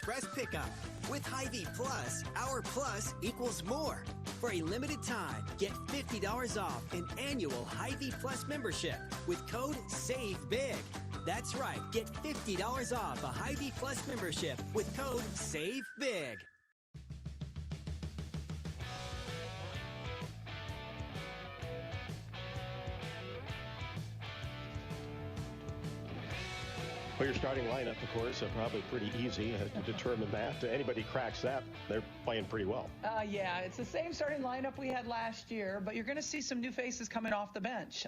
Express pickup. With Hy-Vee Plus, our plus equals more. For a limited time, get $50 off an annual Hy-Vee Plus membership with code SAVEBIG. That's right, get $50 off a Hy-Vee Plus membership with code SAVEBIG. Well, your starting lineup, of course, probably pretty easy to determine that. Anybody cracks that, they're playing pretty well. Yeah, it's the same starting lineup we had last year, but you're going to see some new faces coming off the bench.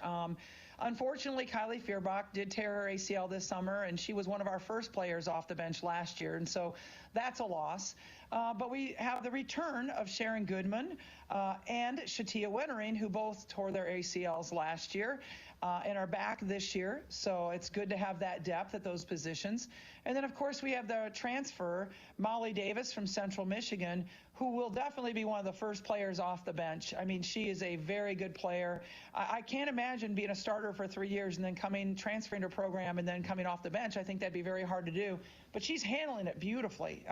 Unfortunately, Kylie Feuerbach did tear her ACL this summer, and she was one of our first players off the bench last year, and so that's a loss. But we have the return of Sharon Goodman and Shatia Wittering, who both tore their ACLs last year and are back this year. So it's good to have that depth at those positions. And then, of course, we have the transfer, Molly Davis from Central Michigan, who will definitely be one of the first players off the bench. I mean, she is a very good player. I can't imagine being a starter for 3 years and then transferring to a program and then coming off the bench. I think that'd be very hard to do. But she's handling it beautifully.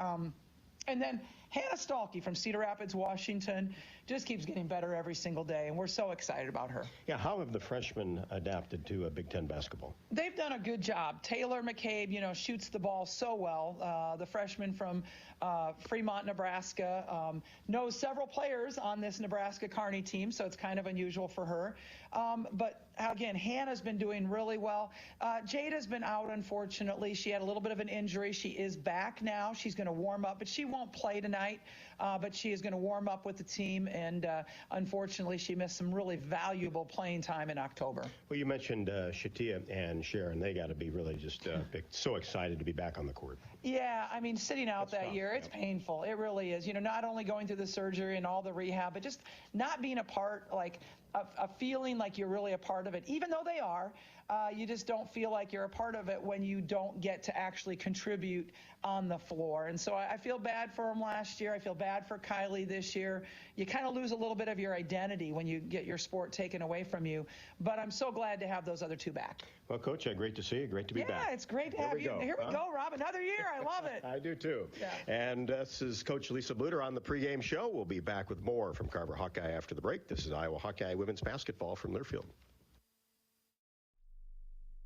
And then Hannah Stalkey from Cedar Rapids, Washington, just keeps getting better every single day, and we're so excited about her. Yeah, how have the freshmen adapted to Big Ten basketball? They've done a good job. Taylor McCabe, shoots the ball so well. The freshman from Fremont, Nebraska, knows several players on this Nebraska-Kearney team, so it's kind of unusual for her. But again, Hannah's been doing really well. Jada's been out, unfortunately. She had a little bit of an injury. She is back now. She's going to warm up, but she won't play tonight. But she is going to warm up with the team, and unfortunately, she missed some really valuable playing time in October. Well, you mentioned Shatia and Sharon. They got to be really just so excited to be back on the court. Yeah, I mean, sitting out that tough. year, it's painful. It really is. Not only going through the surgery and all the rehab, but just not being a part, a feeling like you're really a part of it. Even though they are, you just don't feel like you're a part of it when you don't get to actually contribute on the floor. And so I feel bad for them last year. I feel bad for Kylie this year. You kind of lose a little bit of your identity when you get your sport taken away from you. But I'm so glad to have those other two back. Well, Coach, great to see you. Great to be back. Yeah, it's great to have you. Here we go, Rob. Another year. I love it. I do, too. Yeah. And this is Coach Lisa Bluter on the pregame show. We'll be back with more from Carver Hawkeye after the break. This is Iowa Hawkeye women's basketball from Learfield.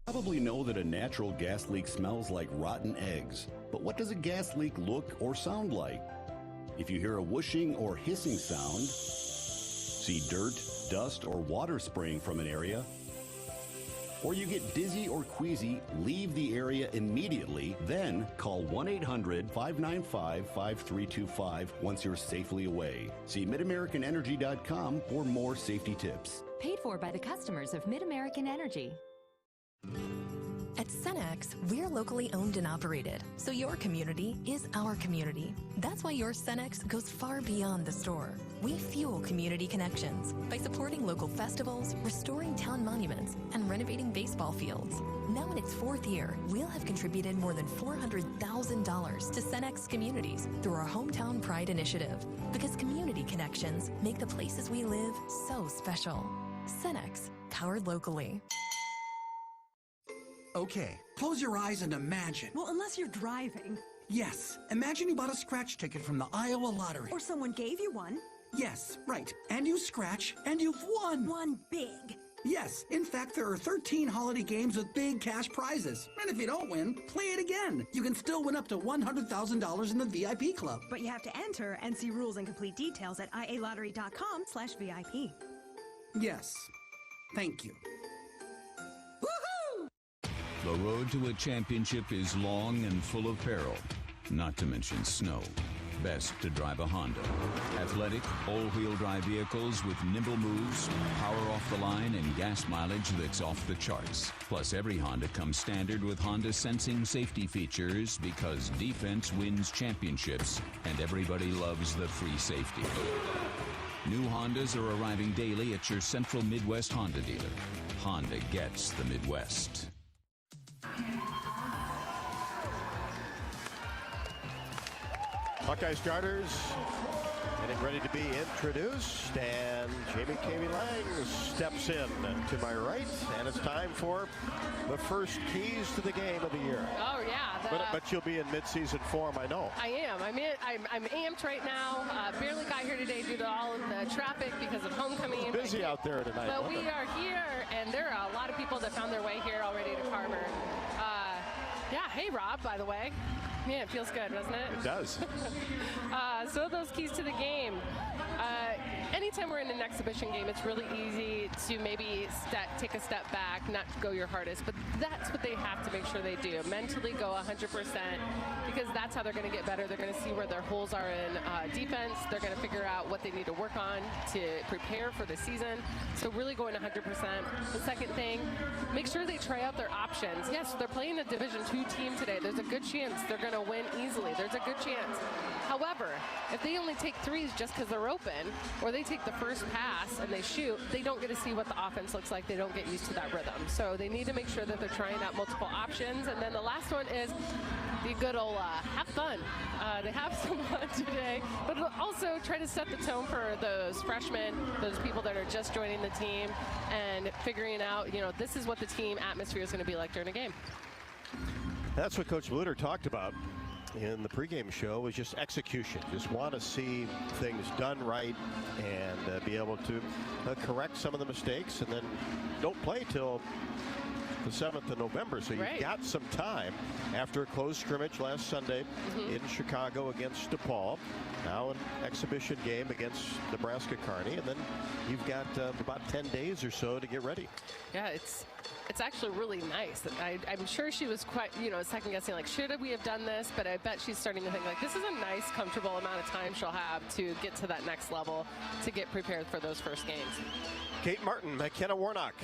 Probably know that a natural gas leak smells like rotten eggs. But what does a gas leak look or sound like? If you hear a whooshing or hissing sound, see dirt, dust, or water spraying from an area, or you get dizzy or queasy, leave the area immediately, then call 1-800-595-5325 once you're safely away. See MidAmericanEnergy.com for more safety tips. Paid for by the customers of Mid-American Energy. At Cenex, we're locally owned and operated, so your community is our community. That's why your Cenex goes far beyond the store. We fuel community connections by supporting local festivals, restoring town monuments, and renovating baseball fields. Now in its 4th year, we'll have contributed more than $400,000 to Cenex communities through our Hometown Pride initiative, because community connections make the places we live so special. Cenex, powered locally. Okay, close your eyes and imagine. Well, unless you're driving. Yes, imagine you bought a scratch ticket from the Iowa lottery. Or someone gave you one. Yes, right. And you scratch, and you've won. Won big. Yes, in fact, there are 13 holiday games with big cash prizes. And if you don't win, play it again. You can still win up to $100,000 in the VIP club. But you have to enter and see rules and complete details at ialottery.com/VIP. Yes, thank you. The road to a championship is long and full of peril, not to mention snow. Best to drive a Honda. Athletic, all-wheel drive vehicles with nimble moves, power off the line, and gas mileage that's off the charts. Plus, every Honda comes standard with Honda sensing safety features, because defense wins championships, and everybody loves the free safety. New Hondas are arriving daily at your Central Midwest Honda dealer. Honda gets the Midwest. Hawkeye starters Getting ready to be introduced, and Jamie Cavey Lang steps in to my right, and it's time for the first keys to the game of the year. Oh yeah, but you'll be in mid-season form, I know. I am. I'm amped right now. Barely got here today due to all of the traffic because of homecoming. It's busy out there tonight. But we are here, and there are a lot of people that found their way here already to Carver. Yeah, hey Rob, by the way. Yeah, it feels good, doesn't it? It does. So those keys to the game. Anytime we're in an exhibition game, it's really easy to maybe take a step back, not go your hardest, but that's what they have to make sure they do. Mentally go 100%, because that's how they're going to get better. They're going to see where their holes are in defense. They're going to figure out what they need to work on to prepare for the season. So really going 100%. The second thing, make sure they try out their options. Yes, they're playing a Division II team today. There's a good chance they're going to win easily. There's a good chance. However, if they only take threes just because they're open, or they take the first pass and they shoot, they don't get to see what the offense looks like. They don't get used to that rhythm. So they need to make sure that they're trying out multiple options. And then the last one is the good old have fun. They have some fun today, but also try to set the tone for those freshmen, those people that are just joining the team, and figuring out, this is what the team atmosphere is going to be like during a game. That's what Coach Bluter talked about in the pregame show, was just execution. Just want to see things done right and be able to correct some of the mistakes, and then don't play till the 7th of November. So you've got some time after a close scrimmage last Sunday in Chicago against DePaul. Now an exhibition game against Nebraska-Kearney, and then you've got about 10 days or so to get ready. Yeah, it's actually really nice. I'm sure she was quite, second guessing, like, should we have done this? But I bet she's starting to think, like, this is a nice, comfortable amount of time she'll have to get to that next level, to get prepared for those first games. Kate Martin, McKenna Warnock,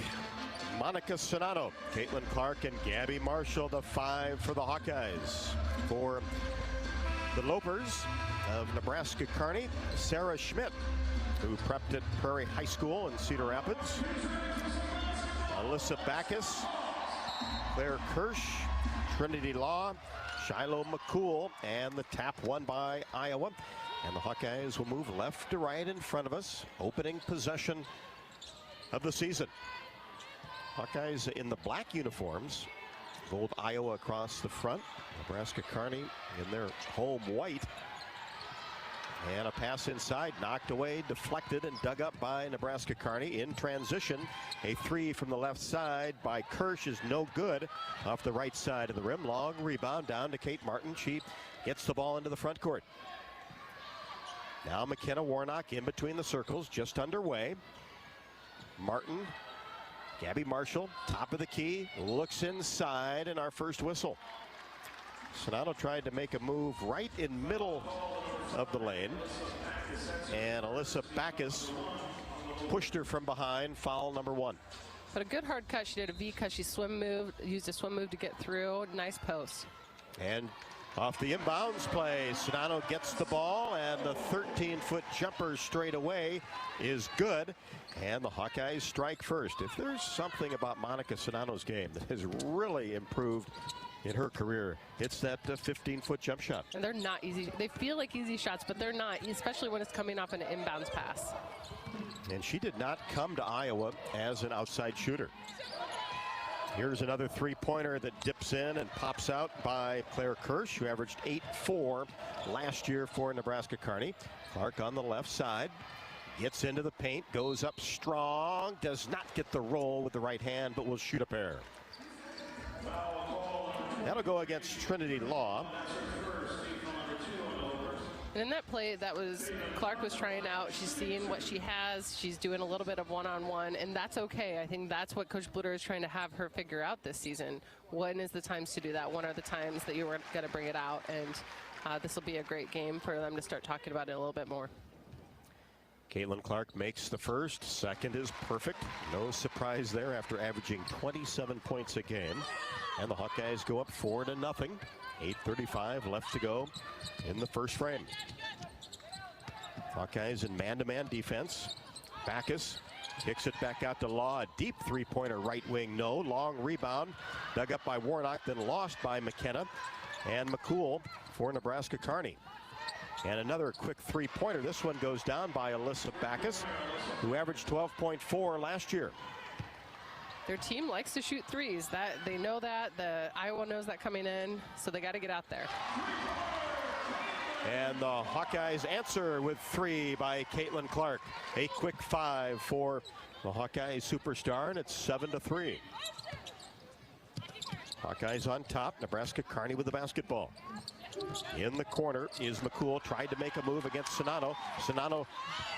Monica Sonato, Caitlin Clark, and Gabby Marshall, the 5 for the Hawkeyes. For the Lopers of Nebraska-Kearney, Sarah Schmidt, who prepped at Prairie High School in Cedar Rapids. Alyssa Backus, Claire Kirsch, Trinity Law, Shiloh McCool, and the tap won by Iowa. And the Hawkeyes will move left to right in front of us, opening possession of the season. Hawkeyes in the black uniforms, gold Iowa across the front, Nebraska-Kearney in their home white. And a pass inside, knocked away, deflected, and dug up by Nebraska-Kearney in transition. A 3 from the left side by Kirsch is no good. Off the right side of the rim, long rebound down to Kate Martin. She gets the ball into the front court. Now McKenna Warnock in between the circles, just underway. Martin, Gabby Marshall, top of the key, looks inside, and our first whistle. Sonato tried to make a move right in middle of the lane, and Alyssa Backus pushed her from behind. Foul number 1. But a good hard cut. She did a V cut. She used a swim move to get through. Nice post. And off the inbounds play, Sonato gets the ball, and the 13-foot jumper straight away is good. And the Hawkeyes strike first. If there's something about Monica Sonato's game that has really improved in her career, it's that 15-foot jump shot. And they're not easy. They feel like easy shots, but they're not, especially when it's coming off an inbounds pass. And she did not come to Iowa as an outside shooter. Here's another three-pointer that dips in and pops out by Claire Kirsch, who averaged 8-4 last year for Nebraska-Kearney. Clark on the left side, gets into the paint, goes up strong, does not get the roll with the right hand, but will shoot a pair. That'll go against Trinity Law. And in that play, Clark was trying out. She's seeing what she has. She's doing a little bit of one-on-one, and that's okay. I think that's what Coach Bluter is trying to have her figure out this season. When is the times to do that? When are the times that you were going to bring it out? And this will be a great game for them to start talking about it a little bit more. Caitlin Clark makes the first. Second is perfect. No surprise there after averaging 27 points a game. And the Hawkeyes go up 4-0. 8:35 left to go in the first frame. Hawkeyes in man-to-man defense. Backus kicks it back out to Law. A deep three-pointer right wing, no. Long rebound dug up by Warnock, then lost by McKenna. And McCool for Nebraska-Kearney. And another quick three-pointer. This one goes down by Alyssa Backus, who averaged 12.4 last year. Their team likes to shoot threes. That they know that. The Iowa knows that coming in, so they got to get out there. And the Hawkeyes answer with three by Caitlin Clark. A quick five for the Hawkeyes superstar, and it's 7-3. Hawkeyes on top. Nebraska-Kearney with the basketball. In the corner is McCool. Tried to make a move against Sonano. Sonano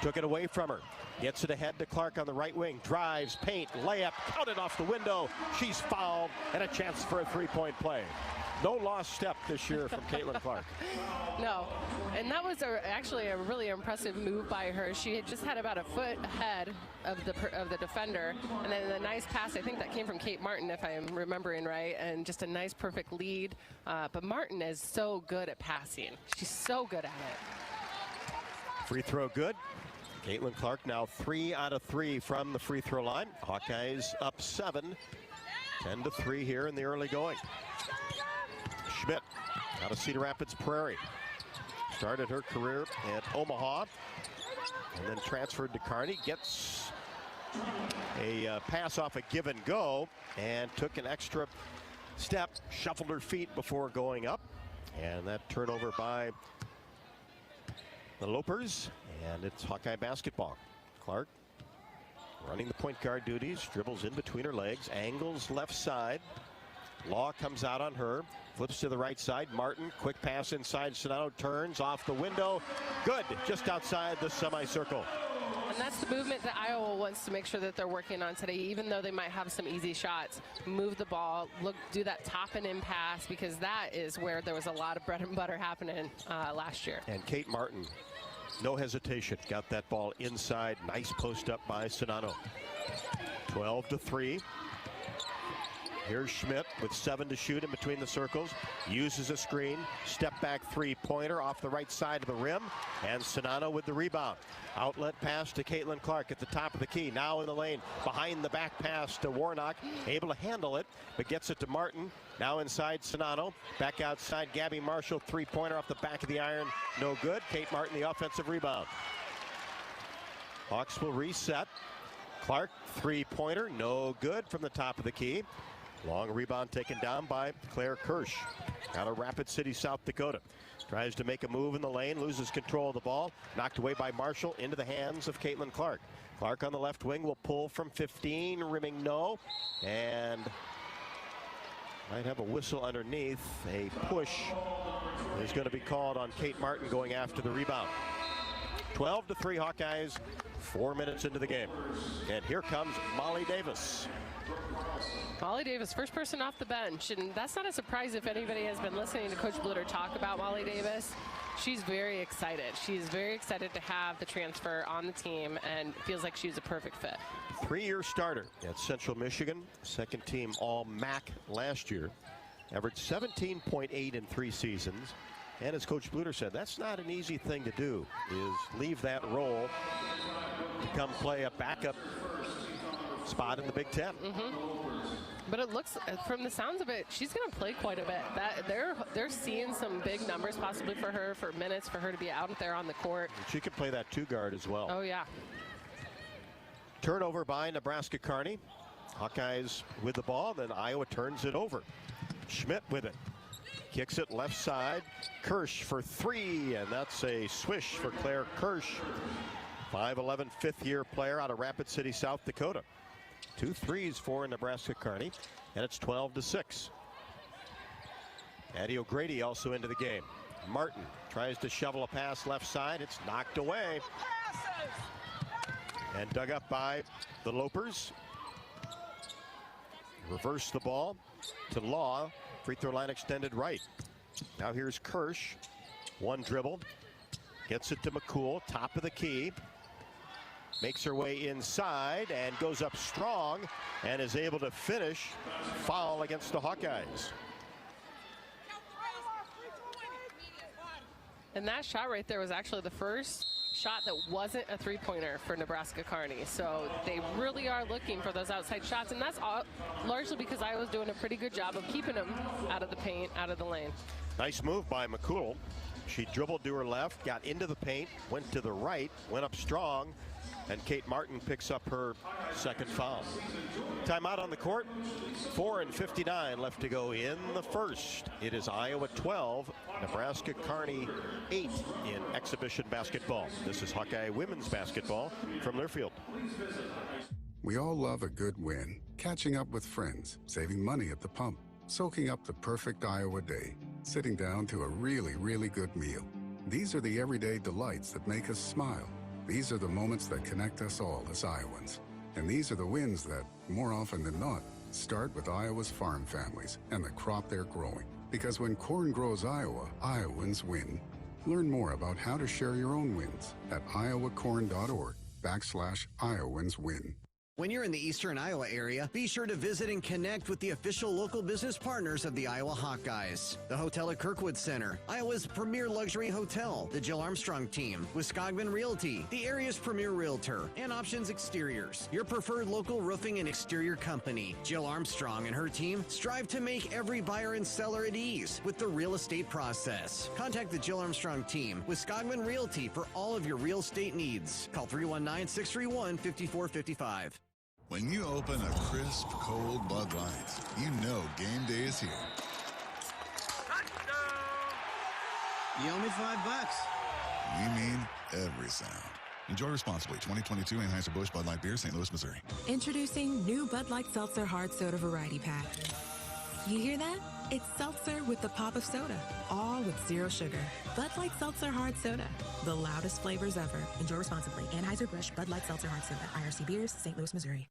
took it away from her. Gets it ahead to Clark on the right wing. Drives, paint, layup, counted off the window. She's fouled, and a chance for a three-point play. No lost step this year from Caitlin Clark. No, and that was actually a really impressive move by her. She had just had about a foot ahead of the defender, and then the nice pass, I think that came from Kate Martin, if I'm remembering right, and just a nice, perfect lead. But Martin is so good at passing. She's so good at it. Free throw good. Caitlin Clark now 3 out of 3 from the free throw line. Hawkeyes up 7, 10-3 here in the early going. Schmidt out of Cedar Rapids Prairie. Started her career at Omaha and then transferred to Kearney. Gets a pass off a give and go and took an extra step, shuffled her feet before going up. And that turnover by the Lopers, and it's Hawkeye basketball. Clark running the point guard duties, dribbles in between her legs, angles left side. Law comes out on her, flips to the right side. Martin, quick pass inside. Sonano turns off the window. Good, just outside the semicircle. And that's the movement that Iowa wants to make sure that they're working on today, even though they might have some easy shots. Move the ball, do that top and in pass, because that is where there was a lot of bread and butter happening last year. And Kate Martin, no hesitation, got that ball inside. Nice post up by Sonano. 12-3. Here's Schmidt with 7 to shoot in between the circles. Uses a screen. Step back three-pointer off the right side of the rim. And Sonano with the rebound. Outlet pass to Caitlin Clark at the top of the key. Now in the lane. Behind the back pass to Warnock. Able to handle it, but gets it to Martin. Now inside Sonano. Back outside Gabby Marshall. Three-pointer off the back of the iron. No good. Kate Martin the offensive rebound. Hawks will reset. Clark, three-pointer. No good from the top of the key. Long rebound taken down by Claire Kirsch out of Rapid City, South Dakota. Tries to make a move in the lane, loses control of the ball. Knocked away by Marshall into the hands of Caitlin Clark. Clark on the left wing will pull from 15, rimming no. And might have a whistle underneath. A push is going to be called on Kate Martin going after the rebound. 12-3 Hawkeyes, 4 minutes into the game. And here comes Molly Davis. Molly Davis, first person off the bench, and that's not a surprise if anybody has been listening to Coach Bluder talk about Molly Davis. She's very excited. She's very excited to have the transfer on the team and feels like she's a perfect fit. 3-year starter at Central Michigan, second team All-MAC last year. Averaged 17.8 in 3 seasons. And as Coach Bluder said, that's not an easy thing to do, is leave that role to come play a backup spot in the Big Ten. But it looks, from the sounds of it, she's going to play quite a bit. They're seeing some big numbers possibly for her, for minutes, for her to be out there on the court. She can play that 2-guard as well. Oh, yeah. Turnover by Nebraska-Kearney. Hawkeyes with the ball, then Iowa turns it over. Schmidt with it. Kicks it left side. Kirsch for 3, and that's a swish for Claire Kirsch. 5'11", fifth-year player out of Rapid City, South Dakota. 2 threes for Nebraska-Kearney, and it's 12-6. Addie O'Grady also into the game. Martin tries to shovel a pass left side. It's knocked away. And dug up by the Lopers. Reverse the ball to Law. Free throw line extended right. Now here's Kirsch. One dribble. Gets it to McCool, top of the key. Makes her way inside and goes up strong and is able to finish. Foul against the Hawkeyes. And that shot right there was actually the first shot that wasn't a three-pointer for Nebraska-Kearney. So they really are looking for those outside shots, and that's largely because I was doing a pretty good job of keeping them out of the paint, out of the lane. Nice move by McCool. She dribbled to her left, got into the paint, went to the right, went up strong, and Kate Martin picks up her second foul. Timeout on the court. 4:59 left to go in the first. It is Iowa 12, Nebraska-Kearney 8 in exhibition basketball. This is Hawkeye women's basketball from Learfield. We all love a good win. Catching up with friends, saving money at the pump, soaking up the perfect Iowa day, sitting down to a really, really good meal. These are the everyday delights that make us smile. These are the moments that connect us all as Iowans. And these are the wins that, more often than not, start with Iowa's farm families and the crop they're growing. Because when corn grows Iowa, Iowans win. Learn more about how to share your own wins at iowacorn.org/IowansWin. When you're in the eastern Iowa area, be sure to visit and connect with the official local business partners of the Iowa Hawkeyes. The Hotel at Kirkwood Center, Iowa's premier luxury hotel, the Jill Armstrong Team, Wisconsin Realty, the area's premier realtor, and Options Exteriors, your preferred local roofing and exterior company. Jill Armstrong and her team strive to make every buyer and seller at ease with the real estate process. Contact the Jill Armstrong Team, Wisconsin Realty, for all of your real estate needs. Call 319-631-5455. When you open a crisp, cold Bud Light, you know game day is here. You owe me $5. We mean every sound. Enjoy responsibly. 2022 Anheuser-Busch Bud Light Beer, St. Louis, Missouri. Introducing new Bud Light Seltzer Hard Soda Variety Pack. You hear that? It's seltzer with the pop of soda, all with zero sugar. Bud Light Seltzer Hard Soda, the loudest flavors ever. Enjoy responsibly. Anheuser-Busch Bud Light Seltzer Hard Soda, IRC Beers, St. Louis, Missouri.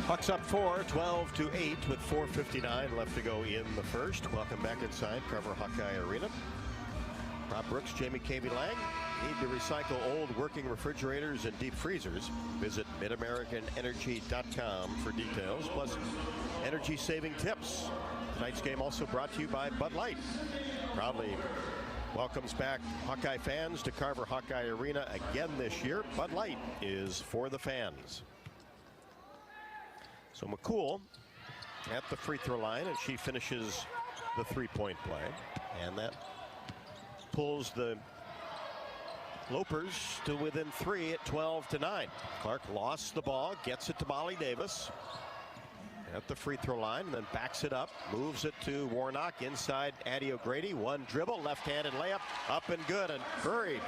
Hawks up 4, 12-8 with 4:59 left to go in the first. Welcome back inside Carver Hawkeye Arena. Rob Brooks, Jamie Cavey Lang. Need to recycle old working refrigerators and deep freezers? Visit MidAmericanEnergy.com for details, plus energy-saving tips. Tonight's game also brought to you by Bud Light. Proudly welcomes back Hawkeye fans to Carver Hawkeye Arena again this year. Bud Light is for the fans. So McCool at the free throw line, and she finishes the three-point play. And that pulls the Lopers to within 3 at 12-9. Clark lost the ball, gets it to Molly Davis at the free throw line, then backs it up, moves it to Warnock inside Addie O'Grady. One dribble, left-handed layup, up and good, and very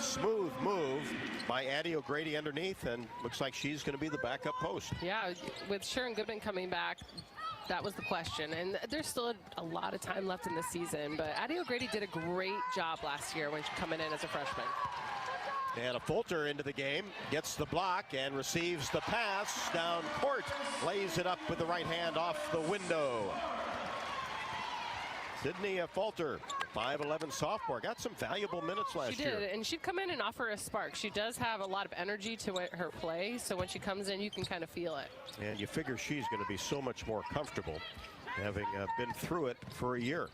smooth move by Addie O'Grady underneath, and looks like she's going to be the backup post. Yeah, with Sharon Goodman coming back, that was the question, and there's still a lot of time left in the season, but Addie O'Grady did a great job last year when she coming in as a freshman. And a Fulter into the game, gets the block and receives the pass down court, lays it up with the right hand off the window. Sydney Fulter, 5'11" sophomore, got some valuable minutes last year. She did, and she'd come in and offer a spark. She does have a lot of energy to her play, so when she comes in, you can kind of feel it. And you figure she's going to be so much more comfortable, having been through it for a year.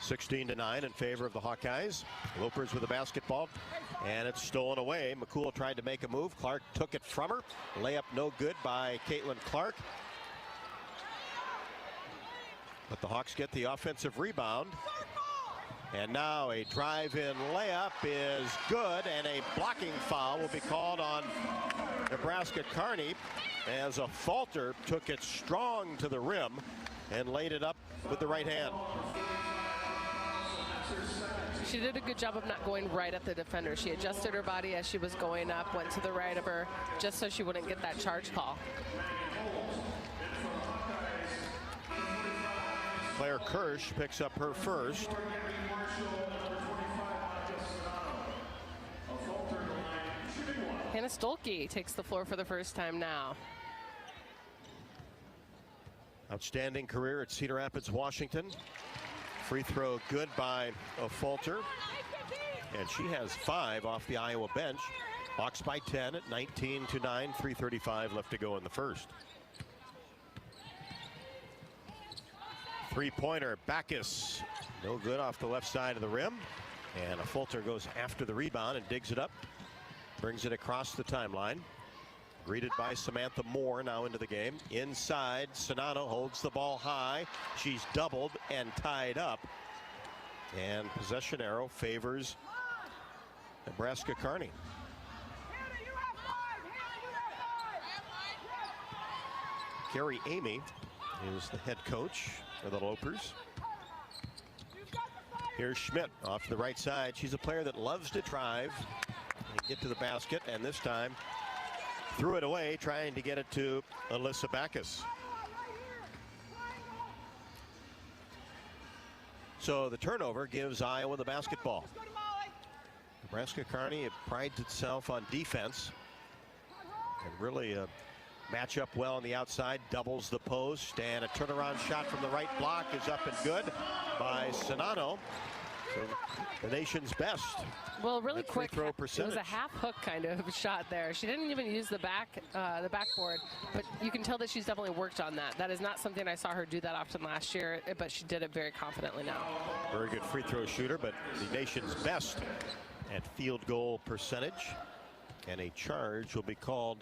16-9 in favor of the Hawkeyes. Lopers with the basketball, and it's stolen away. McCool tried to make a move. Clark took it from her. Layup no good by Caitlin Clark. But the Hawks get the offensive rebound. And now a drive-in layup is good, and a blocking foul will be called on Nebraska-Kearney as a Fulter took it strong to the rim and laid it up with the right hand. She did a good job of not going right at the defender. She adjusted her body as she was going up, went to the right of her, just so she wouldn't get that charge call. Claire Kirsch picks up her first. Hannah Stolke takes the floor for the first time now. Outstanding career at Cedar Rapids, Washington. Free throw good by Fulter. And she has 5 off the Iowa bench. Hawks by 10 at 19-9, 3:35 left to go in the first. Three-pointer, Backus, no good off the left side of the rim. And a Fulter goes after the rebound and digs it up. Brings it across the timeline. Greeted by Samantha Moore now into the game. Inside, Sonano holds the ball high. She's doubled and tied up. And possession arrow favors Nebraska-Kearney. Carrie Amy is the head coach for the Lopers. Here's Schmidt off to the right side. She's a player that loves to drive and get to the basket, and this time threw it away, trying to get it to Alyssa Backus. So the turnover gives Iowa the basketball. Nebraska-Kearney prides itself on defense and really match up well on the outside, doubles the post, and a turnaround shot from the right block is up and good by Sonano. So the nation's best. Well, really quick, throw it was a half hook kind of shot there. She didn't even use the backboard, but you can tell that she's definitely worked on that. That is not something I saw her do that often last year, but she did it very confidently now. Very good free throw shooter, but the nation's best at field goal percentage. And a charge will be called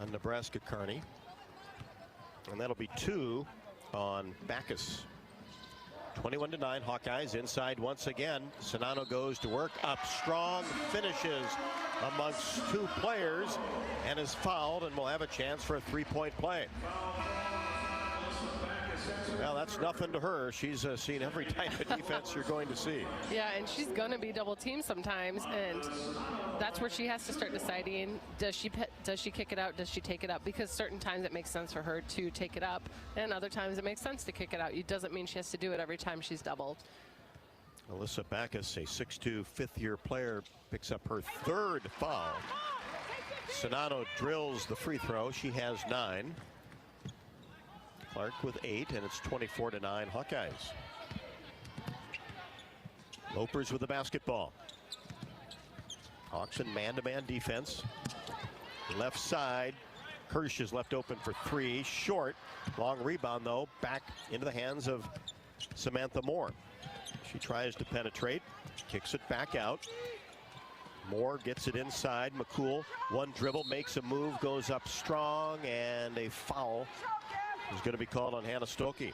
on Nebraska-Kearney. And that'll be 2 on Backus. 21-9 Hawkeyes inside once again. Sonano goes to work up strong, finishes amongst 2 players and is fouled and will have a chance for a 3-point play. Well, that's nothing to her. She's seen every type of defense you're going to see. Yeah, and she's going to be double teamed sometimes, and that's where she has to start deciding, does she kick it out, does she take it up? Because certain times it makes sense for her to take it up, and other times it makes sense to kick it out. It doesn't mean she has to do it every time she's doubled. Alyssa Backus, a 6'2", fifth-year player, picks up her 3rd foul. Sonano drills the free throw. She has 9. Clark with 8, and it's 24-9 Hawkeyes. Lopers with the basketball. Hawks in man-to-man defense. Left side, Kirsch is left open for 3. Short, long rebound though, back into the hands of Samantha Moore. She tries to penetrate, kicks it back out. Moore gets it inside. McCool, one dribble, makes a move, goes up strong, and a foul is going to be called on Hannah Stolke.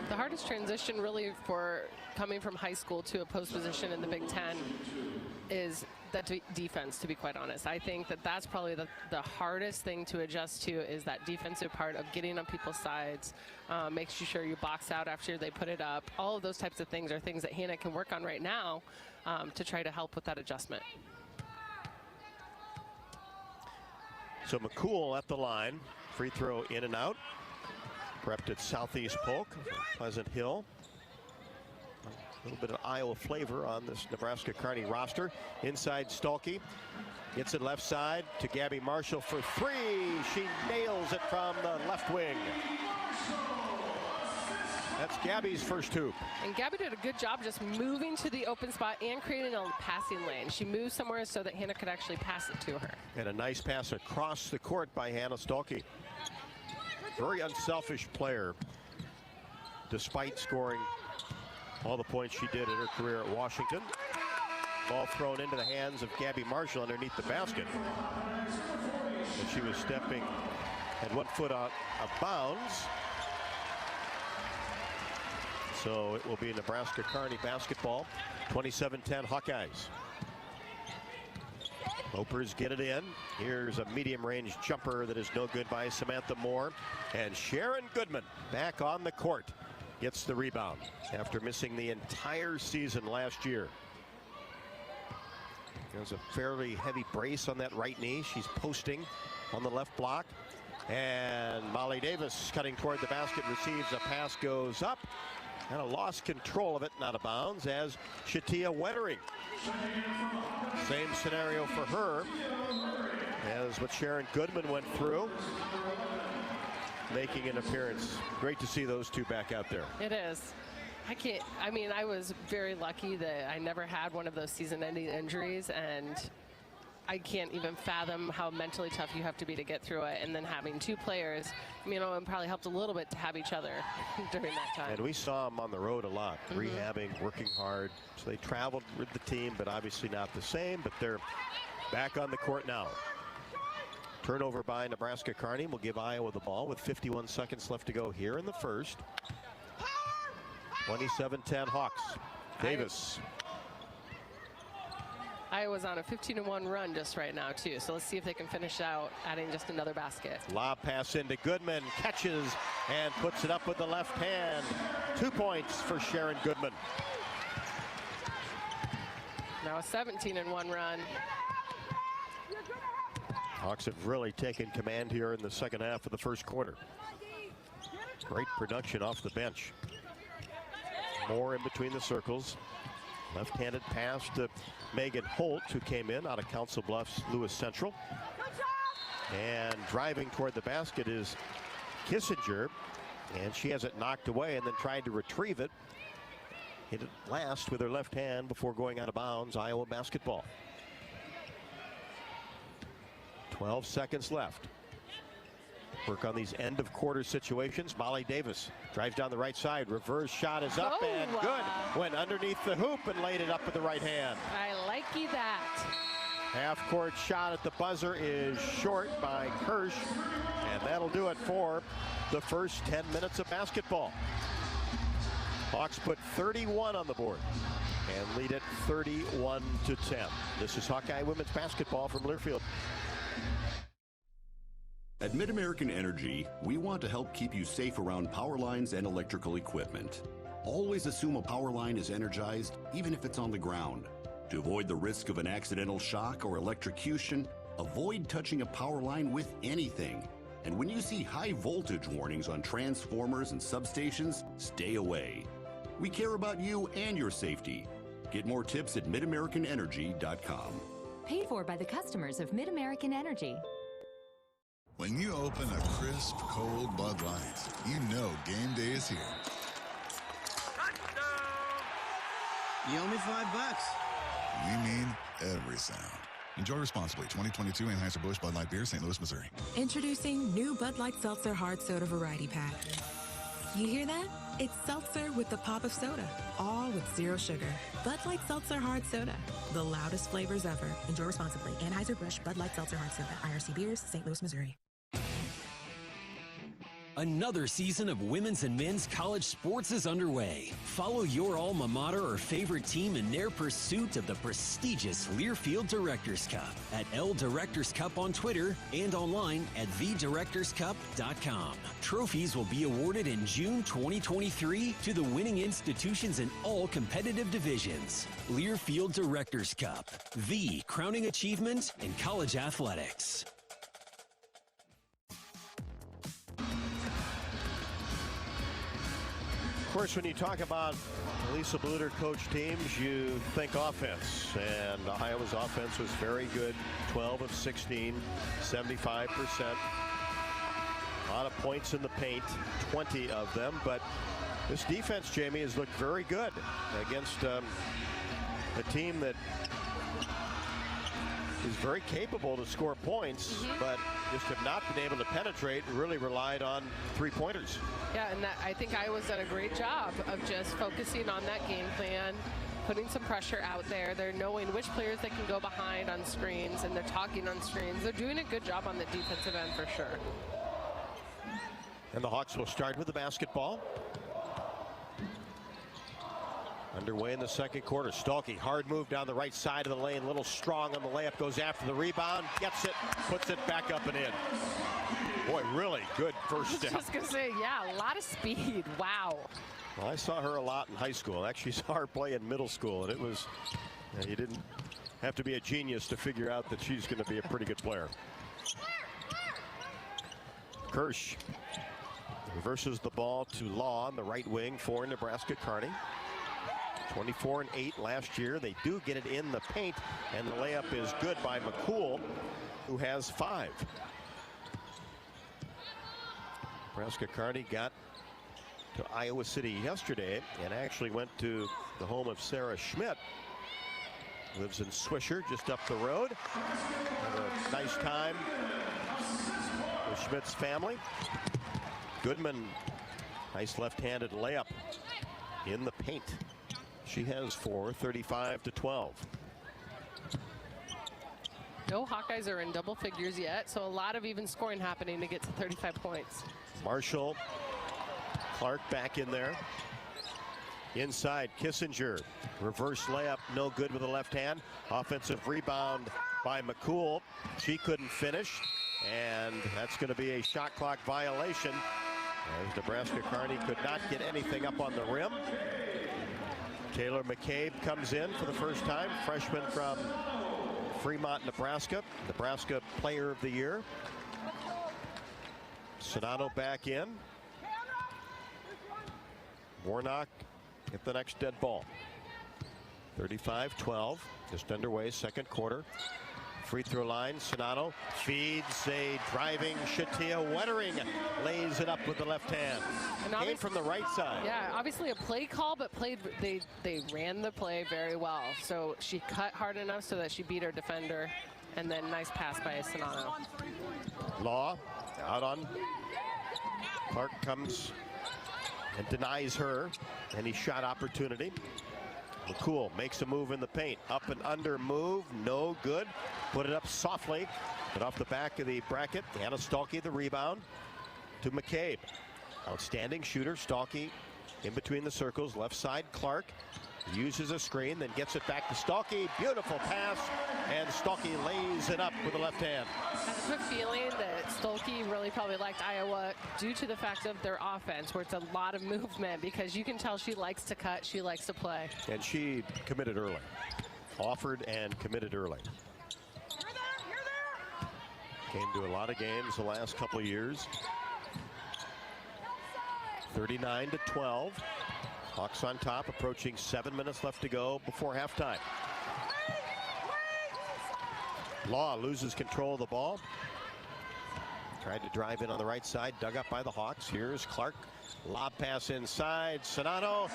The hardest transition really for coming from high school to a post position in the Big Ten is that defense, to be quite honest. I think that that's probably the hardest thing to adjust to, is that defensive part of getting on people's sides, making sure you box out after they put it up. All of those types of things are things that Hannah can work on right now to try to help with that adjustment. So McCool at the line, free throw in and out. Prepped at Southeast Polk, Pleasant Hill. A little bit of Iowa flavor on this Nebraska-Kearney roster. Inside Stolke, gets it left side to Gabby Marshall for 3. She nails it from the left wing. That's Gabby's first hoop. And Gabby did a good job just moving to the open spot and creating a passing lane. She moved somewhere so that Hannah could actually pass it to her. And a nice pass across the court by Hannah Stolke. Very unselfish player, despite scoring all the points she did in her career at Washington. Ball thrown into the hands of Gabby Marshall underneath the basket. And she was stepping at 1 foot out of bounds. So it will be Nebraska-Kearney basketball, 27-10 Hawkeyes. Lopers get it in. Here's a medium-range jumper that is no good by Samantha Moore. And Sharon Goodman back on the court. Gets the rebound after missing the entire season last year. There's a fairly heavy brace on that right knee. She's posting on the left block. And Molly Davis cutting toward the basket, receives a pass, goes up. Kind of lost control of it, not out of bounds, as Shatia Wettering. Same scenario for her as what Sharon Goodman went through, making an appearance. Great to see those two back out there. It is. I was very lucky that I never had one of those season-ending injuries, and I can't even fathom how mentally tough you have to be to get through it. And then having two players, you know, it probably helped a little bit to have each other during that time. And we saw them on the road a lot, rehabbing, working hard. So they traveled with the team, but obviously not the same. But they're back on the court now. Turnover by Nebraska-Kearney will give Iowa the ball with 51 seconds left to go here in the first. 27-10 Hawks. Davis. Iowa's on a 15-1 run just right now, too. So let's see if they can finish out, adding just another basket. Lob pass into Goodman, catches and puts it up with the left hand. 2 points for Sharon Goodman. Now a 17-1 run. Hawks have really taken command here in the second half of the first quarter. Great production off the bench. More in between the circles. Left-handed pass to Megan Holt, who came in out of Council Bluffs Lewis Central. And driving toward the basket is Kissinger. And she has it knocked away and then tried to retrieve it. Hit it last with her left hand before going out of bounds. Iowa basketball. 12 seconds left. Work on these end of quarter situations. Molly Davis drives down the right side. Reverse shot is up and good. Went underneath the hoop and laid it up with the right hand. I likey that. Half court shot at the buzzer is short by Kirsch. And that'll do it for the first 10 minutes of basketball. Hawks put 31 on the board and lead it 31-10. This is Hawkeye women's basketball from Learfield. At Mid-American Energy, we want to help keep you safe around power lines and electrical equipment. Always assume a power line is energized, even if it's on the ground. To avoid the risk of an accidental shock or electrocution, avoid touching a power line with anything. And when you see high voltage warnings on transformers and substations, stay away. We care about you and your safety. Get more tips at midamericanenergy.com. Paid for by the customers of Mid-American Energy. When you open a crisp, cold Bud Light, you know game day is here. You owe me $5. We mean every sound. Enjoy responsibly. 2022 Anheuser-Busch Bud Light Beer, St. Louis, Missouri. Introducing new Bud Light Seltzer Hard Soda Variety Pack. You hear that? It's seltzer with the pop of soda, all with zero sugar. Bud Light Seltzer Hard Soda, the loudest flavors ever. Enjoy responsibly. Anheuser-Busch Bud Light Seltzer Hard Soda, IRC Beers, St. Louis, Missouri. Another season of women's and men's college sports is underway. Follow your alma mater or favorite team in their pursuit of the prestigious Learfield Directors Cup at L Directors Cup on Twitter and online at thedirectorscup.com. Trophies will be awarded in June 2023 to the winning institutions in all competitive divisions. Learfield Directors Cup, the crowning achievement in college athletics. Of course, when you talk about Lisa Bluter coach teams, you think offense. And Iowa's offense was very good. 12 of 16, 75%. A lot of points in the paint, 20 of them. But this defense, Jamie, has looked very good against a team that is very capable to score points, but just have not been able to penetrate and really relied on three-pointers. Yeah, and I think Iowa's done a great job of just focusing on that game plan, putting some pressure out there. They're knowing which players they can go behind on screens, and they're talking on screens. They're doing a good job on the defensive end for sure. And the Hawks will start with the basketball. Underway in the second quarter. Stalky, hard move down the right side of the lane. A little strong on the layup. Goes after the rebound. Gets it. Puts it back up and in. Boy, really good first step. I was just going to say, yeah, a lot of speed. Wow. Well, I saw her a lot in high school. I actually saw her play in middle school. And it was, you didn't have to be a genius to figure out that she's going to be a pretty good player. Kirsch reverses the ball to Law on the right wing for Nebraska-Kearney. 24 and 8 last year. They do get it in the paint, and the layup is good by McCool, who has 5. Nebraska-Kearney got to Iowa City yesterday and actually went to the home of Sarah Schmidt lives in Swisher, just up the road. Have a nice time with Schmidt's family. Goodman, nice left-handed layup in the paint. She has 4, 35-12. No Hawkeyes are in double figures yet, so a lot of even scoring happening to get to 35 points. Marshall, Clark back in there. Inside, Kissinger. Reverse layup, no good with the left hand. Offensive rebound by McCool. She couldn't finish, and that's going to be a shot clock violation as Nebraska-Kearney could not get anything up on the rim. Taylor McCabe comes in for the first time, freshman from Fremont, Nebraska. Nebraska Player of the Year. Sonato back in. Warnock at the next dead ball. 35-12, just underway, second quarter. Free throw line, Sonato feeds a driving Shatia Wettering, lays it up with the left hand. Came from the right side. Yeah, obviously a play call, but they ran the play very well. So she cut hard enough so that she beat her defender, and then nice pass by Sonato. Law out on. Clark comes and denies her any shot opportunity. McCool makes a move in the paint. Up and under move, no good. Put it up softly, but off the back of the bracket. Anna Stalkey the rebound to McCabe. Outstanding shooter, Stalkey in between the circles. Left side, Clark uses a screen, then gets it back to Stalkey. Beautiful pass, and Stalkey lays it up with the left hand. I have a feeling that Stolke really probably liked Iowa due to the fact of their offense, where it's a lot of movement, because you can tell she likes to cut, she likes to play. And she committed early. Offered and committed early. Came to a lot of games the last couple of years. 39-12. Hawks on top, approaching 7 minutes left to go before halftime. Law loses control of the ball. Tried to drive in on the right side, dug up by the Hawks. Here's Clark. Lob pass inside. Sonato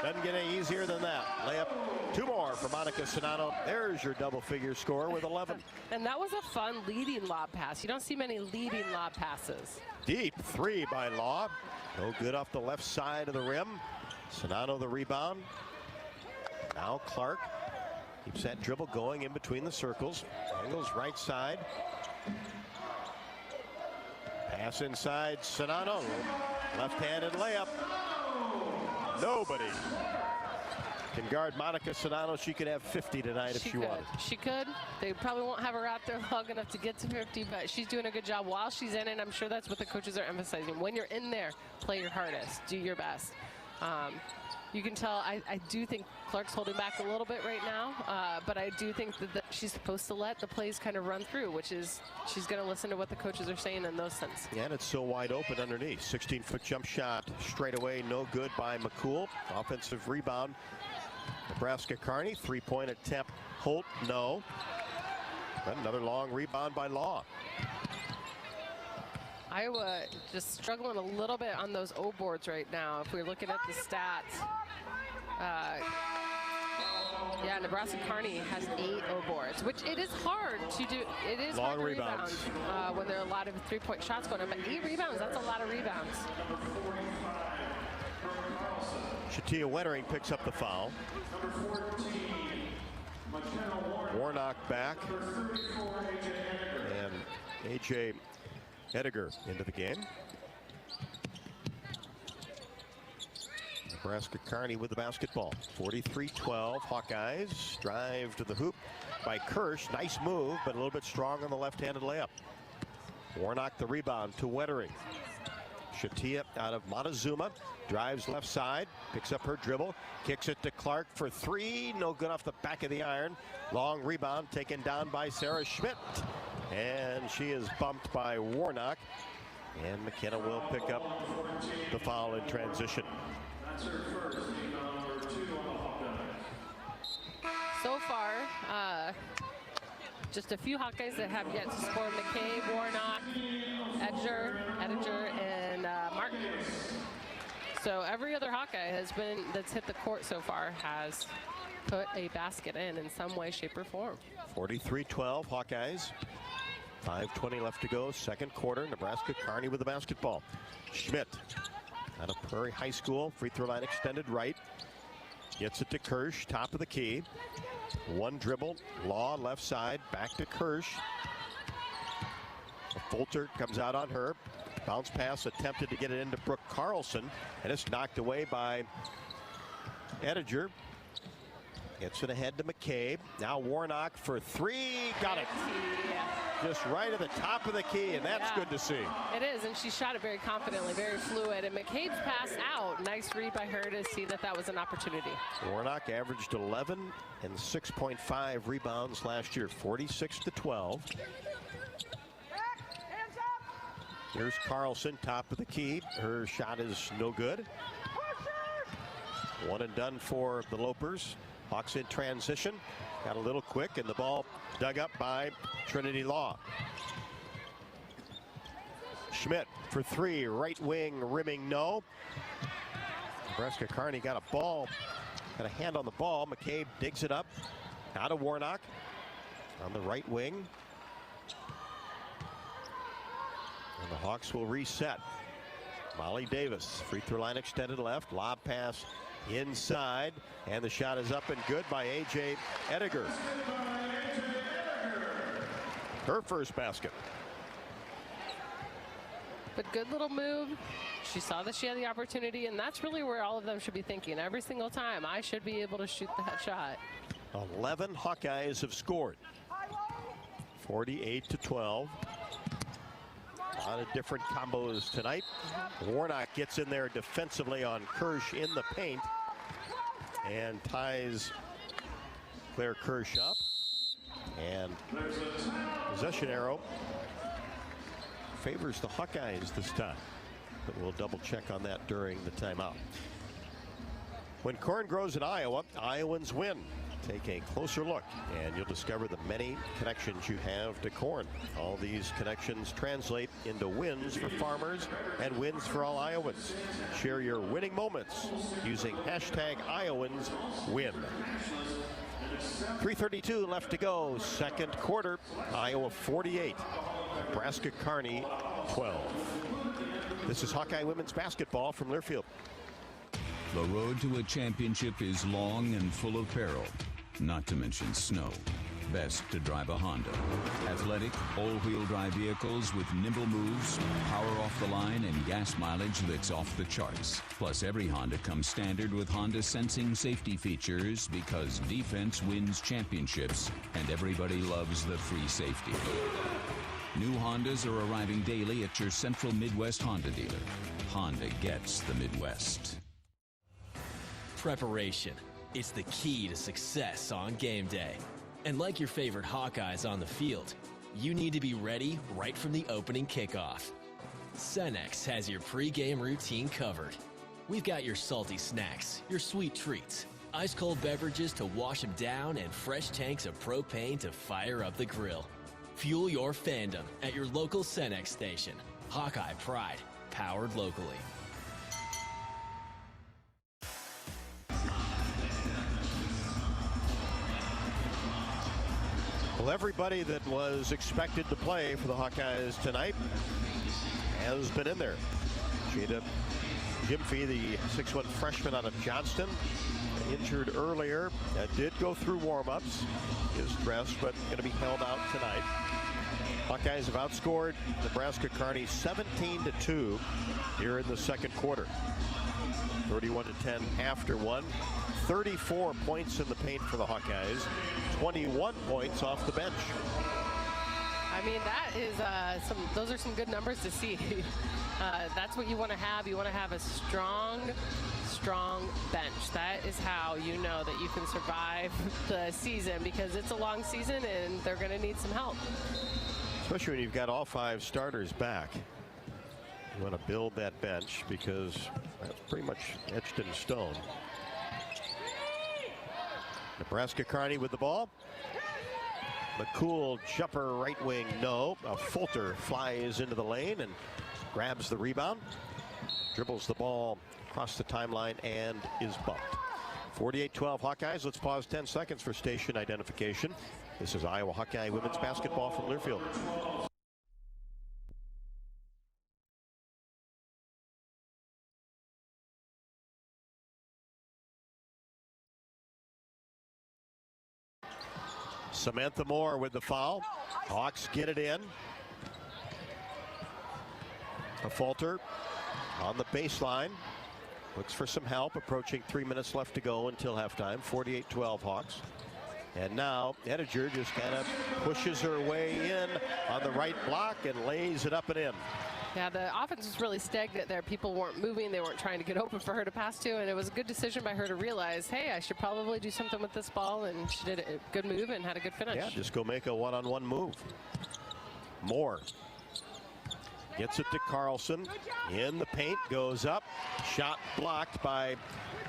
doesn't get any easier than that. Layup, 2 more for Monica Sonato. There's your double-figure score with 11. And that was a fun leading lob pass. You don't see many leading lob passes. Deep 3 by Law. No good off the left side of the rim. Sonato the rebound. Now Clark keeps that dribble going in between the circles. Angles right side. Pass inside, Sonato. Left-handed layup. Nobody can guard Monica Sonato. She could have 50 tonight if she wanted. She could. They probably won't have her out there long enough to get to 50, but she's doing a good job while she's in it. I'm sure that's what the coaches are emphasizing. When you're in there, play your hardest. Do your best. You can tell, I do think Clark's holding back a little bit right now, but I do think that she's supposed to let the plays kind of run through, which is she's going to listen to what the coaches are saying in those sense. Yeah, and it's so wide open underneath. 16-foot jump shot straight away, no good by McCool. Offensive rebound, Nebraska-Kearney. 3-point attempt, Holt, no. But another long rebound by Law. Iowa just struggling a little bit on those O boards right now. If we're looking at the stats, yeah, Nebraska-Kearney has 8 O boards, which it is hard to do. It is long hard to rebounds. Rebound when there are a lot of 3-point shots going on. But 8 rebounds, that's a lot of rebounds. Shatia Wettering picks up the foul. Warnock back. And A.J. Ediger into the game. Nebraska-Kearney with the basketball. 43-12. Hawkeyes drive to the hoop by Kirsch. Nice move, but a little bit strong on the left-handed layup. Warnock the rebound to Wettering. Shatia out of Montezuma. Drives left side. Picks up her dribble. Kicks it to Clark for 3. No good off the back of the iron. Long rebound taken down by Sarah Schmidt. And she is bumped by Warnock. And McKenna will pick up the foul in transition. So far, just a few Hawkeyes that have yet to score. McCabe, Warnock, Ediger, and Martin. So every other Hawkeye that's hit the court so far has put a basket in some way, shape, or form. 43-12 Hawkeyes. 5:20 left to go, second quarter. Nebraska-Kearney with the basketball. Schmidt out of Prairie High School, free throw line extended right. Gets it to Kirsch, top of the key. One dribble, Law left side, back to Kirsch. Fulter comes out on her. Bounce pass attempted to get it into Brooke Carlson, and it's knocked away by Ettinger. Gets it ahead to McCabe. Now Warnock for three. Got it. Just right at the top of the key, and that's good to see. It is, and she shot it very confidently, very fluid. And McCabe's pass out. Nice read by her to see that that was an opportunity. Warnock averaged 11 and 6.5 rebounds last year, 46-12. Here's Carlson, top of the key. Her shot is no good. One and done for the Lopers. Hawks in transition. Got a little quick, and the ball dug up by Trinity Law. Schmidt for three, right wing, rimming no. Nebraska-Kearney got a hand on the ball. McCabe digs it up. Out of Warnock on the right wing. And the Hawks will reset. Molly Davis, free throw line extended left, lob pass inside, and the shot is up and good by A.J. Ettinger. Her first basket. But good little move. She saw that she had the opportunity, and that's really where all of them should be thinking. Every single time, I should be able to shoot that shot. 11 Hawkeyes have scored. 48-12. A lot of different combos tonight. Warnock gets in there defensively on Kirsch in the paint and ties Claire Kirsch up. And possession arrow favors the Hawkeyes this time. But we'll double check on that during the timeout. When corn grows in Iowa, Iowans win. Take a closer look and you'll discover the many connections you have to corn. All these connections translate into wins for farmers and wins for all Iowans. Share your winning moments using #Iowans_win. 3:32 left to go, second quarter. Iowa 48, Nebraska-Kearney 12. This is Hawkeye women's basketball from Learfield. The road to a championship is long and full of peril, not to mention snow. Best to drive a Honda. Athletic, all-wheel drive vehicles with nimble moves, power off the line, and gas mileage that's off the charts. Plus, every Honda comes standard with Honda sensing safety features because defense wins championships, and everybody loves the free safety. New Hondas are arriving daily at your Central Midwest Honda dealer. Honda gets the Midwest. Preparation. It's the key to success on game day. And like your favorite Hawkeyes on the field, you need to be ready right from the opening kickoff. Cenex has your pregame routine covered. We've got your salty snacks, your sweet treats, ice-cold beverages to wash them down, and fresh tanks of propane to fire up the grill. Fuel your fandom at your local Cenex station. Hawkeye Pride, powered locally. Well, everybody that was expected to play for the Hawkeyes tonight has been in there. Jada Gyamfi, the 6'1" freshman out of Johnston, injured earlier, did go through warm-ups, is dressed, but going to be held out tonight. Hawkeyes have outscored Nebraska-Kearney 17-2 here in the second quarter. 31-10 after one. 34 points in the paint for the Hawkeyes. 21 points off the bench. I mean, that is those are some good numbers to see. That's what you want to have. You want to have a strong bench. That is how you know that you can survive the season, because it's a long season and they're going to need some help. Especially when you've got all 5 starters back. You want to build that bench because that's pretty much etched in stone. Nebraska-Kearney with the ball. McCool jumper right wing, no. Fulter flies into the lane and grabs the rebound. Dribbles the ball across the timeline and is bumped. 48-12 Hawkeyes. Let's pause 10 seconds for station identification. This is Iowa Hawkeye women's basketball from Learfield. Samantha Moore with the foul. Hawks get it in. A falter on the baseline. Looks for some help. Approaching 3 minutes left to go until halftime. 48-12 Hawks. And now Ettinger just kind of pushes her way in on the right block and lays it up and in. Yeah, the offense was really stagnant there. People weren't moving. They weren't trying to get open for her to pass to, and it was a good decision by her to realize, hey, I should probably do something with this ball, and she did a good move and had a good finish. Yeah, just go make a one-on-one move. Moore gets it to Carlson. In the paint, goes up. Shot blocked by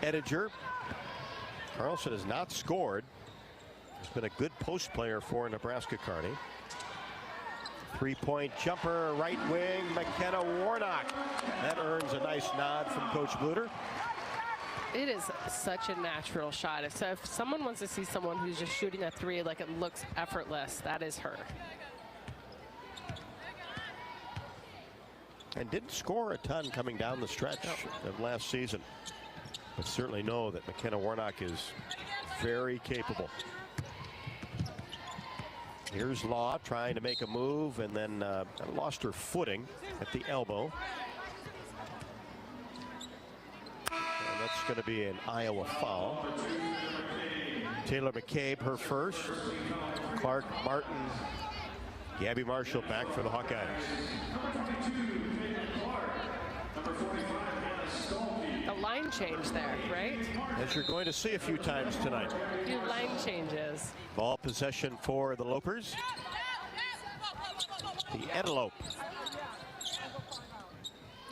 Ettinger. Carlson has not scored. He's been a good post player for Nebraska-Kearney. Three-point jumper, right wing, McKenna Warnock. That earns a nice nod from Coach Bluter. It is such a natural shot. If someone wants to see someone who's just shooting a three like it looks effortless, that is her. And didn't score a ton coming down the stretch of last season. But certainly know that McKenna Warnock is very capable. Here's Law trying to make a move and then lost her footing at the elbow. And that's going to be an Iowa foul. Taylor McCabe, her first. Clark, Martin, Gabby Marshall back for the Hawkeyes. A line change there, right? As you're going to see a few times tonight. A few line changes. Ball possession for the Lopers. The Edelope.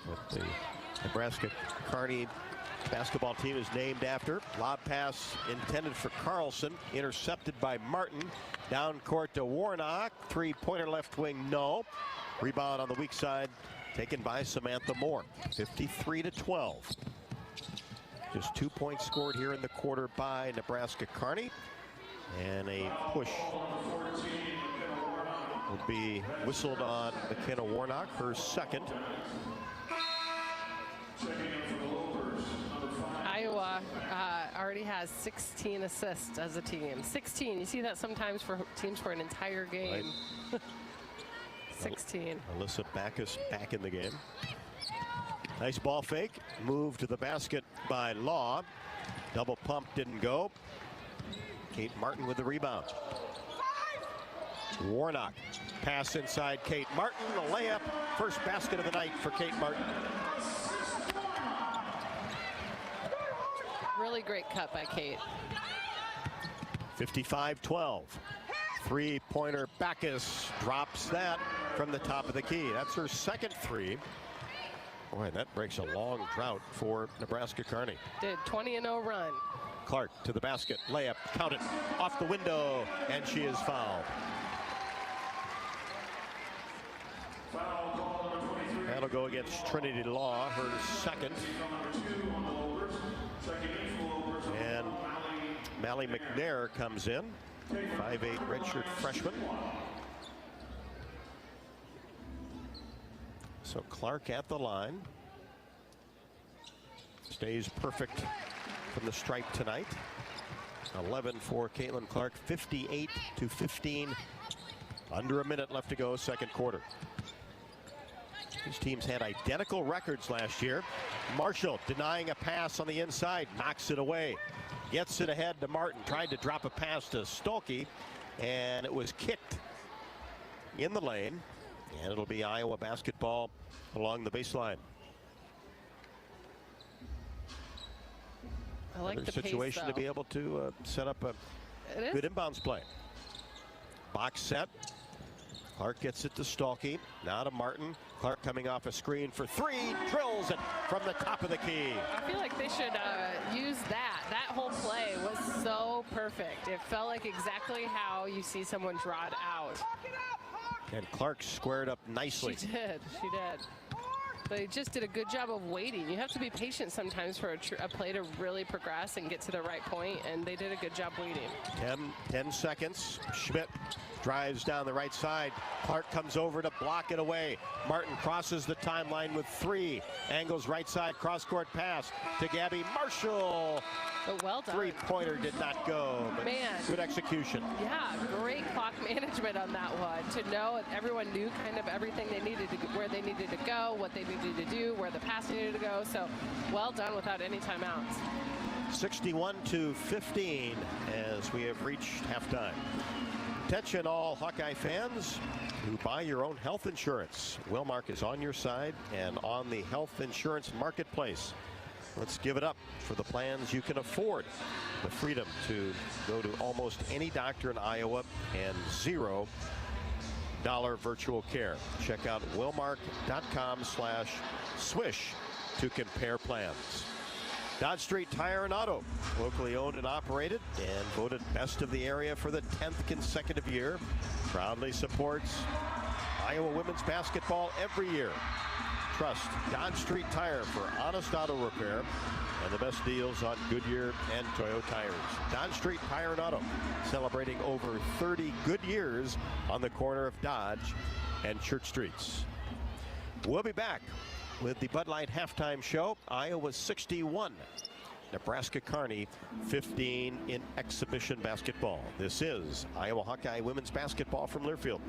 What the Nebraska-Kearney basketball team is named after. Lob pass intended for Carlson. Intercepted by Martin. Down court to Warnock. Three-pointer left wing, no. Rebound on the weak side taken by Samantha Moore. 53-12. Just 2 points scored here in the quarter by Nebraska-Kearney. And a push will be whistled on McKenna Warnock, her second. Iowa already has 16 assists as a team. 16. You see that sometimes for teams for an entire game. Right. 16. Alyssa Backus back in the game. Nice ball fake. Move to the basket by Law. Double pump didn't go. Kate Martin with the rebound. Warnock. Pass inside Kate Martin. A layup. First basket of the night for Kate Martin. Really great cut by Kate. 55-12. Three-pointer Backus drops that from the top of the key. That's her second three. Boy, that breaks a long drought for Nebraska-Kearney. Did 20-0 run. Clark to the basket, layup, count it, off the window, and she is fouled. That'll go against Trinity Law, her second. And Mally McNair comes in, 5'8" redshirt freshman. So Clark at the line. Stays perfect from the stripe tonight. 11 for Caitlin Clark, 58-15. Under a minute left to go, second quarter. These teams had identical records last year. Marshall denying a pass on the inside, knocks it away. Gets it ahead to Martin, tried to drop a pass to Stolke, and it was kicked in the lane. And it'll be Iowa basketball along the baseline. I like Another the situation pace, to be able to set up a good inbounds play. Box set. Clark gets it to Stolke. Now to Martin. Clark coming off a screen for three. Drills it from the top of the key. I feel like they should use that. That whole play was so perfect. It felt like exactly how you see someone draw it out. And Clark squared up nicely. She did. She did. They just did a good job of waiting. You have to be patient sometimes for a play to really progress and get to the right point, and they did a good job waiting. 10 seconds. Schmidt drives down the right side. Clark comes over to block it away. Martin crosses the timeline with 3. Angles right side, cross-court pass to Gabby Marshall. But well done. Three-pointer did not go, but good execution. Yeah, great clock management on that one. To know everyone knew kind of everything they needed to, where they needed to go, what they needed to do, where the pass needed to go. So well done without any timeouts. 61-15 as we have reached halftime. Attention all Hawkeye fans who buy your own health insurance. Wellmark is on your side and on the health insurance marketplace. Let's give it up for the plans you can afford. The freedom to go to almost any doctor in Iowa and $0 virtual care. Check out wellmark.com/swish to compare plans. Dodge Street Tire and Auto, locally owned and operated and voted best of the area for the 10th consecutive year, proudly supports Iowa women's basketball every year. Trust Dodge Street Tire for honest auto repair and the best deals on Goodyear and Toyo tires. Dodge Street Tire and Auto, celebrating over 30 good years on the corner of Dodge and Church Streets. We'll be back with the Bud Light halftime show. Iowa 61, Nebraska-Kearney 15 in exhibition basketball. This is Iowa Hawkeye women's basketball from Learfield.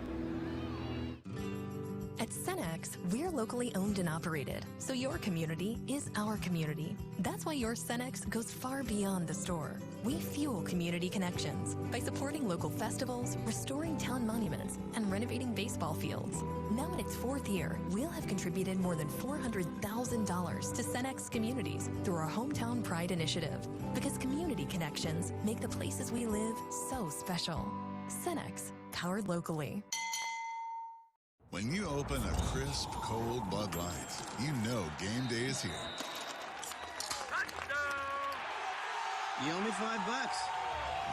At Cenex, we're locally owned and operated, so your community is our community. That's why your Cenex goes far beyond the store. We fuel community connections by supporting local festivals, restoring town monuments, and renovating baseball fields. Now in its 4th year, we'll have contributed more than $400,000 to Cenex communities through our Hometown Pride initiative, because community connections make the places we live so special. Cenex, powered locally. When you open a crisp, cold Bud Light, you know game day is here. You owe me $5.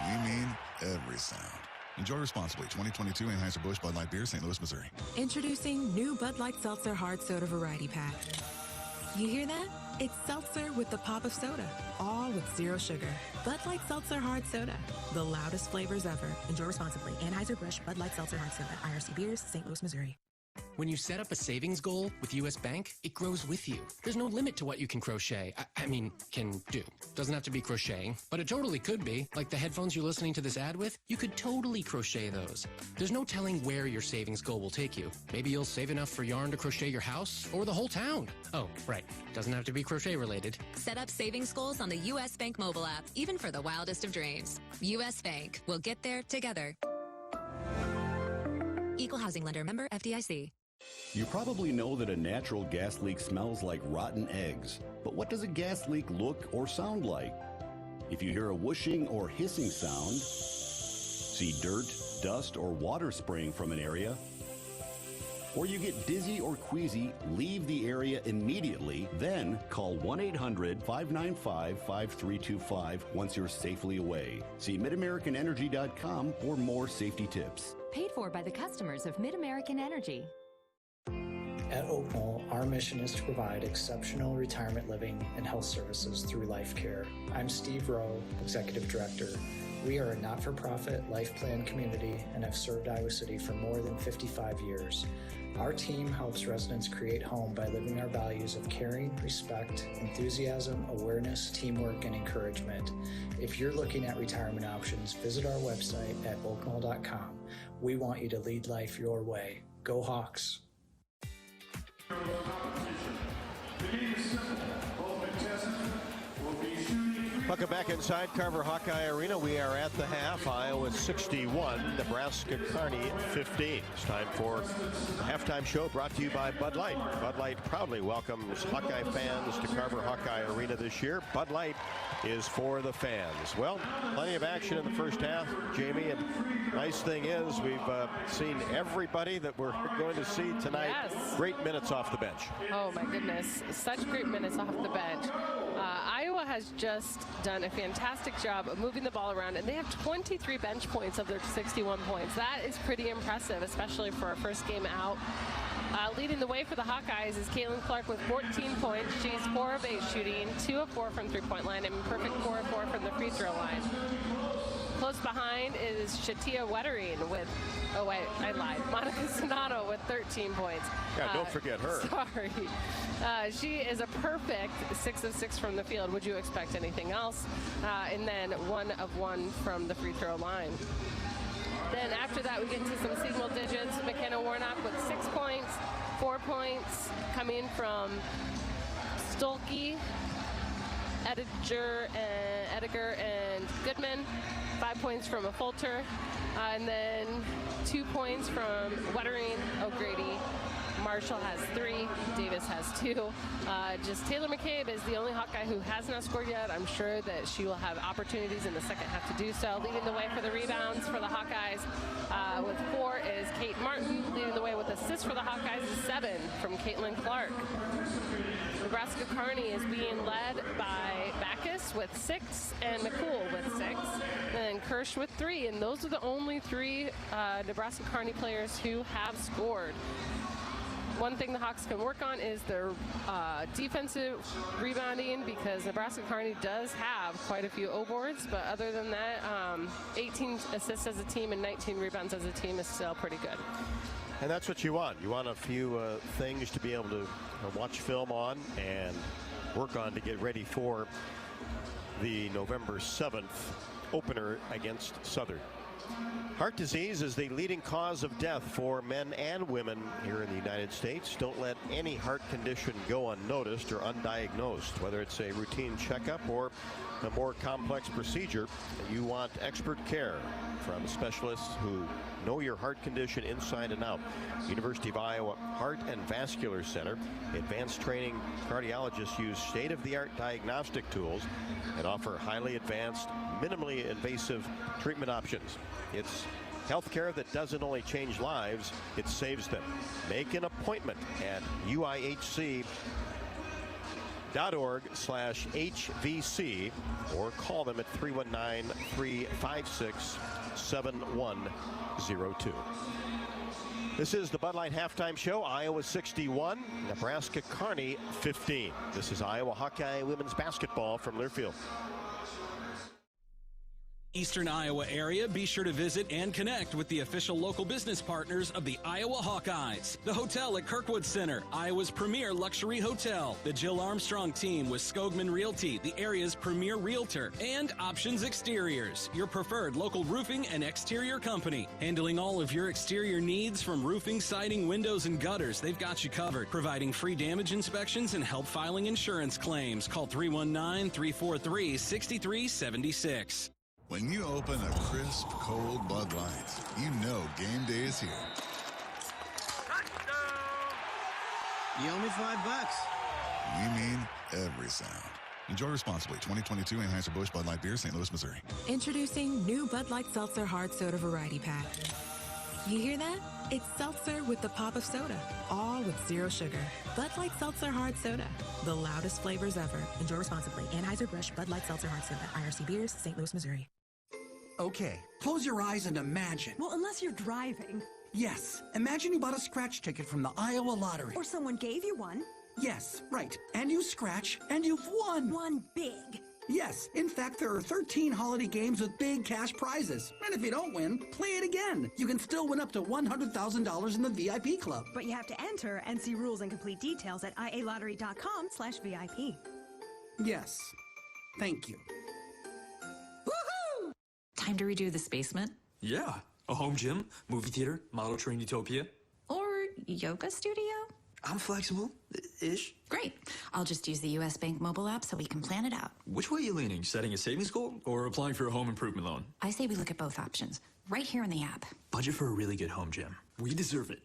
We mean every sound. Enjoy responsibly. 2022 Anheuser-Busch Bud Light Beer, St. Louis, Missouri. Introducing new Bud Light Seltzer Hard Soda Variety Pack. You hear that? It's seltzer with the pop of soda, all with 0 sugar. Bud Light Seltzer Hard Soda, the loudest flavors ever. Enjoy responsibly. Anheuser-Busch Bud Light Seltzer Hard Soda, IRC Beers, St. Louis, Missouri. When you set up a savings goal with U.S. Bank, it grows with you. There's no limit to what you can crochet. Can do. Doesn't have to be crocheting, but it totally could be. Like the headphones you're listening to this ad with, you could totally crochet those. There's no telling where your savings goal will take you. Maybe you'll save enough for yarn to crochet your house or the whole town. Oh, right. Doesn't have to be crochet related. Set up savings goals on the U.S. Bank mobile app, even for the wildest of dreams. U.S. Bank. We'll get there together. Equal housing lender, member FDIC. You probably know that a natural gas leak smells like rotten eggs. But what does a gas leak look or sound like? If you hear a whooshing or hissing sound, see dirt, dust, or water spraying from an area, or you get dizzy or queasy, leave the area immediately. Then call 1-800-595-5325 once you're safely away. See MidAmericanEnergy.com for more safety tips. Paid for by the customers of Mid-American Energy. At Oak Knoll, our mission is to provide exceptional retirement living and health services through life care. I'm Steve Rowe, Executive Director. We are a not-for-profit life plan community and have served Iowa City for more than 55 years. Our team helps residents create home by living our values of caring, respect, enthusiasm, awareness, teamwork, and encouragement. If you're looking at retirement options, visit our website at oakknoll.com. We want you to lead life your way. Go Hawks! Welcome back inside Carver Hawkeye Arena. We are at the half. Iowa 61, Nebraska-Kearney 15. It's time for the halftime show brought to you by Bud Light. Bud Light proudly welcomes Hawkeye fans to Carver Hawkeye Arena this year. Bud Light is for the fans. Well, plenty of action in the first half, Jamie, and nice thing is we've seen everybody that we're going to see tonight. Yes. Great minutes off the bench. Oh my goodness, such great minutes off the bench. Iowa has just done a fantastic job of moving the ball around, and they have 23 bench points of their 61 points. That is pretty impressive, especially for a first game out. Leading the way for the Hawkeyes is Caitlin Clark with 14 points. She's 4 of 8 shooting, 2 of 4 from three-point line, and perfect 4 of 4 from the free throw line. Close behind is Shatia Wettering with, oh wait, I lied, Monica Sonato with 13 points. Yeah, don't forget her. Sorry. She is a perfect 6 of 6 from the field. Would you expect anything else? And then 1 of 1 from the free throw line. Then after that, we get into some single digits. McKenna Warnock with 6 points, 4 points coming from Stolke, Ediger, and Goodman. 5 points from a Fulter, and then 2 points from Wettering, O'Grady. Marshall has 3, Davis has 2. Just Taylor McCabe is the only Hawkeye who has not scored yet. I'm sure that she will have opportunities in the second half to do so. Leading the way for the rebounds for the Hawkeyes with 4 is Kate Martin. Leading the way with assists for the Hawkeyes is 7 from Caitlin Clark. Nebraska-Kearney is being led by Backus with 6 and McCool with 6, and then Kirsch with 3. And those are the only 3 Nebraska-Kearney players who have scored. One thing the Hawks can work on is their defensive rebounding, because Nebraska-Kearney does have quite a few O-boards, but other than that, 18 assists as a team and 19 rebounds as a team is still pretty good. And that's what you want. You want a few things to be able to watch film on and work on to get ready for the November 7th opener against Southern. Heart disease is the leading cause of death for men and women here in the United States. Don't let any heart condition go unnoticed or undiagnosed, whether it's a routine checkup or a more complex procedure. You want expert care from specialists who know your heart condition inside and out. University of Iowa Heart and Vascular Center. Advanced training cardiologists use state-of-the-art diagnostic tools and offer highly advanced, minimally invasive treatment options. It's healthcare that doesn't only change lives, it saves them. Make an appointment at uihc.org/HVC or call them at 319-356-7102. This is the Bud Light Halftime Show. Iowa 61, Nebraska-Kearney 15. This is Iowa Hawkeye women's basketball from Learfield. Eastern Iowa area, be sure to visit and connect with the official local business partners of the Iowa Hawkeyes. The hotel at Kirkwood Center, Iowa's premier luxury hotel. The Jill Armstrong team with Skogman Realty, the area's premier realtor. And Options Exteriors, your preferred local roofing and exterior company. Handling all of your exterior needs from roofing, siding, windows, and gutters. They've got you covered. Providing free damage inspections and help filing insurance claims. Call 319-343-6376. When you open a crisp, cold Bud Light, you know game day is here. You owe me $5. We mean every sound. Enjoy responsibly. 2022 Anheuser-Busch Bud Light Beer, St. Louis, Missouri. Introducing new Bud Light Seltzer Hard Soda Variety Pack. You hear that? It's seltzer with the pop of soda, all with zero sugar. Bud Light Seltzer Hard Soda, the loudest flavors ever. Enjoy responsibly. Anheuser-Busch Bud Light Seltzer Hard Soda, IRC Beers, St. Louis, Missouri. Okay, close your eyes and imagine. Well, unless you're driving. Yes, imagine you bought a scratch ticket from the Iowa Lottery. Or someone gave you one. Yes, right. And you scratch, and you've won. Won big. Yes, in fact, there are 13 holiday games with big cash prizes. And if you don't win, play it again. You can still win up to $100,000 in the VIP club. But you have to enter and see rules and complete details at ialottery.com/VIP. Yes, thank you. Time to redo this basement? Yeah. A home gym, movie theater, model train utopia. Or yoga studio? I'm flexible-ish. Great. I'll just use the U.S. Bank mobile app so we can plan it out. Which way are you leaning? Setting a savings goal or applying for a home improvement loan? I say we look at both options, right here in the app. Budget for a really good home gym. We deserve it.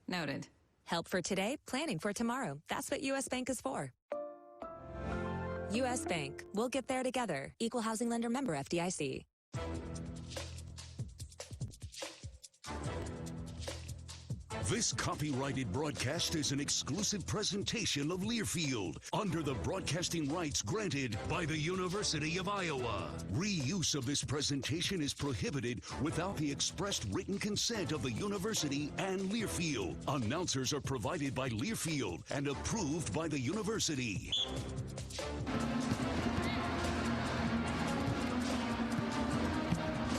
Noted. Help for today, planning for tomorrow. That's what U.S. Bank is for. U.S. Bank. We'll get there together. Equal housing lender member FDIC. This copyrighted broadcast is an exclusive presentation of Learfield under the broadcasting rights granted by the University of Iowa. Reuse of this presentation is prohibited without the expressed written consent of the university and Learfield. Announcers are provided by Learfield and approved by the university.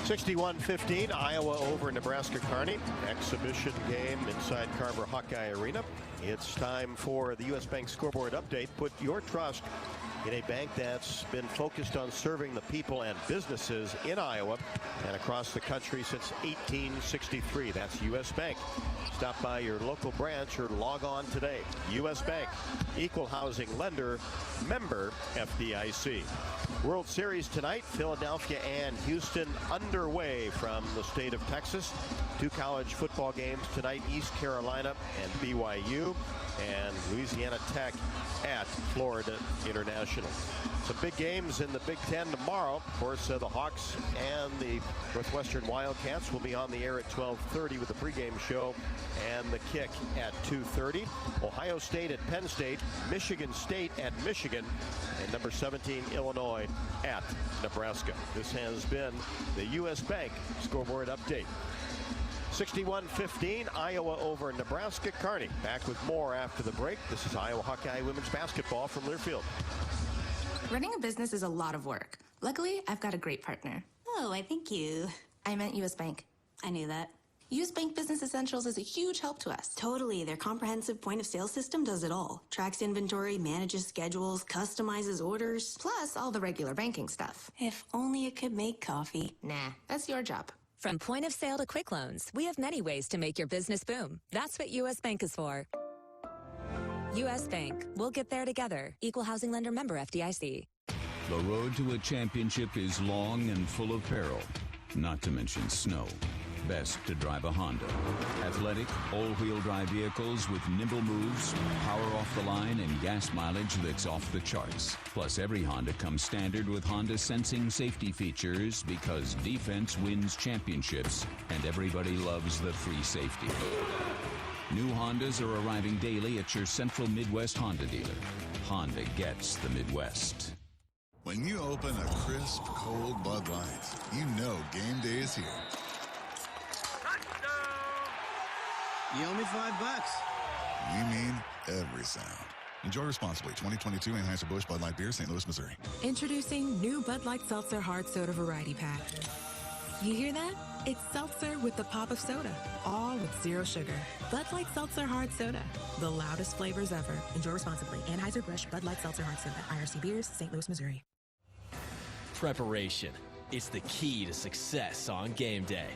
(61-15), Iowa over Nebraska-Kearney. Exhibition game inside Carver Hawkeye Arena. It's time for the U.S. Bank scoreboard update. Put your trust in a bank that's been focused on serving the people and businesses in Iowa and across the country since 1863. That's U.S. Bank. Stop by your local branch or log on today. U.S. Bank, equal housing lender, member FDIC. World Series tonight, Philadelphia and Houston underway from the state of Texas. 2 college football games tonight, East Carolina and BYU, and Louisiana Tech at Florida International. Some big games in the Big Ten tomorrow. Of course, the Hawks and the Northwestern Wildcats will be on the air at 12:30 with the pregame show and the kick at 2:30. Ohio State at Penn State, Michigan State at Michigan, and number 17 Illinois at Nebraska. This has been the U.S. Bank scoreboard update. 61-15, Iowa over Nebraska-Kearney. Back with more after the break. This is Iowa Hawkeye women's basketball from Learfield. Running a business is a lot of work. Luckily, I've got a great partner. Oh, I thank you. I meant U.S. Bank. I knew that. U.S. Bank Business Essentials is a huge help to us. Totally. Their comprehensive point-of-sale system does it all. Tracks inventory, manages schedules, customizes orders. Plus, all the regular banking stuff. If only it could make coffee. Nah, that's your job. From point of sale to quick loans, we have many ways to make your business boom. That's what U.S. Bank is for. U.S. Bank. We'll get there together. Equal housing lender, member FDIC. The road to a championship is long and full of peril, not to mention snow. Best to drive a Honda. Athletic, all-wheel drive vehicles with nimble moves, power off the line, and gas mileage that's off the charts. Plus, every Honda comes standard with Honda sensing safety features because defense wins championships, and everybody loves the free safety. New Hondas are arriving daily at your Central Midwest Honda dealer. Honda gets the Midwest. When you open a crisp, cold Bud Light, you know game day is here. You owe me $5. We mean every sound. Enjoy responsibly. 2022 Anheuser-Busch Bud Light Beer, St. Louis, Missouri. Introducing new Bud Light Seltzer Hard Soda Variety Pack. You hear that? It's seltzer with the pop of soda, all with zero sugar. Bud Light Seltzer Hard Soda, the loudest flavors ever. Enjoy responsibly. Anheuser-Busch Bud Light Seltzer Hard Soda, IRC Beers, St. Louis, Missouri. Preparation. It's the key to success on game day.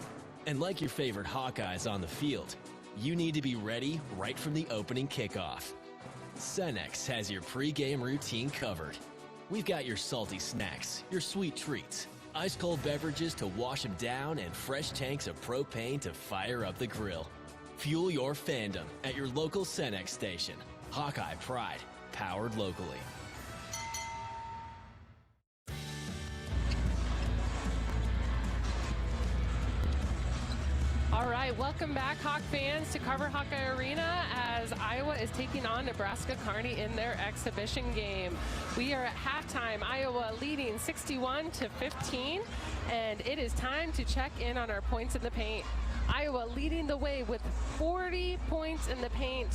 And like your favorite Hawkeyes on the field, you need to be ready right from the opening kickoff. Cenex has your pregame routine covered. We've got your salty snacks, your sweet treats, ice-cold beverages to wash them down, and fresh tanks of propane to fire up the grill. Fuel your fandom at your local Cenex station. Hawkeye Pride, powered locally. All right, welcome back, Hawk fans, to Carver Hawkeye Arena as Iowa is taking on Nebraska-Kearney in their exhibition game. We are at halftime, Iowa leading 61-15, and it is time to check in on our points in the paint. Iowa leading the way with 40 points in the paint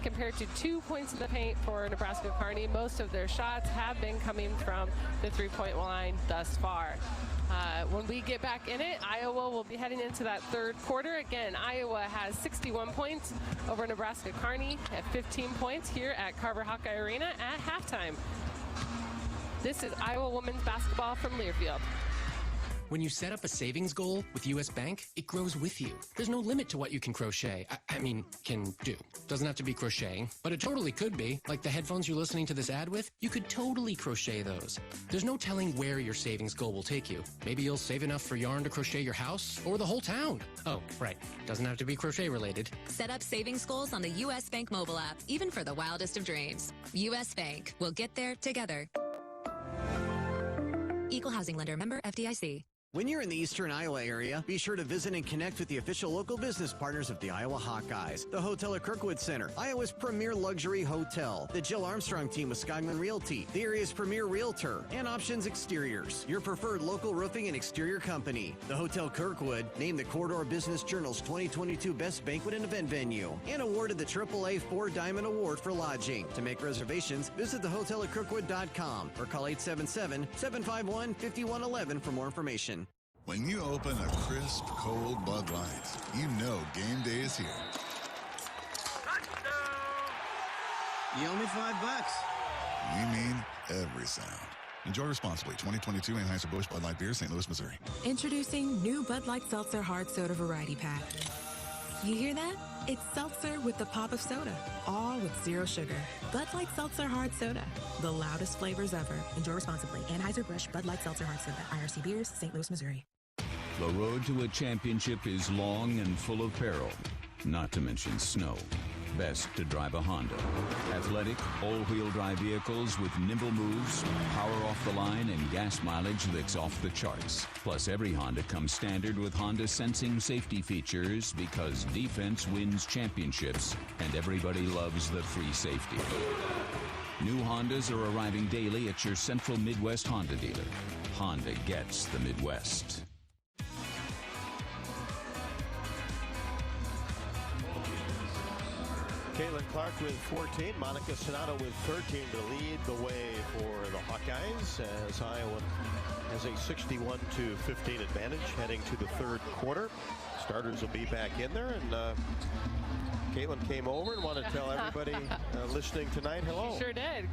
compared to 2 points in the paint for Nebraska-Kearney. Most of their shots have been coming from the three-point line thus far. When we get back in it, Iowa will be heading into that third quarter. Again, Iowa has 61 points over Nebraska-Kearney at 15 points here at Carver Hawkeye Arena at halftime. This is Iowa women's basketball from Learfield. When you set up a savings goal with U.S. Bank, it grows with you. There's no limit to what you can crochet. Can do. Doesn't have to be crocheting, but it totally could be. Like the headphones you're listening to this ad with, you could totally crochet those. There's no telling where your savings goal will take you. Maybe you'll save enough for yarn to crochet your house or the whole town. Oh, right. Doesn't have to be crochet related. Set up savings goals on the U.S. Bank mobile app, even for the wildest of dreams. U.S. Bank. We'll get there together. Equal housing lender, member FDIC. When you're in the eastern Iowa area, be sure to visit and connect with the official local business partners of the Iowa Hawkeyes. The Hotel at Kirkwood Center, Iowa's premier luxury hotel. The Jill Armstrong team with Skogman Realty, the area's premier realtor. And Options Exteriors, your preferred local roofing and exterior company. The Hotel Kirkwood, named the Corridor Business Journal's 2022 Best Banquet and Event Venue. And awarded the AAA 4-Diamond Award for lodging. To make reservations, visit thehotelatKirkwood.com or call 877-751-5111 for more information. When you open a crisp, cold Bud Light, you know game day is here. You owe me $5. We mean every sound. Enjoy responsibly. 2022 Anheuser-Busch Bud Light Beer, St. Louis, Missouri. Introducing new Bud Light Seltzer Hard Soda Variety Pack. You hear that? It's seltzer with the pop of soda, all with zero sugar. Bud Light Seltzer Hard Soda, the loudest flavors ever. Enjoy responsibly. Anheuser-Busch Bud Light Seltzer Hard Soda, IRC Beers, St. Louis, Missouri. The road to a championship is long and full of peril, not to mention snow. Best to drive a Honda. Athletic, all-wheel drive vehicles with nimble moves, power off the line, and gas mileage that's off the charts. Plus, every Honda comes standard with Honda sensing safety features because defense wins championships, and everybody loves the free safety. New Hondas are arriving daily at your Central Midwest Honda dealer. Honda gets the Midwest. Caitlin Clark with 14, Monica Sonato with 13 to lead the way for the Hawkeyes as Iowa has a 61-15 advantage heading to the third quarter. Starters will be back in there, and Caitlin came over and wanted to tell everybody listening tonight hello. She sure did.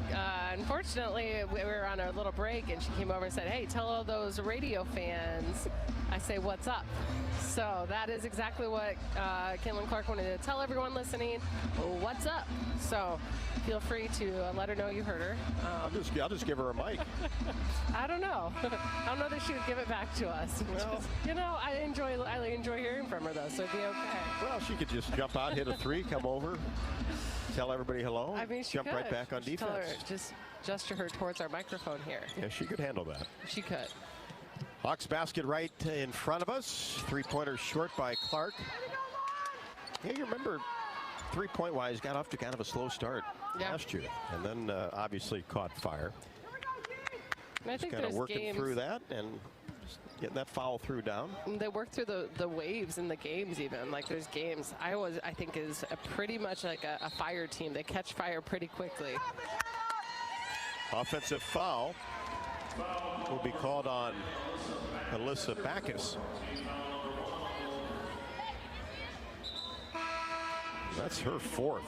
Unfortunately, we were on a little break, and she came over and said, hey, tell all those radio fans I say what's up. So that is exactly what Caitlin Clark wanted to tell everyone listening. What's up? So feel free to let her know you heard her. I'll just give her a mic. I don't know. I don't know that she would give it back to us. Well, you know, I enjoy hearing from her though, so it'd be okay. Well, she could just jump out, hit a three, come over, tell everybody hello, I mean, she jump could. right back on Just defense. tell her, just gesture her towards our microphone here. Yeah, she could handle that. She could. Hawks basket right in front of us. Three-pointer short by Clark. Yeah, you remember, three-point wise, got off to kind of a slow start last year, and then obviously caught fire. And I think kind of there's working games through that and just getting that foul through down. They work through the waves in the games even. Like there's games. Iowa, I think, is pretty much like a fire team. They catch fire pretty quickly. Offensive foul will be called on Alyssa Backus. That's her fourth.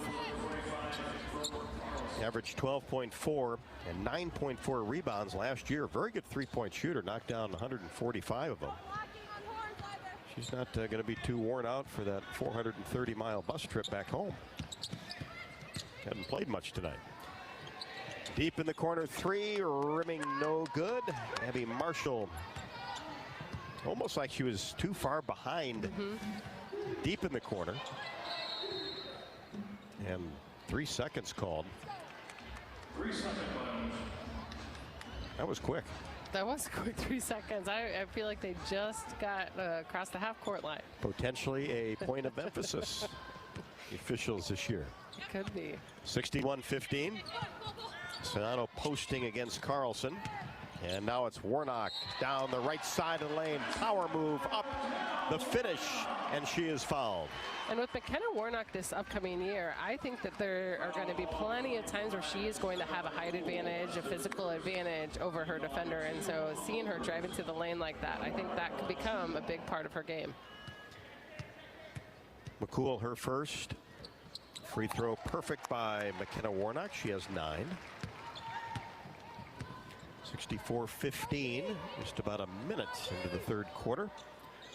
Averaged 12.4 and 9.4 rebounds last year. Very good three-point shooter. Knocked down 145 of them. She's not going to be too worn out for that 430-mile bus trip back home. Hadn't played much tonight. Deep in the corner three, rimming no good. Abby Marshall, almost like she was too far behind. Deep in the corner. And 3 seconds called. 3 seconds. That was quick. That was a quick 3 seconds. I feel like they just got across the half-court line. Potentially a point of emphasis. The officials this year. Could be. 61-15. Sonato posting against Carlson. And now it's Warnock down the right side of the lane. Power move up the finish, and she is fouled. And with McKenna Warnock this upcoming year, I think that there are going to be plenty of times where she is going to have a height advantage, a physical advantage over her defender. And so seeing her drive into the lane like that, I think that could become a big part of her game. McCool, her first. Free throw perfect by McKenna Warnock. She has 9. 64-15, just about a minute into the third quarter.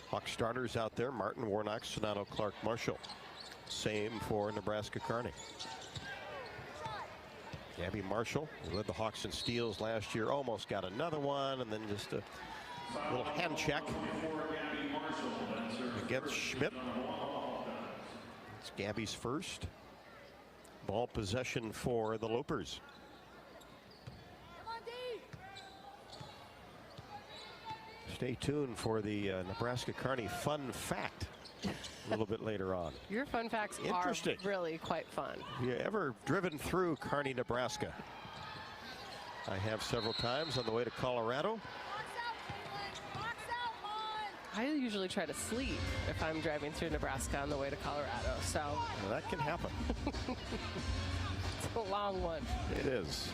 Hawk starters out there: Martin, Warnock, Sonato, Clark, Marshall. Same for Nebraska-Kearney. Gabby Marshall, who led the Hawks in steals last year, almost got another one, and then just a little hand check against Schmidt. It's Gabby's first. Ball possession for the Lopers. Stay tuned for the Nebraska-Kearney fun fact a little bit later on. Your fun facts are really quite fun. Have you ever driven through Kearney, Nebraska? I have several times on the way to Colorado. I usually try to sleep if I'm driving through Nebraska on the way to Colorado, so. Well, that can happen. It's a long one. It is.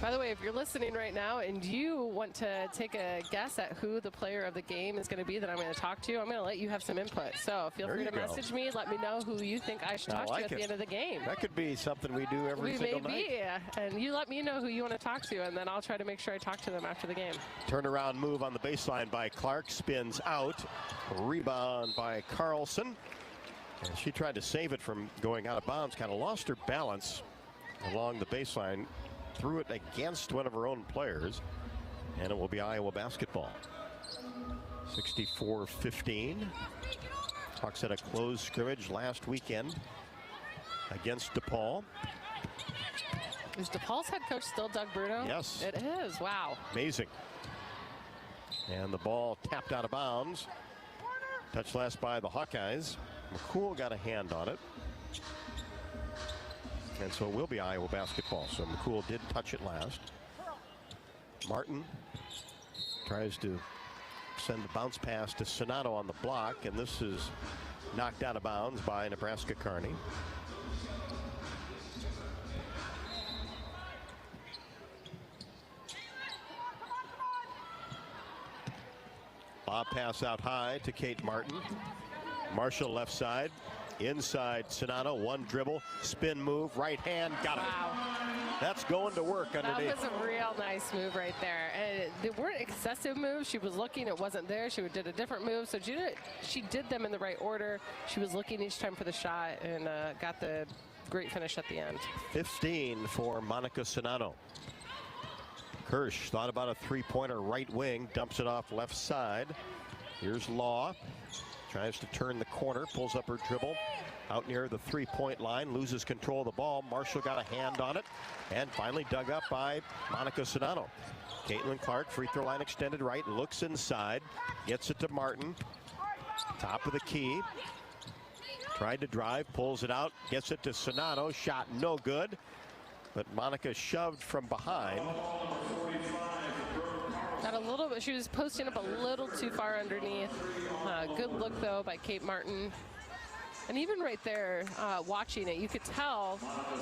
By the way, if you're listening right now and you want to take a guess at who the player of the game is going to be that I'm going to talk to, I'm going to let you have some input. So feel free to message me. Let me know who you think I should talk to at the end of the game. That could be something we do every single night. And you let me know who you want to talk to, and then I'll try to make sure I talk to them after the game. Turnaround move on the baseline by Clark. Spins out. Rebound by Carlson. And she tried to save it from going out of bounds. Kind of lost her balance along the baseline. Threw it against one of her own players, and it will be Iowa basketball. 64-15. Hawks had a closed scrimmage last weekend against DePaul. Is DePaul's head coach still Doug Bruno? Yes. It is. Wow. Amazing. And the ball tapped out of bounds. Touched last by the Hawkeyes. McCool got a hand on it. And so it will be Iowa basketball. So McCool did touch it last. Martin tries to send the bounce pass to Sonato on the block, and this is knocked out of bounds by Nebraska-Kearney. Bob pass out high to Kate Martin. Marshall left side. Inside Sonato, one dribble, spin move, right hand, got it. Wow. That's going to work underneath. That was a real nice move right there. And they weren't excessive moves. She was looking, it wasn't there. She did a different move. So she did them in the right order. She was looking each time for the shot and got the great finish at the end. 15 for Monica Sonato. Kirsch thought about a three-pointer right wing, dumps it off left side. Here's Law. Tries to turn the corner, pulls up her dribble out near the three-point line, loses control of the ball. Marshall got a hand on it, and finally dug up by Monica Sonato. Caitlin Clark, free throw line extended right, looks inside, gets it to Martin. Top of the key. Tried to drive, pulls it out, gets it to Sonato. Shot no good, but Monica shoved from behind. Got a little bit, she was posting up a little too far underneath. Good look though by Kate Martin. And even right there, watching it, you could tell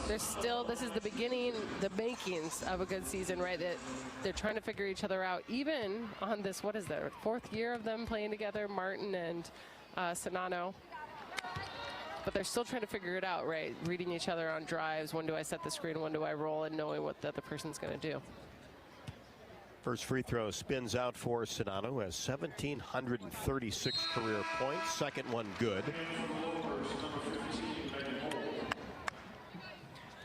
there's still, this is the beginning, the makings of a good season, right? That they're trying to figure each other out. Even on this, what is their fourth year of them playing together, Martin and Sonato. But they're still trying to figure it out, right? Reading each other on drives. When do I set the screen? When do I roll? And knowing what the other person's going to do. First free throw spins out for Sonato, who has 1,736 career points. Second one good.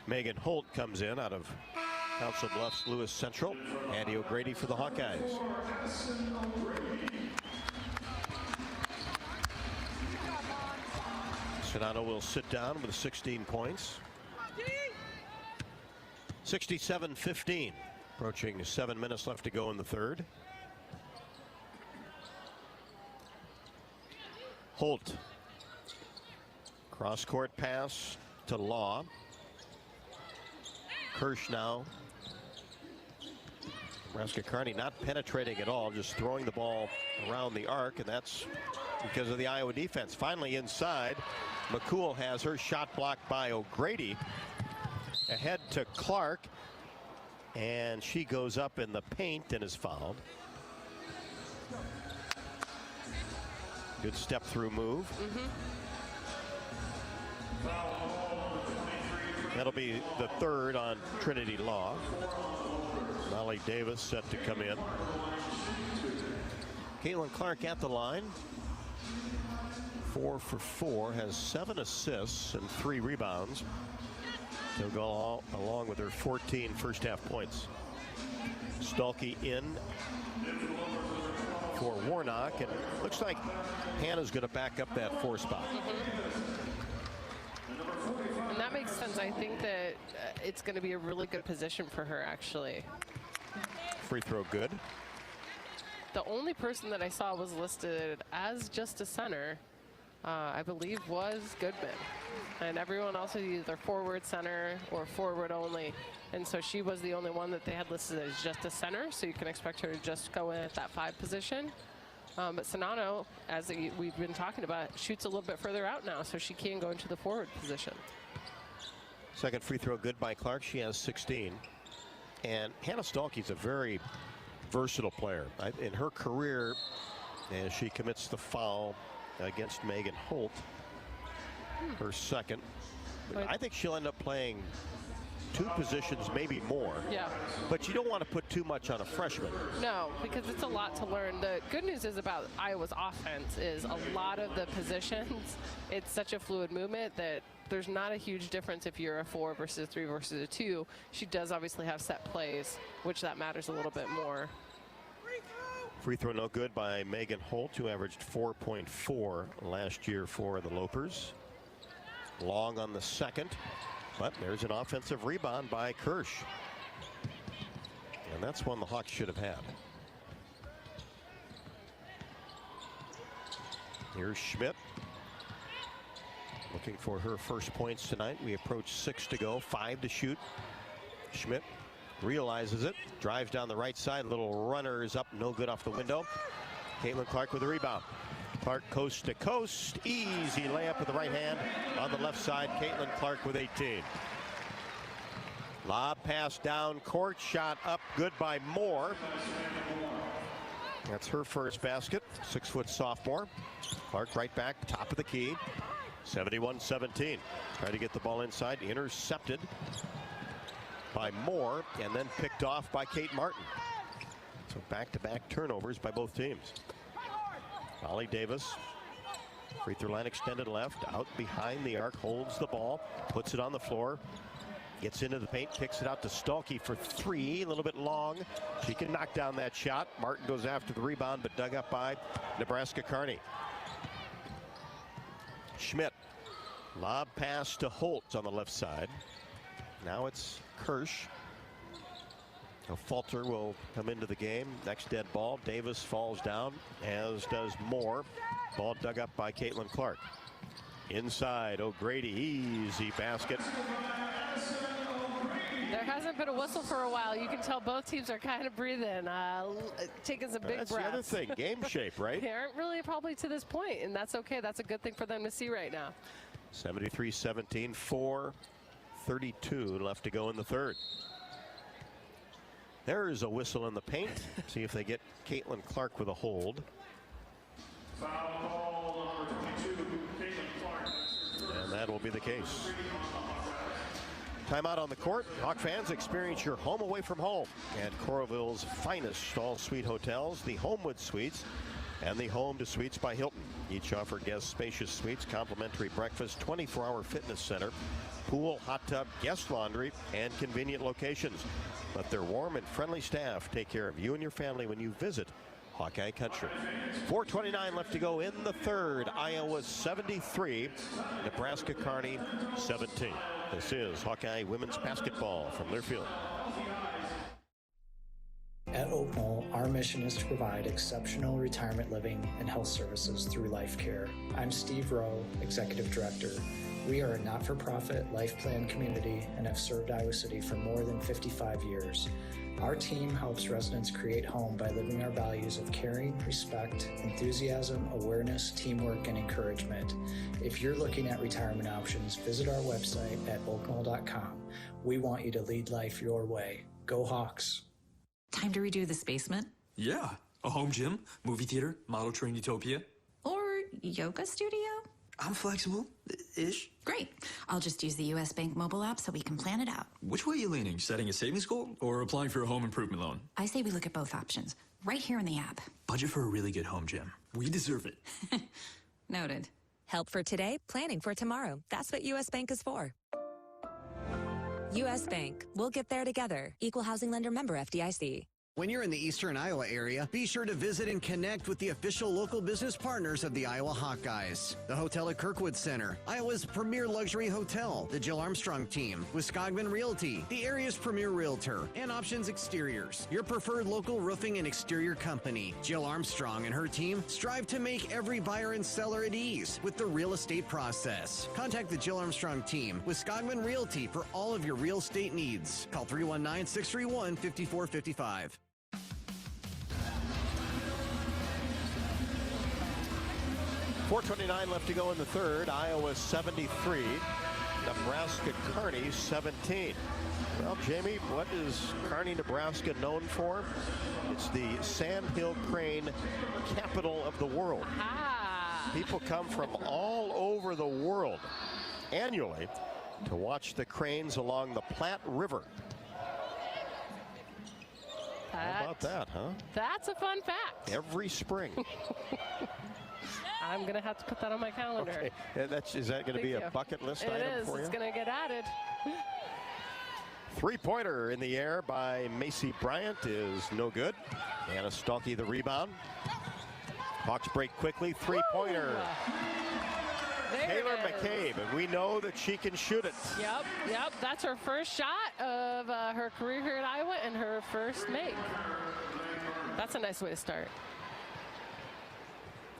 Megan Holt comes in out of Council Bluffs Lewis Central. Andy O'Grady for the Hawkeyes. Sonato will sit down with 16 points. 67-15. Approaching 7 minutes left to go in the third. Holt. Cross-court pass to Law. Kirsch now. Nebraska-Kearney not penetrating at all, just throwing the ball around the arc, and that's because of the Iowa defense. Finally inside, McCool has her shot blocked by O'Grady. Ahead to Clark. And she goes up in the paint and is fouled. Good step through move. That'll be the third on Trinity Law. Molly Davis set to come in. Caitlin Clark at the line. 4 for 4, has 7 assists and 3 rebounds. He'll go along with her 14 first half points. Stolke in for Warnock, and looks like Hannah's going to back up that 4 spot. And that makes sense. I think that it's going to be a really good position for her, actually. Free throw good. The only person that I saw was listed as just a center, I believe, was Goodman. And everyone else is either forward center or forward only. And so she was the only one that they had listed as just a center, so you can expect her to just go in at that 5 position. But Sonano, as we've been talking about, shoots a little bit further out now, so she can go into the forward position. Second free throw good by Clark. She has 16. And Hannah Stahlke's a very versatile player. In her career, as she commits the foul against Megan Holt, her second. I think she'll end up playing 2 positions, maybe more. Yeah. But you don't want to put too much on a freshman. No, because it's a lot to learn. The good news is about Iowa's offense is a lot of the positions, it's such a fluid movement that there's not a huge difference if you're a 4 versus a 3 versus a 2. She does obviously have set plays, which that matters a little bit more. Free throw no good by Megan Holt, who averaged 4.4 last year for the Lopers. Long on the second. But there's an offensive rebound by Kirsch. And that's one the Hawks should have had. Here's Schmidt. Looking for her first points tonight. We approach 6 to go, 5 to shoot. Schmidt realizes it, drives down the right side. Little runner is up, no good off the window. Caitlin Clark with a rebound. Clark coast to coast, easy layup with the right hand on the left side. Caitlin Clark with 18. Lob pass down court, shot up, good by Moore. That's her first basket, 6-foot sophomore. Clark right back, top of the key, 71-17. Trying to get the ball inside, intercepted by Moore, and then picked off by Kate Martin. So back-to-back turnovers by both teams. Molly Davis, free throw line extended left, out behind the arc, holds the ball, puts it on the floor, gets into the paint, kicks it out to Stahlke for 3, a little bit long. She can knock down that shot. Martin goes after the rebound, but dug up by Nebraska-Kearney. Schmidt, lob pass to Holt on the left side. Now it's Kirsch. A falter will come into the game. Next dead ball. Davis falls down, as does Moore. Ball dug up by Caitlin Clark. Inside, O'Grady, easy basket. There hasn't been a whistle for a while. You can tell both teams are kind of breathing, taking some big breaths. That's the other thing, game shape, right? They aren't really probably to this point, and that's okay. That's a good thing for them to see right now. 73-17, 4:32 left to go in the third. There is a whistle in the paint. See if they get Caitlin Clark with a hold. And that will be the case. Timeout on the court. Hawk fans, experience your home away from home at Coralville's finest all-suite hotels, the Homewood Suites and the Home to Suites by Hilton. Each offer guests spacious suites, complimentary breakfast, 24-hour fitness center, pool, hot tub, guest laundry, and convenient locations. Let their warm and friendly staff take care of you and your family when you visit Hawkeye Country. 4:29 left to go in the third. Iowa 73, Nebraska-Kearney 17. This is Hawkeye women's basketball from Learfield. At Oak Knoll, our mission is to provide exceptional retirement living and health services through Life Care. I'm Steve Rowe, Executive Director. We are a not-for-profit life plan community and have served Iowa City for more than 55 years. Our team helps residents create home by living our values of caring, respect, enthusiasm, awareness, teamwork, and encouragement. If you're looking at retirement options, visit our website at oakknoll.com. We want you to lead life your way. Go Hawks. Time to redo this basement? Yeah. A home gym, movie theater, model train utopia. Or yoga studio? I'm flexible-ish. Great. I'll just use the U.S. Bank mobile app so we can plan it out. Which way are you leaning? Setting a savings goal or applying for a home improvement loan? I say we look at both options, right here in the app. Budget for a really good home gym. We deserve it. Noted. Help for today, planning for tomorrow. That's what U.S. Bank is for. U.S. Bank. We'll get there together. Equal housing lender member FDIC. When you're in the eastern Iowa area, be sure to visit and connect with the official local business partners of the Iowa Hawkeyes. The hotel at Kirkwood Center, Iowa's premier luxury hotel, the Jill Armstrong team, with Skogman Realty, the area's premier realtor, and Options Exteriors, your preferred local roofing and exterior company. Jill Armstrong and her team strive to make every buyer and seller at ease with the real estate process. Contact the Jill Armstrong team with Skogman Realty for all of your real estate needs. Call 319-631-5455. 4:29 left to go in the third. Iowa 73, Nebraska-Kearney 17. Well, Jamie, what is Kearney, Nebraska known for? It's the Sandhill Crane capital of the world. People come from all over the world annually to watch the cranes along the Platte River. How about that, huh? That's a fun fact. Every spring. I'm going to have to put that on my calendar. Okay. Is that going to be a bucket list item for you? It's going to get added. Three-pointer in the air by Macy Bryant is no good. Anna Stalkey the rebound. Hawks break quickly. Three-pointer. Taylor McCabe, and we know that she can shoot it. Yep. That's her first shot of her career here at Iowa and her first make. That's a nice way to start.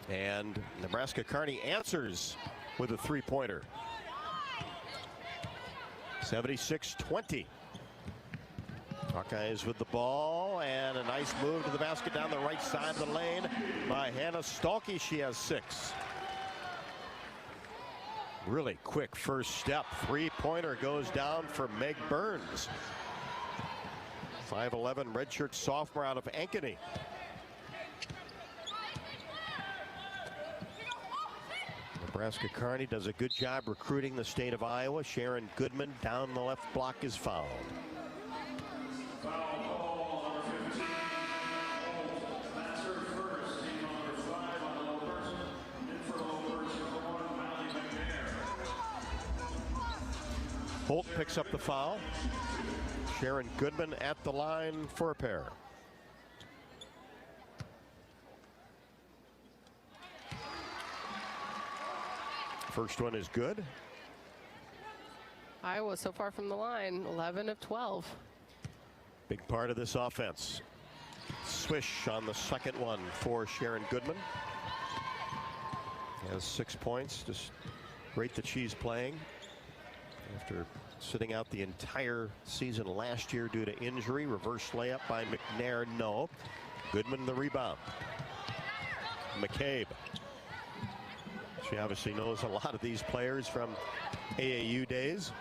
And Nebraska-Kearney answers with a three-pointer. 76-20. Hawkeyes with the ball, and a nice move to the basket down the right side of the lane by Hannah Stalkey. She has 6. Really quick first step. Three-pointer goes down for Meg Burns. 5'11" redshirt sophomore out of Ankeny. Nebraska-Kearney does a good job recruiting the state of Iowa. Sharon Goodman down the left block is fouled. Holt picks up the foul. Sharon Goodman at the line for a pair. First one is good. Iowa so far from the line, 11 of 12. Big part of this offense. Swish on the second one for Sharon Goodman. Has 6 points. Just great that she's playing after sitting out the entire season last year due to injury. Reverse layup by McNair, no. Goodman the rebound. McCabe. She obviously knows a lot of these players from AAU days.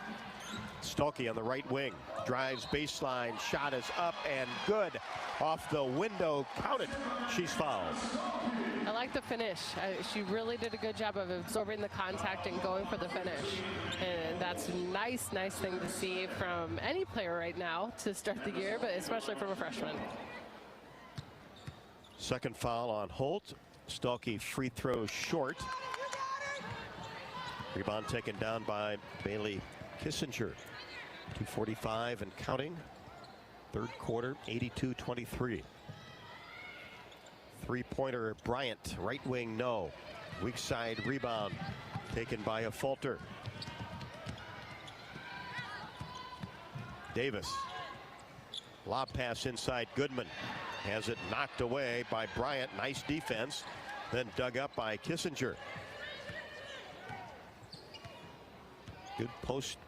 Stalkey on the right wing. Drives baseline. Shot is up and good. Off the window. Count it. She's fouled. I like the finish. She really did a good job of absorbing the contact and going for the finish. And that's a nice thing to see from any player right now to start the year, but especially from a freshman. Second foul on Holt. Stalkey free throw short. Rebound taken down by Bailey Kissinger. 2:45 and counting. Third quarter, 82-23. Three-pointer Bryant, right wing, no. Weak side rebound taken by a Falter. Davis. Lob pass inside Goodman. Has it knocked away by Bryant. Nice defense. Then dug up by Kissinger. Good post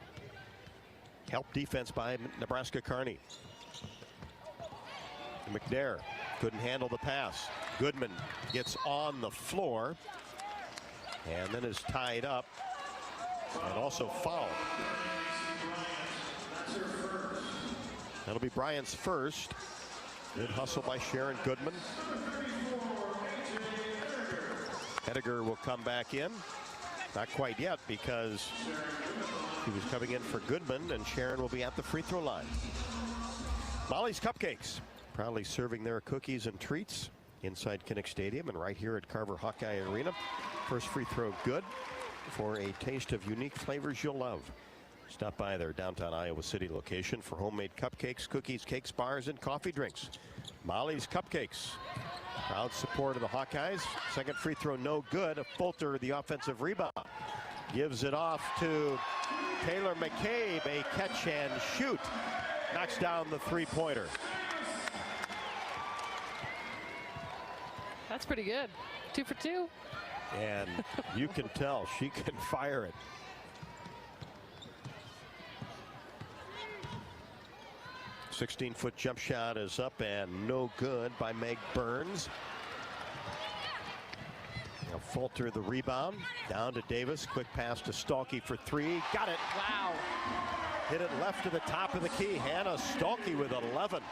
help defense by Nebraska-Kearney. McNair couldn't handle the pass. Goodman gets on the floor and then is tied up and also fouled. That'll be Bryant's first. Good hustle by Sharon Goodman. Hediger will come back in. Not quite yet because he was coming in for Goodman, and Sharon will be at the free throw line. Molly's Cupcakes, proudly serving their cookies and treats inside Kinnick Stadium and right here at Carver Hawkeye Arena. First free throw good for a taste of unique flavors you'll love. Stop by their downtown Iowa City location for homemade cupcakes, cookies, cakes, bars, and coffee drinks. Molly's Cupcakes. Proud support of the Hawkeyes. Second free throw no good. Fulter, the offensive rebound. Gives it off to Taylor McCabe. A catch and shoot. Knocks down the three-pointer. That's pretty good. 2 for 2. And you can tell she can fire it. A 16-foot jump shot is up and no good by Meg Burns. Now Fulter the rebound. Down to Davis. Quick pass to Stalkey for three. Got it. Wow. Hit it left to the top of the key. Hannah Stalkey with 11.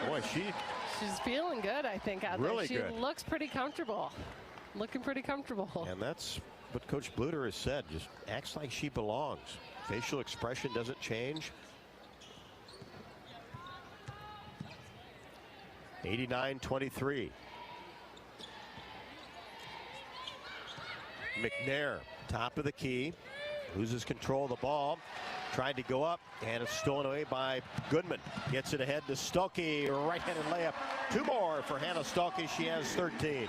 Boy, she's feeling good, I think, out really there. Good. She looks pretty comfortable. Looking pretty comfortable. And that's what Coach Bluter has said. Just acts like she belongs. Facial expression doesn't change. 89-23. McNair, top of the key, loses control of the ball. Tried to go up, and it's stolen away by Goodman. Gets it ahead to Stalkey, right-handed layup. 2 more for Hannah Stalkey. She has 13.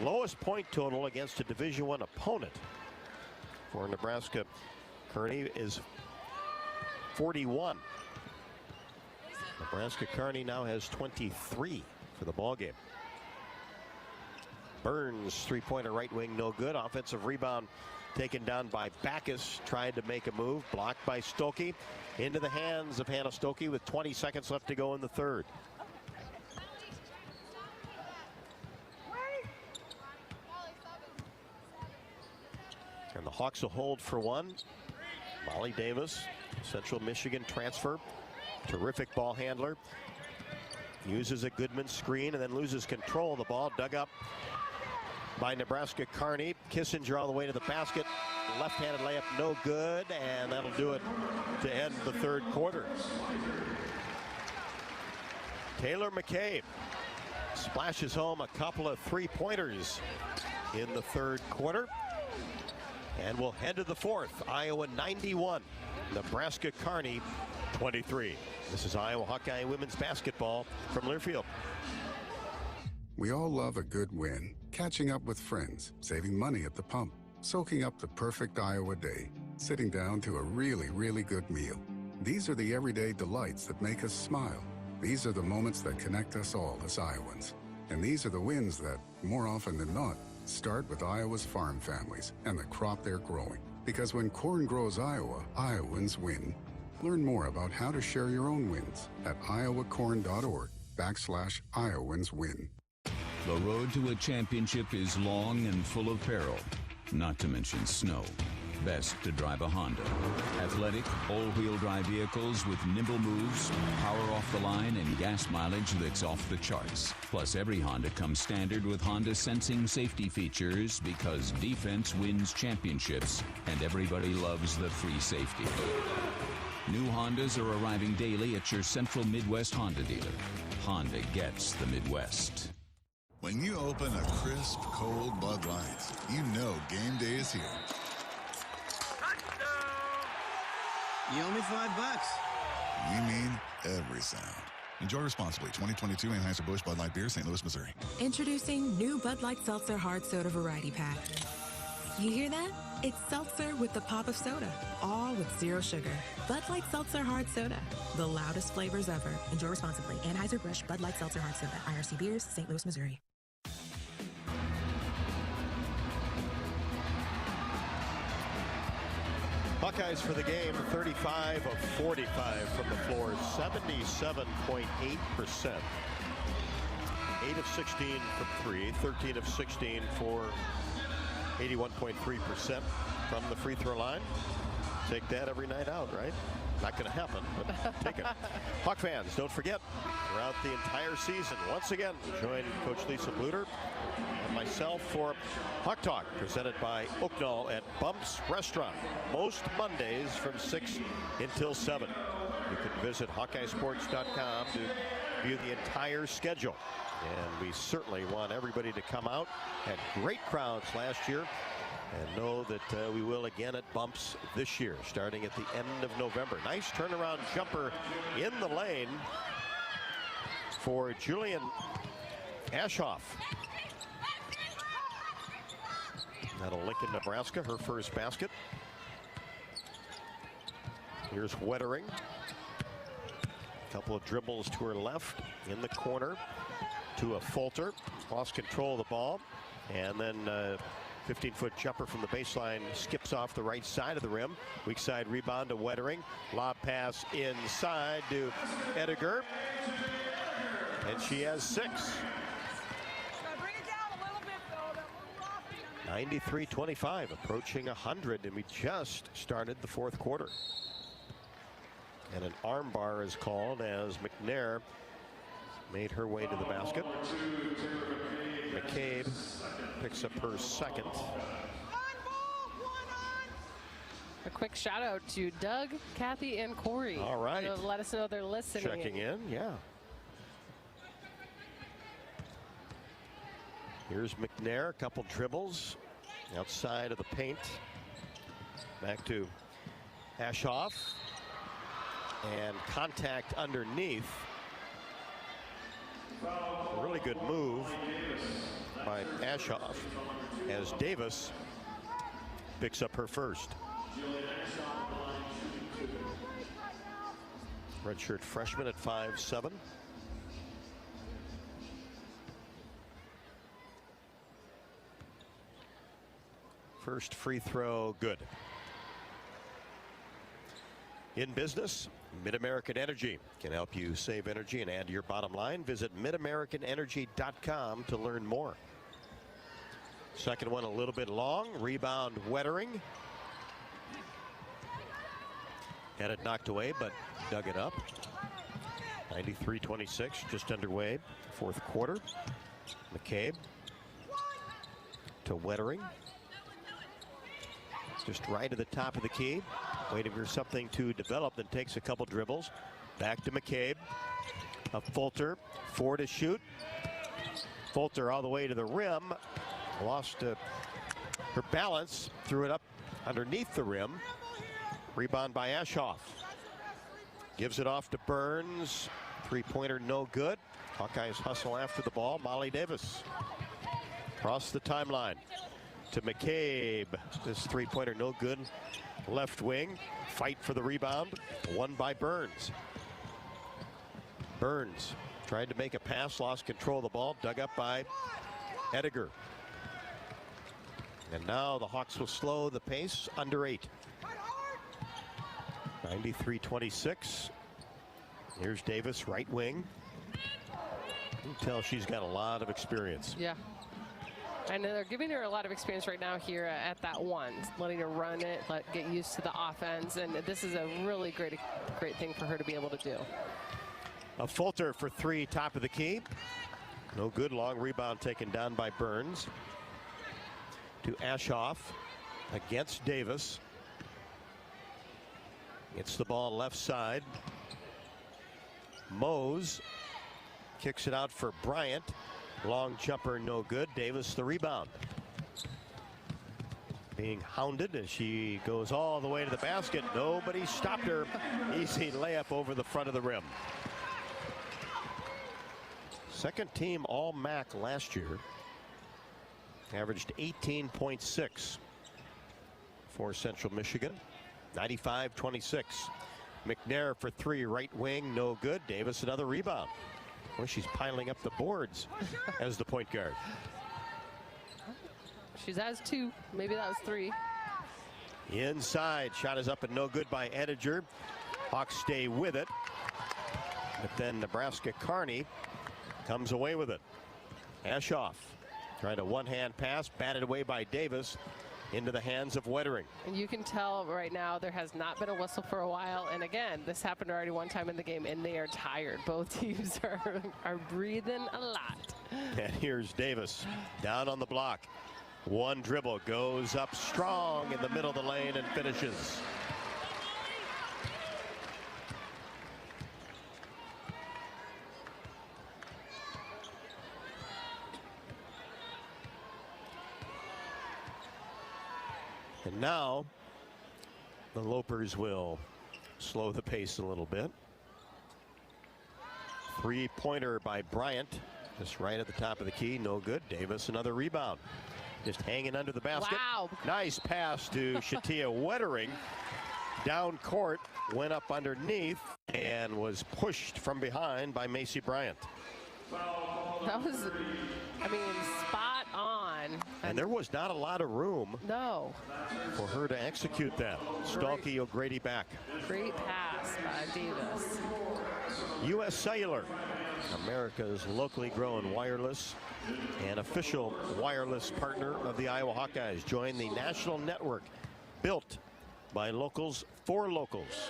Lowest point total against a Division I opponent for Nebraska-Kearney is 41. Nebraska-Kearney now has 23 for the ball game. Burns, three-pointer right wing, no good. Offensive rebound taken down by Backus. Tried to make a move, blocked by Stokey. Into the hands of Hannah Stokey with 20 seconds left to go in the third. And the Hawks will hold for one. Molly Davis, Central Michigan transfer. Terrific ball handler. Uses a Goodman screen and then loses control of the ball. Dug up by Nebraska-Kearney. Kissinger all the way to the basket. Left-handed layup, no good, and that'll do it to end the third quarter. Taylor McCabe splashes home a couple of three-pointers in the third quarter. And we'll head to the fourth. Iowa 91, Nebraska-Kearney 23. This is Iowa Hawkeye women's basketball from Learfield. We all love a good win. Catching up with friends, saving money at the pump, soaking up the perfect Iowa day, sitting down to a really, really good meal. These are the everyday delights that make us smile. These are the moments that connect us all as Iowans. And these are the wins that, more often than not, start with Iowa's farm families and the crop they're growing. Because when corn grows Iowa, Iowans win. Learn more about how to share your own wins at iowacorn.org/IowansWin. The road to a championship is long and full of peril, not to mention snow. Best to drive a Honda. Athletic, all-wheel drive vehicles with nimble moves, power off the line, and gas mileage that's off the charts. Plus, every Honda comes standard with Honda sensing safety features because defense wins championships, and everybody loves the free safety. New Hondas are arriving daily at your Central Midwest Honda dealer. Honda gets the Midwest. When you open a crisp, cold Bud Light, you know game day is here. You owe me $5. We mean every sound. Enjoy responsibly. 2022 Anheuser-Busch Bud Light Beer, St. Louis, Missouri. Introducing new Bud Light Seltzer Hard Soda Variety Pack. You hear that? It's seltzer with the pop of soda, all with zero sugar. Bud Light Seltzer Hard Soda, the loudest flavors ever. Enjoy responsibly. Anheuser-Busch Bud Light Seltzer Hard Soda, IRC Beers, St. Louis, Missouri. Hawkeyes for the game, 35 of 45 from the floor, 77.8%. 8 of 16 from 3, 13 of 16 for 81.3% from the free throw line. Take that every night out, right? Not going to happen, but take it. Hawk fans, don't forget, throughout the entire season, once again, join Coach Lisa Bluter and myself for Hawk Talk, presented by Oaknall at Bumps Restaurant, most Mondays from 6 until 7. You can visit HawkeyeSports.com to view the entire schedule. And we certainly want everybody to come out. Had great crowds last year. And know that we will again at Bumps this year, starting at the end of November. Nice turnaround jumper in the lane for Julian Ashoff. Out of Lincoln, Nebraska, her first basket. Here's Wettering. A couple of dribbles to her left in the corner to a Fulter. Lost control of the ball. And then 15-foot jumper from the baseline skips off the right side of the rim. Weak side rebound to Wettering. Lob pass inside to Ediger. And she has 6. 93-25, approaching 100, and we just started the fourth quarter. And an arm bar is called as McNair made her way to the basket. McCabe picks up her second. A quick shout out to Doug, Kathy, and Corey. All right. To let us know they're listening. Checking in, yeah. Here's McNair, a couple dribbles outside of the paint. Back to Ashoff. And contact underneath. A really good move by Ashoff as Davis picks up her first. Redshirt freshman at 5'7". First free throw, good. In business, Mid-American Energy can help you save energy and add to your bottom line. Visit midamericanenergy.com to learn more. Second one a little bit long. Rebound Wettering. Had it knocked away, but dug it up. 93-26, just underway. Fourth quarter. McCabe to Wettering. Just right at the top of the key. Waiting for something to develop, then takes a couple dribbles. Back to McCabe. A Fulter. 4 to shoot. Fulter all the way to the rim. Lost her balance. Threw it up underneath the rim. Rebound by Ashoff. Gives it off to Burns. Three-pointer no good. Hawkeyes hustle after the ball. Molly Davis. Across the timeline to McCabe. This three-pointer no good. Left wing. Fight for the rebound. Won by Burns. Burns tried to make a pass. Lost control of the ball. Dug up by Ediger. And now the Hawks will slow the pace. Under 8. 93-26. Here's Davis, right wing. You can tell she's got a lot of experience. Yeah. And they're giving her a lot of experience right now here at that one, letting her run it, get used to the offense, and this is a really great thing for her to be able to do. A Fulter for 3, top of the key. No good. Long rebound taken down by Burns. To Ashoff against Davis. Gets the ball left side. Mose kicks it out for Bryant. Long jumper, no good. Davis the rebound. Being hounded as she goes all the way to the basket. Nobody stopped her. Easy layup over the front of the rim. Second team All-MAC last year. Averaged 18.6 for Central Michigan. 95-26. McNair for 3, right wing, no good. Davis another rebound. Well, she's piling up the boards as the point guard. She has 2. Maybe that was 3. Inside. Shot is up and no good by Ediger. Hawks stay with it. But then Nebraska-Kearney comes away with it. Ashoff trying a one-hand pass. Batted away by Davis. Into the hands of Wettering. And you can tell right now there has not been a whistle for a while. And again, this happened already one time in the game, and they are tired. Both teams are breathing a lot. And here's Davis down on the block. One dribble, goes up strong in the middle of the lane and finishes. Now the Lopers will slow the pace a little bit. Three-pointer by Bryant, just right at the top of the key, no good. Davis, another rebound, just hanging under the basket. Wow. Nice pass to Shatia Wettering. Down court, went up underneath, and was pushed from behind by Macy Bryant. That was, I mean, spot on. And there was not a lot of room for her to execute that. Stalky O'Grady back. Great pass by Davis. U.S. Cellular, America's locally grown wireless and official wireless partner of the Iowa Hawkeyes. Join the national network built by locals for locals.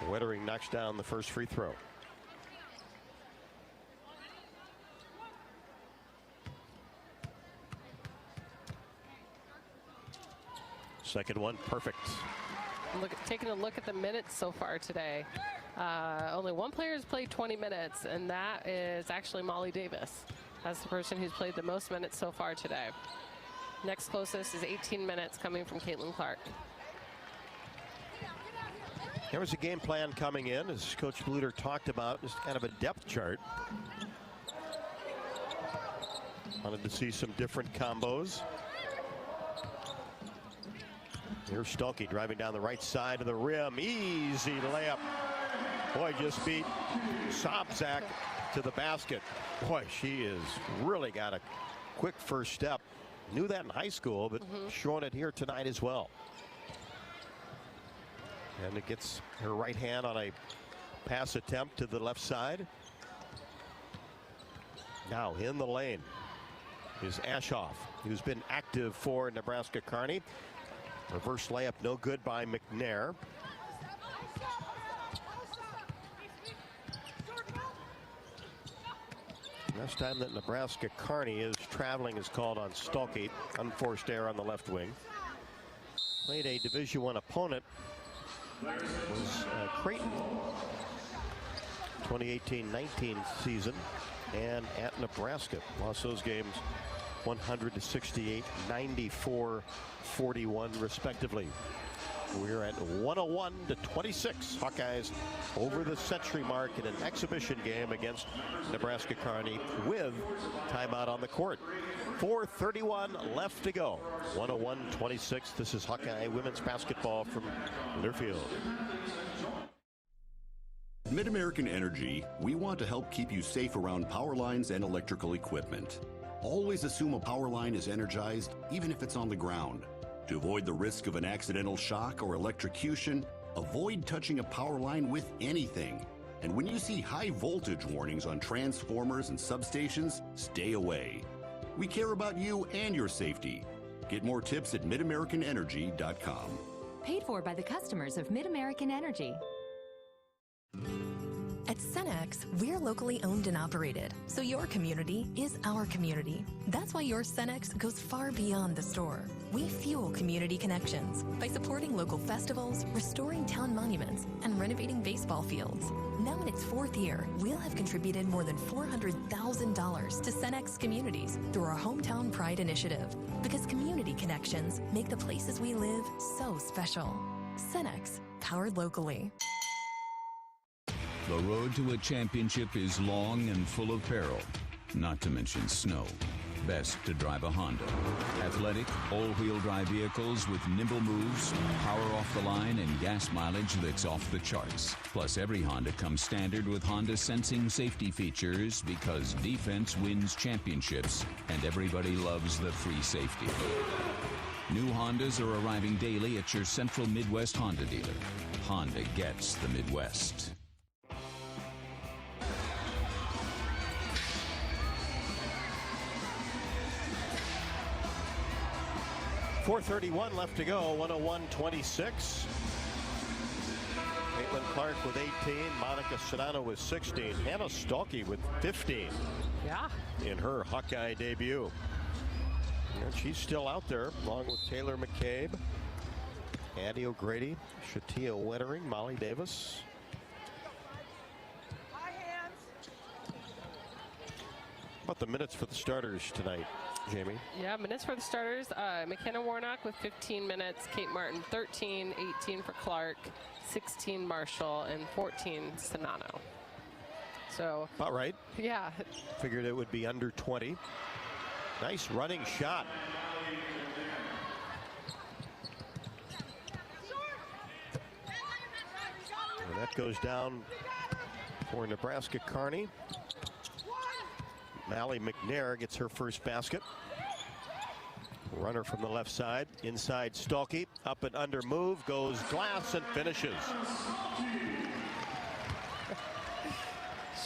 Wettering knocks down the first free throw. Second one, perfect. Taking a look at the minutes so far today. Only one player has played 20 minutes, and that is actually Molly Davis. That's the person who's played the most minutes so far today. Next closest is 18 minutes coming from Caitlin Clark. There was a game plan coming in, as Coach Bluter talked about, just kind of a depth chart. Wanted to see some different combos. Here's Stalky driving down the right side of the rim. Easy layup. Boy, just beat Sobczak to the basket. Boy, she has really got a quick first step. Knew that in high school, but showing it here tonight as well. And it gets her right hand on a pass attempt to the left side. Now in the lane is Ashoff, who's been active for Nebraska-Kearney. Reverse layup, no good by McNair. Last time that Nebraska-Kearney is traveling is called on Stalky. Unforced error on the left wing. Played a Division I opponent. Was Creighton. 2018-19 season. And at Nebraska. Lost those games 100-68, 94-41 respectively. We're at 101-26. Hawkeyes over the century mark in an exhibition game against Nebraska-Kearney with timeout on the court. 4:31 left to go. 101-26. This is Hawkeye women's basketball from Learfield. At Mid-American Energy, we want to help keep you safe around power lines and electrical equipment. Always assume a power line is energized, even if it's on the ground. To avoid the risk of an accidental shock or electrocution, avoid touching a power line with anything. And when you see high voltage warnings on transformers and substations, stay away. We care about you and your safety. Get more tips at midamericanenergy.com. Paid for by the customers of Mid-American Energy. At Cenex, we're locally owned and operated, so your community is our community. That's why your Cenex goes far beyond the store. We fuel community connections by supporting local festivals, restoring town monuments, and renovating baseball fields. Now in its 4th year, we'll have contributed more than $400,000 to Cenex communities through our Hometown Pride initiative, because community connections make the places we live so special. Cenex, powered locally. The road to a championship is long and full of peril, not to mention snow. Best to drive a Honda. Athletic, all-wheel drive vehicles with nimble moves, power off the line, and gas mileage that's off the charts. Plus, every Honda comes standard with Honda sensing safety features, because defense wins championships, and everybody loves the free safety. New Hondas are arriving daily at your Central Midwest Honda dealer. Honda gets the Midwest. 4:31 left to go. 101-26. Caitlin Clark with 18. Monica Sedano with 16. Hannah Stalky with 15. Yeah. In her Hawkeye debut. And she's still out there, along with Taylor McCabe, Addie O'Grady, Shatia Wettering, Molly Davis. How about the minutes for the starters tonight? Jamie. Yeah, minutes for the starters. McKenna Warnock with 15 minutes. Kate Martin 13, 18 for Clark, 16 Marshall, and 14 Sonano. So about right. Yeah. Figured it would be under 20. Nice running shot. And that goes down for Nebraska-Kearney. Mallie McNair gets her first basket. Runner from the left side. Inside Stolke. Up and under move. Goes glass and finishes.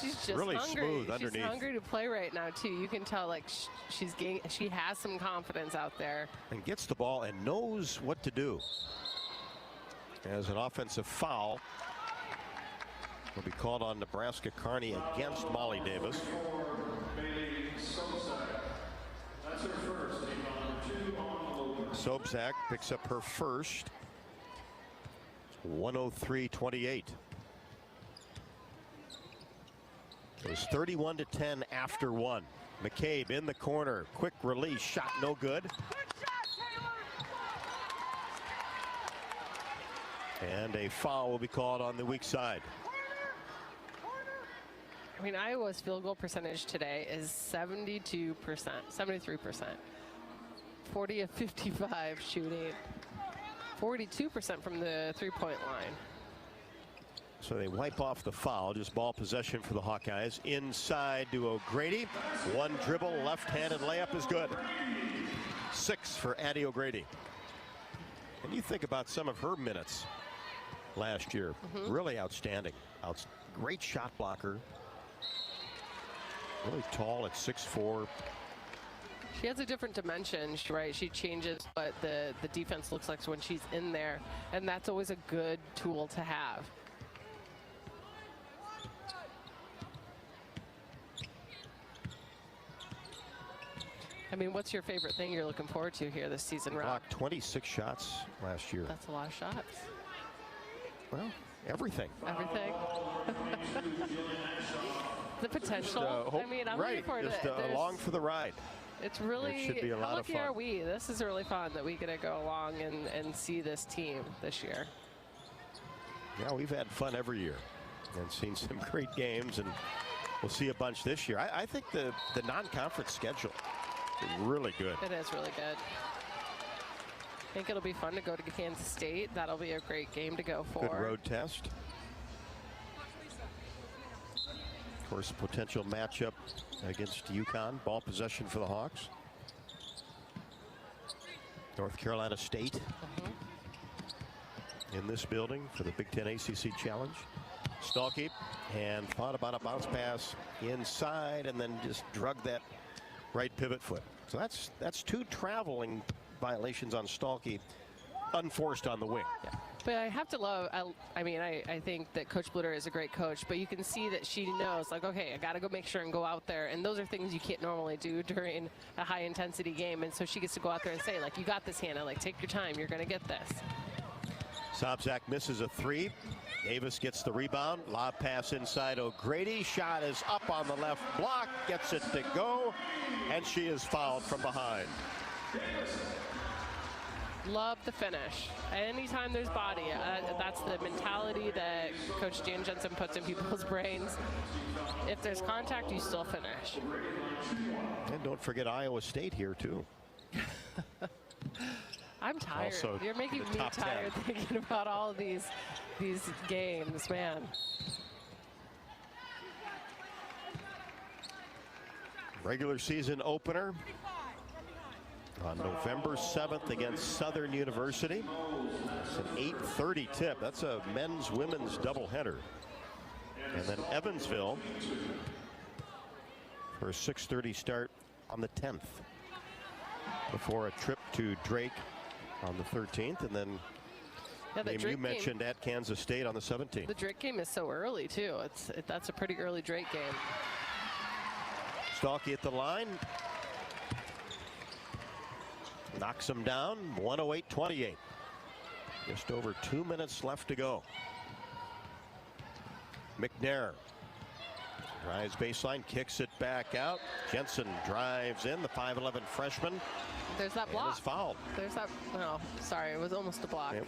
She's just really hungry. Smooth underneath. She's hungry to play right now too. You can tell like she has some confidence out there. And gets the ball and knows what to do. As an offensive foul will be called on Nebraska-Kearney against Molly Davis. Sobczak picks up her first. 103-28. It was 31-10 after one. McCabe in the corner. Quick release. Shot no good. And a foul will be called on the weak side. I mean, Iowa's field goal percentage today is 72%, 73%. 40 of 55 shooting. 42% from the three-point line. So they wipe off the foul. Just ball possession for the Hawkeyes. Inside to O'Grady. One dribble, left-handed layup is good. 6 for Addie O'Grady. And you think about some of her minutes last year. Really outstanding. Great shot blocker. Really tall at 6'4". She has a different dimension, right? She changes what the defense looks like when she's in there, and that's always a good tool to have. I mean, what's your favorite thing you're looking forward to here this season, Rob? Blocked 26 shots last year. That's a lot of shots. Well, everything. Everything. The potential. I mean, I'm looking forward just to it. Along for the ride. It's really, it should be a lot of fun. How lucky are we? This is really fun that we get to go along and see this team this year. Yeah, we've had fun every year and seen some great games, and we'll see a bunch this year. I think the non-conference schedule is really good. It is really good. I think it'll be fun to go to Kansas State. That'll be a great game to go for. Good road test. Of course, potential matchup against UConn. Ball possession for the Hawks. North Carolina State in this building for the Big Ten ACC Challenge. Stolke and thought about a bounce pass inside and then just drug that right pivot foot. So that's 2 traveling violations on Stolke, unforced on the wing. Yeah. But I have to love, I mean, I think that Coach Bluter is a great coach, but you can see that she knows, like, okay, I got to go make sure and go out there. And those are things you can't normally do during a high-intensity game. And so she gets to go out there and say, like, you got this, Hannah. Like, take your time. You're going to get this. Sobczak misses a 3. Davis gets the rebound. Lob pass inside O'Grady. Shot is up on the left block. Gets it to go. And she is fouled from behind. Love the finish. Anytime there's body, that's the mentality that Coach Jan Jensen puts in people's brains. If there's contact, you still finish. And don't forget Iowa State here, too. I'm tired. Also, you're making me tired thinking about all of these games, man. Regular season opener on November 7th against Southern University. It's an 8:30 tip. That's a men's women's doubleheader. And then Evansville for a 6:30 start on the 10th before a trip to Drake on the 13th, and then game you mentioned at Kansas State on the 17th. The Drake game is so early too. That's a pretty early Drake game. Stolke at the line. Knocks him down. 108-28. Just over 2 minutes left to go. McNair Drives baseline, kicks it back out. Jensen drives in, the 5'11" freshman. There's that block. Is fouled. There's that. Oh, sorry, it was almost a block. It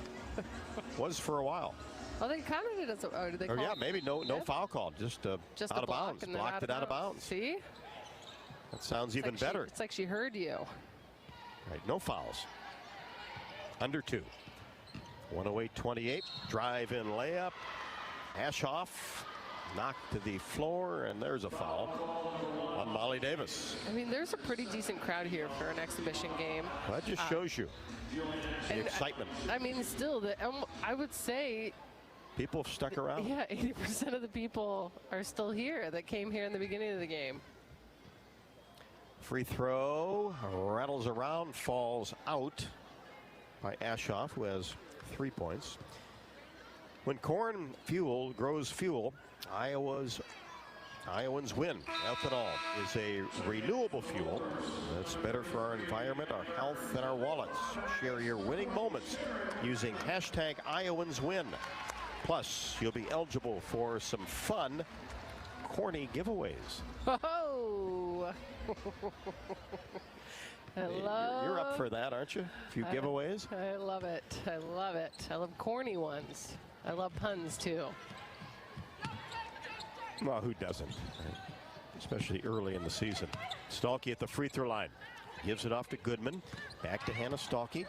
was for a while. Oh, they counted it as a. Oh, did they? Yeah, maybe no foul call, just out of bounds. Blocked it out of bounds. See? That sounds even better. It's like she heard you. Right, no fouls. Under 2. 108-28. Drive in layup. Ashoff knocked to the floor, and there's a foul on Molly Davis. I mean, there's a pretty decent crowd here for an exhibition game. Well, that just shows you the excitement. I mean, still, I would say people have stuck around. Yeah, 80% of the people are still here that came here in the beginning of the game. Free throw, rattles around, falls out by Ashoff, who has 3 points. When corn fuel grows fuel, Iowans win. Ethanol is a renewable fuel that's better for our environment, our health, and our wallets. Share your winning moments using hashtag #IowансWin. Plus, you'll be eligible for some fun corny giveaways. Oh! You're up for that, aren't you? A few giveaways. I love it. I love it. I love corny ones. I love puns, too. Well, who doesn't? Right? Especially early in the season. Stalkey at the free throw line. Gives it off to Goodman. Back to Hannah Stalkey.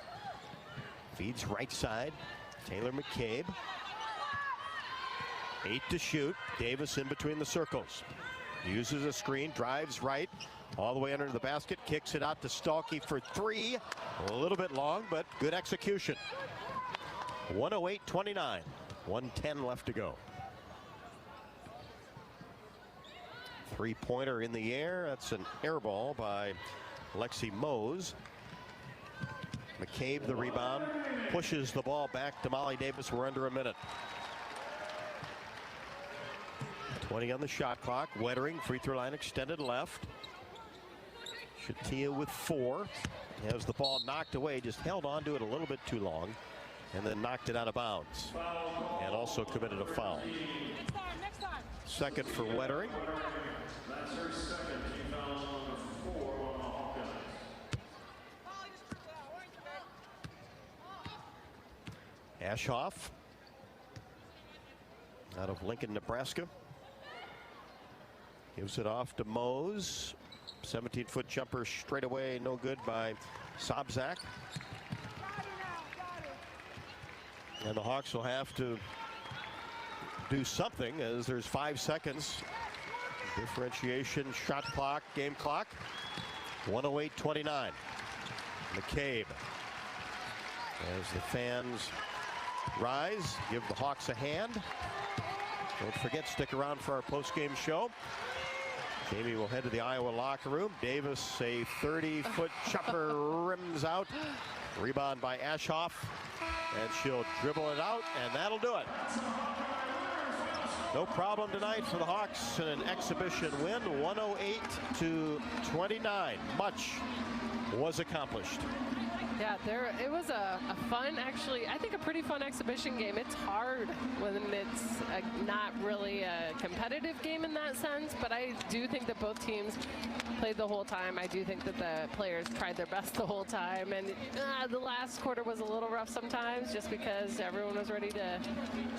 Feeds right side. Taylor McCabe. 8 to shoot. Davis in between the circles. Uses a screen. Drives right. All the way under the basket. Kicks it out to Stalkey for 3. A little bit long, but good execution. 108-29. 1:10 left to go. Three-pointer in the air. That's an air ball by Lexi Mose. McCabe the rebound. Pushes the ball back to Molly Davis. We're under a minute. 20 on the shot clock. Wettering, free throw line extended left. Shatia with 4. Has the ball knocked away. Just held on to it a little bit too long. And then knocked it out of bounds. And also committed a foul. Second for Wettering. That's her second. She foul number 4 on the Hawkeyes. Ashoff out of Lincoln, Nebraska. Gives it off to Mose. 17-foot jumper straight away, no good by Sobczak. And the Hawks will have to do something as there's 5 seconds. Differentiation, shot clock, game clock. 108-29. McCabe. As the fans rise, give the Hawks a hand. Don't forget, stick around for our post-game show. Jamie will head to the Iowa locker room. Davis, a 30-foot jumper, rims out. Rebound by Ashoff. And she'll dribble it out, and that'll do it. No problem tonight for the Hawks in an exhibition win, 108-29. Much was accomplished. Yeah, it was a fun, actually, I think a pretty fun exhibition game. It's hard when it's not really a competitive game in that sense, but I do think that both teams played the whole time. I do think that the players tried their best the whole time, and the last quarter was a little rough sometimes just because everyone was ready to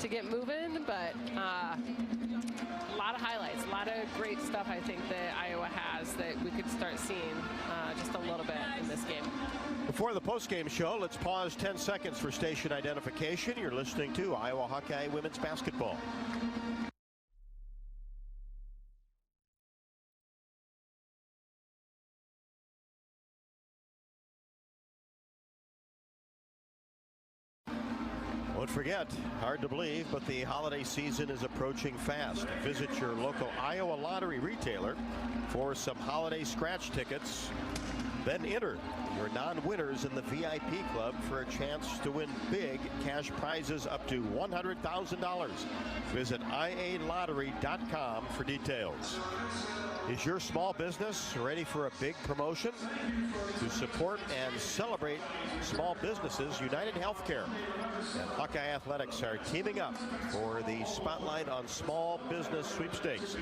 get moving, but a lot of highlights, a lot of great stuff I think that Iowa has that we could start seeing just a little bit in this game. Before the post-game show, let's pause 10 seconds for station identification. You're listening to Iowa Hawkeye Women's Basketball. Don't forget, hard to believe, but the holiday season is approaching fast. Visit your local Iowa Lottery retailer for some holiday scratch tickets Then enter your non-winners in the VIP club for a chance to win big cash prizes up to $100,000. Visit ialottery.com for details. Is your small business ready for a big promotion? To support and celebrate small businesses, United Healthcare and Hawkeye Athletics are teaming up for the Spotlight on Small Business Sweepstakes.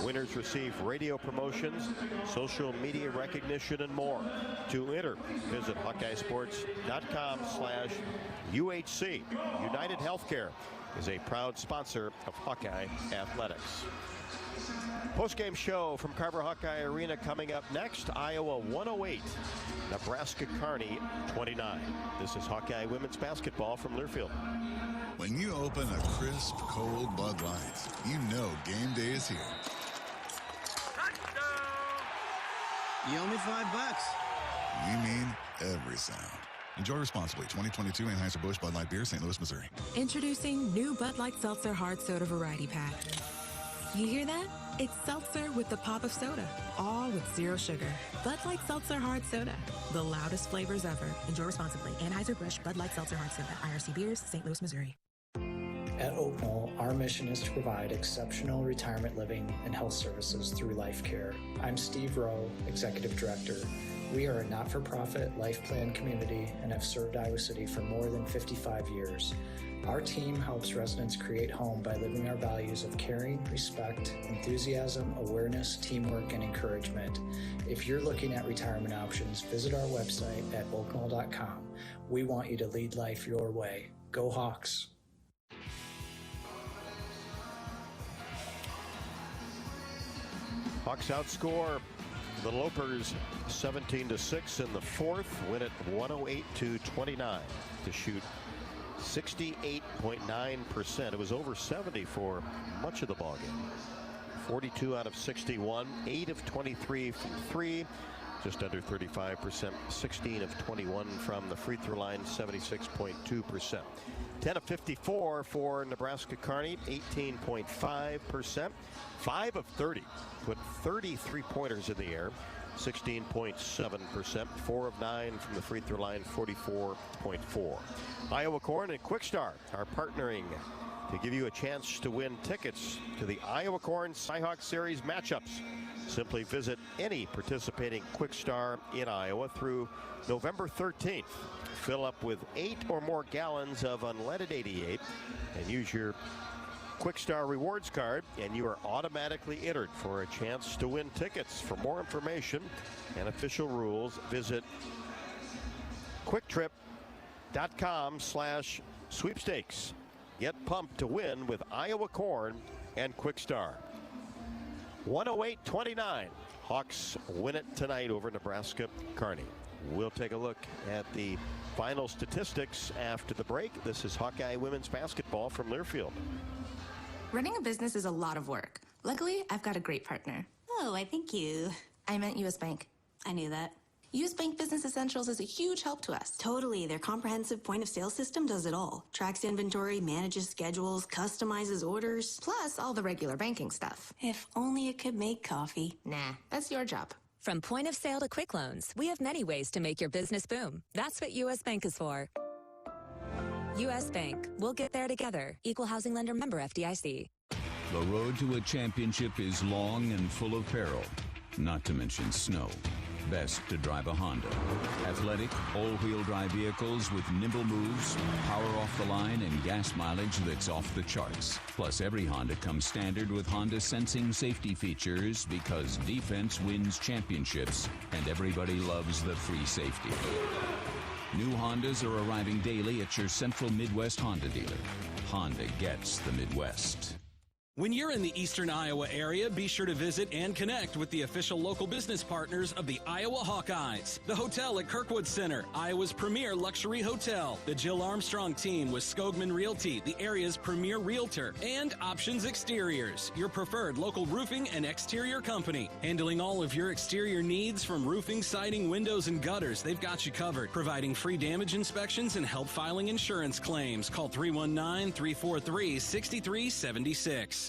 Winners receive radio promotions, social media recognition, and more. To enter, visit HawkeyeSports.com/UHC. United Healthcare is a proud sponsor of Hawkeye Athletics. Post-game show from Carver Hawkeye Arena coming up next. Iowa 108, Nebraska-Kearney 29. This is Hawkeye women's basketball from Learfield. When you open a crisp, cold Bud Light, you know game day is here. You owe me $5. We mean every sound. Enjoy responsibly. 2022 Anheuser-Busch Bud Light Beer, St. Louis, Missouri. Introducing new Bud Light Seltzer Hard Soda Variety Pack. You hear that? It's seltzer with the pop of soda, all with zero sugar. Bud Light Seltzer Hard Soda, the loudest flavors ever. Enjoy responsibly. Anheuser-Busch Bud Light Seltzer Hard Soda, IRC Beers, St. Louis, Missouri. At Oak Knoll, our mission is to provide exceptional retirement living and health services through life care. I'm Steve Rowe, Executive Director. We are a not-for-profit life plan community and have served Iowa City for more than 55 years. Our team helps residents create home by living our values of caring, respect, enthusiasm, awareness, teamwork, and encouragement. If you're looking at retirement options, visit our website at oakknoll.com. We want you to lead life your way. Go Hawks! Hawks outscore the Lopers 17-6 in the fourth, win it 108-29 to shoot 68.9%. It was over 70 for much of the ballgame. 42 out of 61, 8 of 23 from 3, just under 35%, 16 of 21 from the free throw line, 76.2%. 10 of 54 for Nebraska-Kearney, 18.5%. 5 of 30, put 33 pointers in the air, 16.7%. 4 of 9 from the free throw line, 44.4. Iowa Corn and Quickstar are partnering to give you a chance to win tickets to the Iowa Corn Cyhawk Series matchups. Simply visit any participating Quickstar in Iowa through November 13th. Fill up with 8 or more gallons of unleaded 88 and use your Quickstar rewards card, and you are automatically entered for a chance to win tickets. For more information and official rules, visit quicktrip.com/sweepstakes. Get pumped to win with Iowa Corn and Quickstar. 108-29. Hawks win it tonight over Nebraska-Kearney. We'll take a look at the final statistics after the break. This is Hawkeye women's basketball from Learfield. Running a business is a lot of work. Luckily, I've got a great partner. Oh, I thank you. I meant U.S. Bank. I knew that. U.S. Bank Business Essentials is a huge help to us. Totally. Their comprehensive point-of-sale system does it all. Tracks inventory, manages schedules, customizes orders. Plus, all the regular banking stuff. If only it could make coffee. Nah, that's your job. From point of sale to quick loans, we have many ways to make your business boom. That's what U.S. Bank is for. U.S. Bank. We'll get there together. Equal housing lender, member FDIC. The road to a championship is long and full of peril, not to mention snow. Best to drive a Honda. Athletic, all-wheel drive vehicles with nimble moves, power off the line, and gas mileage that's off the charts. Plus, every Honda comes standard with Honda sensing safety features because defense wins championships, and everybody loves the free safety. New Hondas are arriving daily at your Central Midwest Honda dealer. Honda gets the Midwest. When you're in the eastern Iowa area, be sure to visit and connect with the official local business partners of the Iowa Hawkeyes. The hotel at Kirkwood Center, Iowa's premier luxury hotel. The Jill Armstrong team with Skogman Realty, the area's premier realtor. And Options Exteriors, your preferred local roofing and exterior company. Handling all of your exterior needs from roofing, siding, windows, and gutters, they've got you covered. Providing free damage inspections and help filing insurance claims. Call 319-343-6376.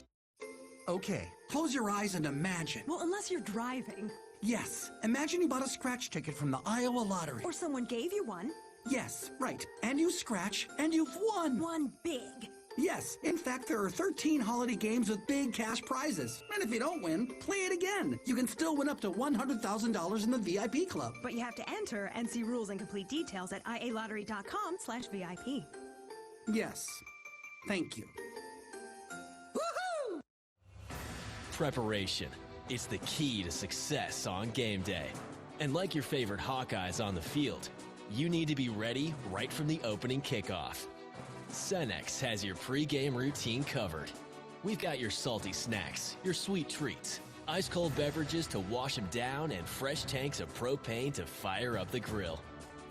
Okay, close your eyes and imagine. Well, unless you're driving. Yes. Imagine you bought a scratch ticket from the Iowa lottery. Or someone gave you one. Yes, right. And you scratch, and you've won. Won big. Yes. In fact, there are 13 holiday games with big cash prizes. And if you don't win, play it again. You can still win up to $100,000 in the VIP club. But you have to enter and see rules and complete details at ialottery.com/VIP. Yes. Thank you. Woohoo! Preparation is the key to success on game day. And like your favorite Hawkeyes on the field, you need to be ready right from the opening kickoff. Cenex has your pregame routine covered. We've got your salty snacks, your sweet treats, ice-cold beverages to wash them down, and fresh tanks of propane to fire up the grill.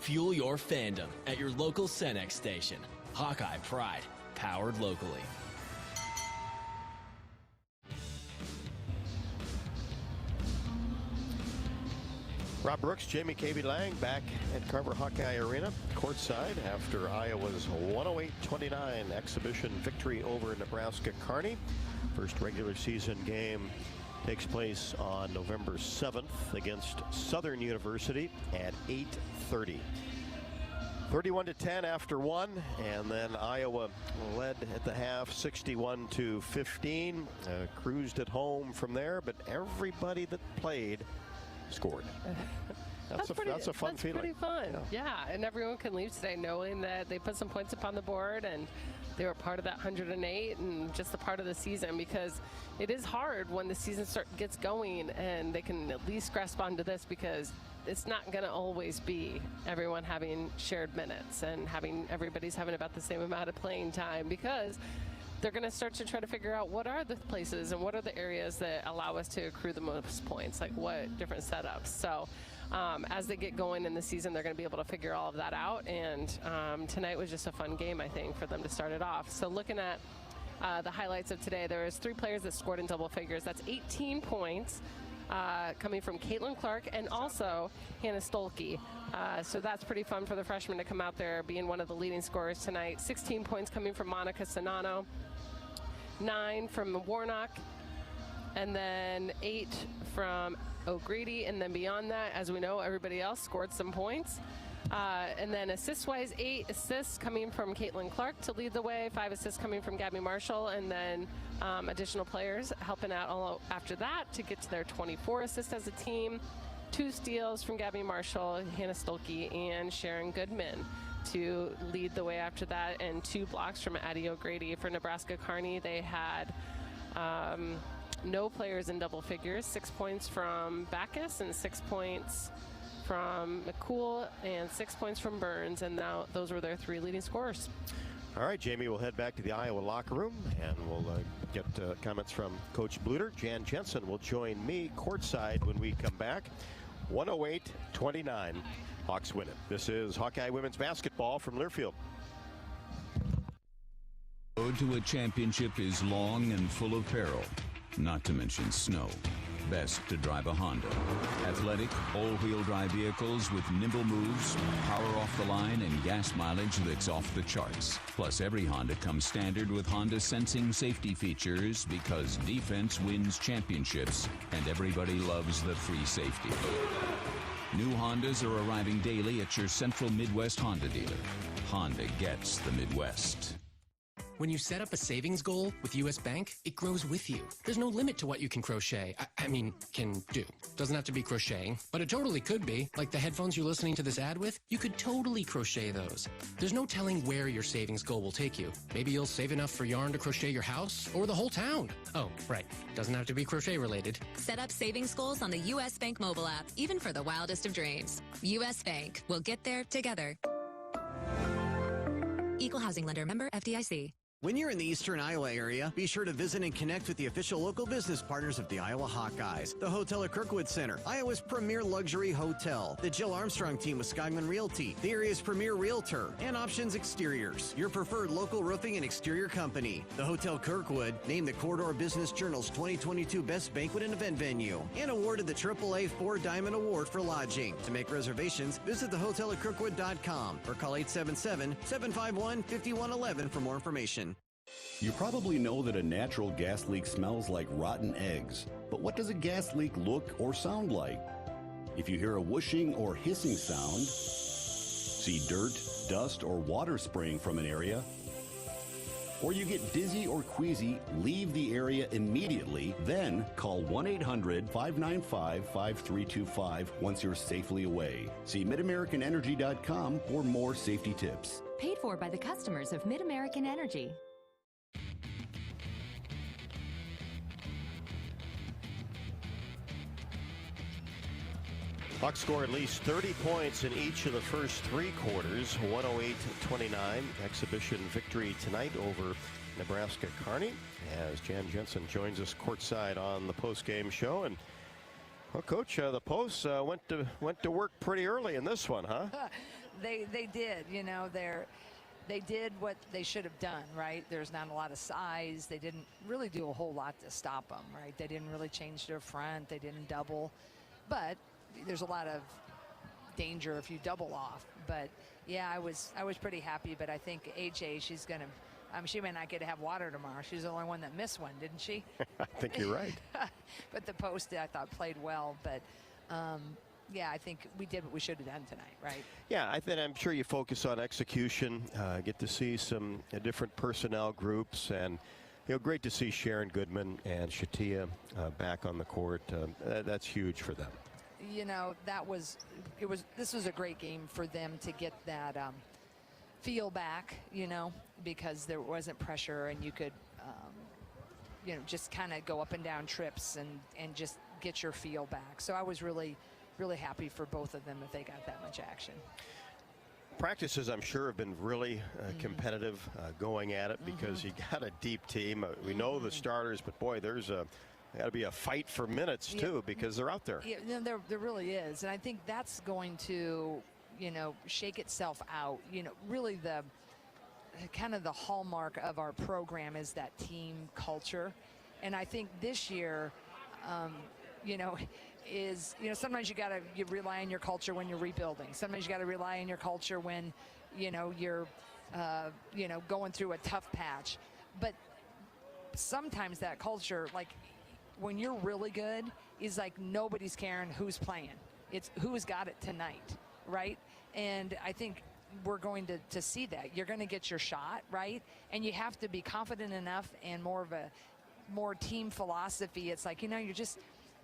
Fuel your fandom at your local Cenex station. Hawkeye Pride, powered locally. Rob Brooks, Jamie Lang back at Carver Hawkeye Arena, courtside after Iowa's 108-29 exhibition victory over Nebraska-Kearney. First regular season game takes place on November 7th against Southern University at 8:30. 31-10 after one, and then Iowa led at the half 61-15. Cruised at home from there, but everybody that played scored. That's a fun feeling. That's pretty fun. Yeah, and everyone can leave today knowing that they put some points up on the board and they were part of that 108 and just a part of the season, because it is hard when the season gets going, and they can at least grasp onto this, because it's not going to always be everyone having shared minutes and everybody's having about the same amount of playing time, because they're going to start to try to figure out what are the places and what are the areas that allow us to accrue the most points, like what different setups. So as they get going in the season, they're going to be able to figure all of that out. And tonight was just a fun game, I think, for them to start it off. So looking at the highlights of today, there was 3 players that scored in double figures. That's 18 points. Coming from Caitlin Clark and also Hannah Stolke. So that's pretty fun for the freshman to come out there being one of the leading scorers tonight. 16 points coming from Monica Sonano, 9 from Warnock, and then 8 from O'Grady. And then beyond that, as we know, everybody else scored some points. And then assist-wise, 8 assists coming from Caitlin Clark to lead the way, 5 assists coming from Gabby Marshall, and then additional players helping out all after that to get to their 24 assists as a team. 2 steals from Gabby Marshall, Hannah Stolke, and Sharon Goodman to lead the way after that, and 2 blocks from Addie O'Grady. For Nebraska-Kearney, they had no players in double figures, 6 points from Backus and 6 points from McCool and 6 points from Burns, and now those were their 3 leading scorers. All right, Jamie, we'll head back to the Iowa locker room, and we'll get comments from Coach Bluter. Jan Jensen will join me courtside when we come back. 108-29, Hawks win it. This is Hawkeye women's basketball from Learfield. The road to a championship is long and full of peril, not to mention snow. Best to drive a Honda. Athletic, all-wheel drive vehicles with nimble moves, power off the line, and gas mileage that's off the charts. Plus, every Honda comes standard with Honda sensing safety features, because defense wins championships, and everybody loves the free safety. New Hondas are arriving daily at your Central Midwest Honda dealer. Honda gets the Midwest. When you set up a savings goal with U.S. Bank, it grows with you. There's no limit to what you can crochet. Can do. Doesn't have to be crocheting, but it totally could be. Like the headphones you're listening to this ad with, you could totally crochet those. There's no telling where your savings goal will take you. Maybe you'll save enough for yarn to crochet your house or the whole town. Oh, right. Doesn't have to be crochet related. Set up savings goals on the U.S. Bank mobile app, even for the wildest of dreams. U.S. Bank. We'll get there together. Equal housing lender, member FDIC. When you're in the eastern Iowa area, be sure to visit and connect with the official local business partners of the Iowa Hawkeyes. The hotel at Kirkwood Center, Iowa's premier luxury hotel. The Jill Armstrong team with Skogman Realty, the area's premier realtor. And Options Exteriors, your preferred local roofing and exterior company. The Hotel Kirkwood, named the Corridor Business Journal's 2022 Best Banquet and Event Venue. And awarded the AAA 4 Diamond Award for lodging. To make reservations, visit thehotelatKirkwood.com or call 877-751-5111 for more information. You probably know that a natural gas leak smells like rotten eggs. But what does a gas leak look or sound like? If you hear a whooshing or hissing sound, see dirt, dust, or water spraying from an area, or you get dizzy or queasy, leave the area immediately. Then call 1-800-595-5325 once you're safely away. See MidAmericanEnergy.com for more safety tips. Paid for by the customers of Mid-American Energy. Hawks score at least 30 points in each of the first 3 quarters. 108-29 exhibition victory tonight over Nebraska-Kearney, as Jan Jensen joins us courtside on the post-game show. And well, Coach, the Posts went to work pretty early in this one, huh? They did. You know, they did what they should have done, right? There's not a lot of size. They didn't really do a whole lot to stop them, right? They didn't really change their front. They didn't double, but there's a lot of danger if you double off. But yeah, I was pretty happy. But I think AJ, she's gonna, she may not get to have water tomorrow. She's the only one that missed one, didn't she? I think you're right. But the Post, I thought, played well. But yeah, I think we did what we should have done tonight, right? Yeah, I'm sure you focus on execution, get to see some different personnel groups, and great to see Sharon Goodman and Shatia back on the court. That's huge for them. You know, this was a great game for them to get that feel back, because there wasn't pressure, and you could, just kind of go up and down trips and just get your feel back. So I was really, really happy for both of them if they got that much action. Practices, I'm sure, have been really competitive going at it, because you got a deep team. We know the starters, but boy, there's got to be a fight for minutes too, because they're out there. Yeah, there really is, and I think that's going to, shake itself out. Really the kind of the hallmark of our program is that team culture, and I think this year, sometimes you rely on your culture when you're rebuilding. Sometimes you got to rely on your culture when, you're, going through a tough patch. But sometimes that culture, like, when you're really good, is like nobody's caring who's playing. It's who's got it tonight, right? And I think we're going to see that. You're going to get your shot, right? And you have to be confident enough and more team philosophy. It's like, you just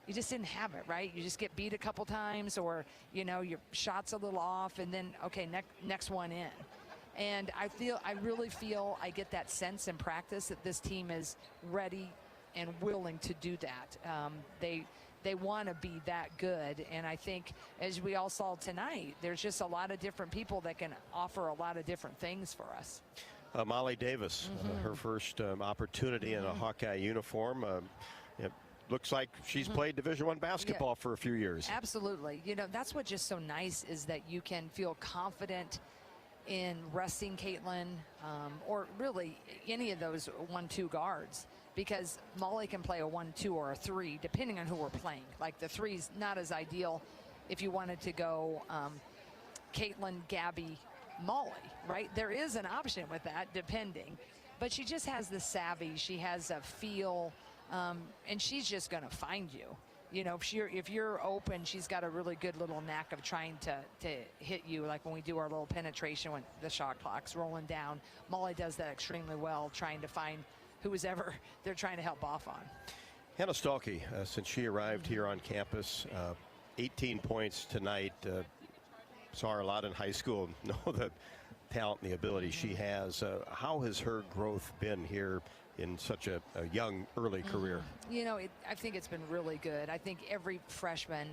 didn't have it, right? You just get beat a couple times, or, your shot's a little off, and then, okay, next one in. And I really feel I get that sense in practice that this team is ready and willing to do that. They want to be that good, and I think, as we all saw tonight, there's just a lot of different people that can offer a lot of different things for us. Molly Davis, her first opportunity in a Hawkeye uniform. Looks like she's played Division I basketball for a few years. Absolutely. That's what's just so nice, is that you can feel confident in resting Caitlin, or really any of those 1-2 guards, because Molly can play a 1-2 or a 3 depending on who we're playing. Like, the 3's not as ideal if you wanted to go Caitlin, Gabby, Molly, right? There is an option with that, depending, but she just has the savvy, she has a feel, and she's just going to find you. If you're open, she's got a really good little knack of trying to hit you, like when we do our little penetration when the shot clock's rolling down. Molly does that extremely well, trying to find whoever they're trying to help off on. Hannah Stalkey, since she arrived here on campus, 18 points tonight. Saw her a lot in high school, know the talent and the ability she has. How has her growth been here in such a young, early career? I think it's been really good. I think every freshman,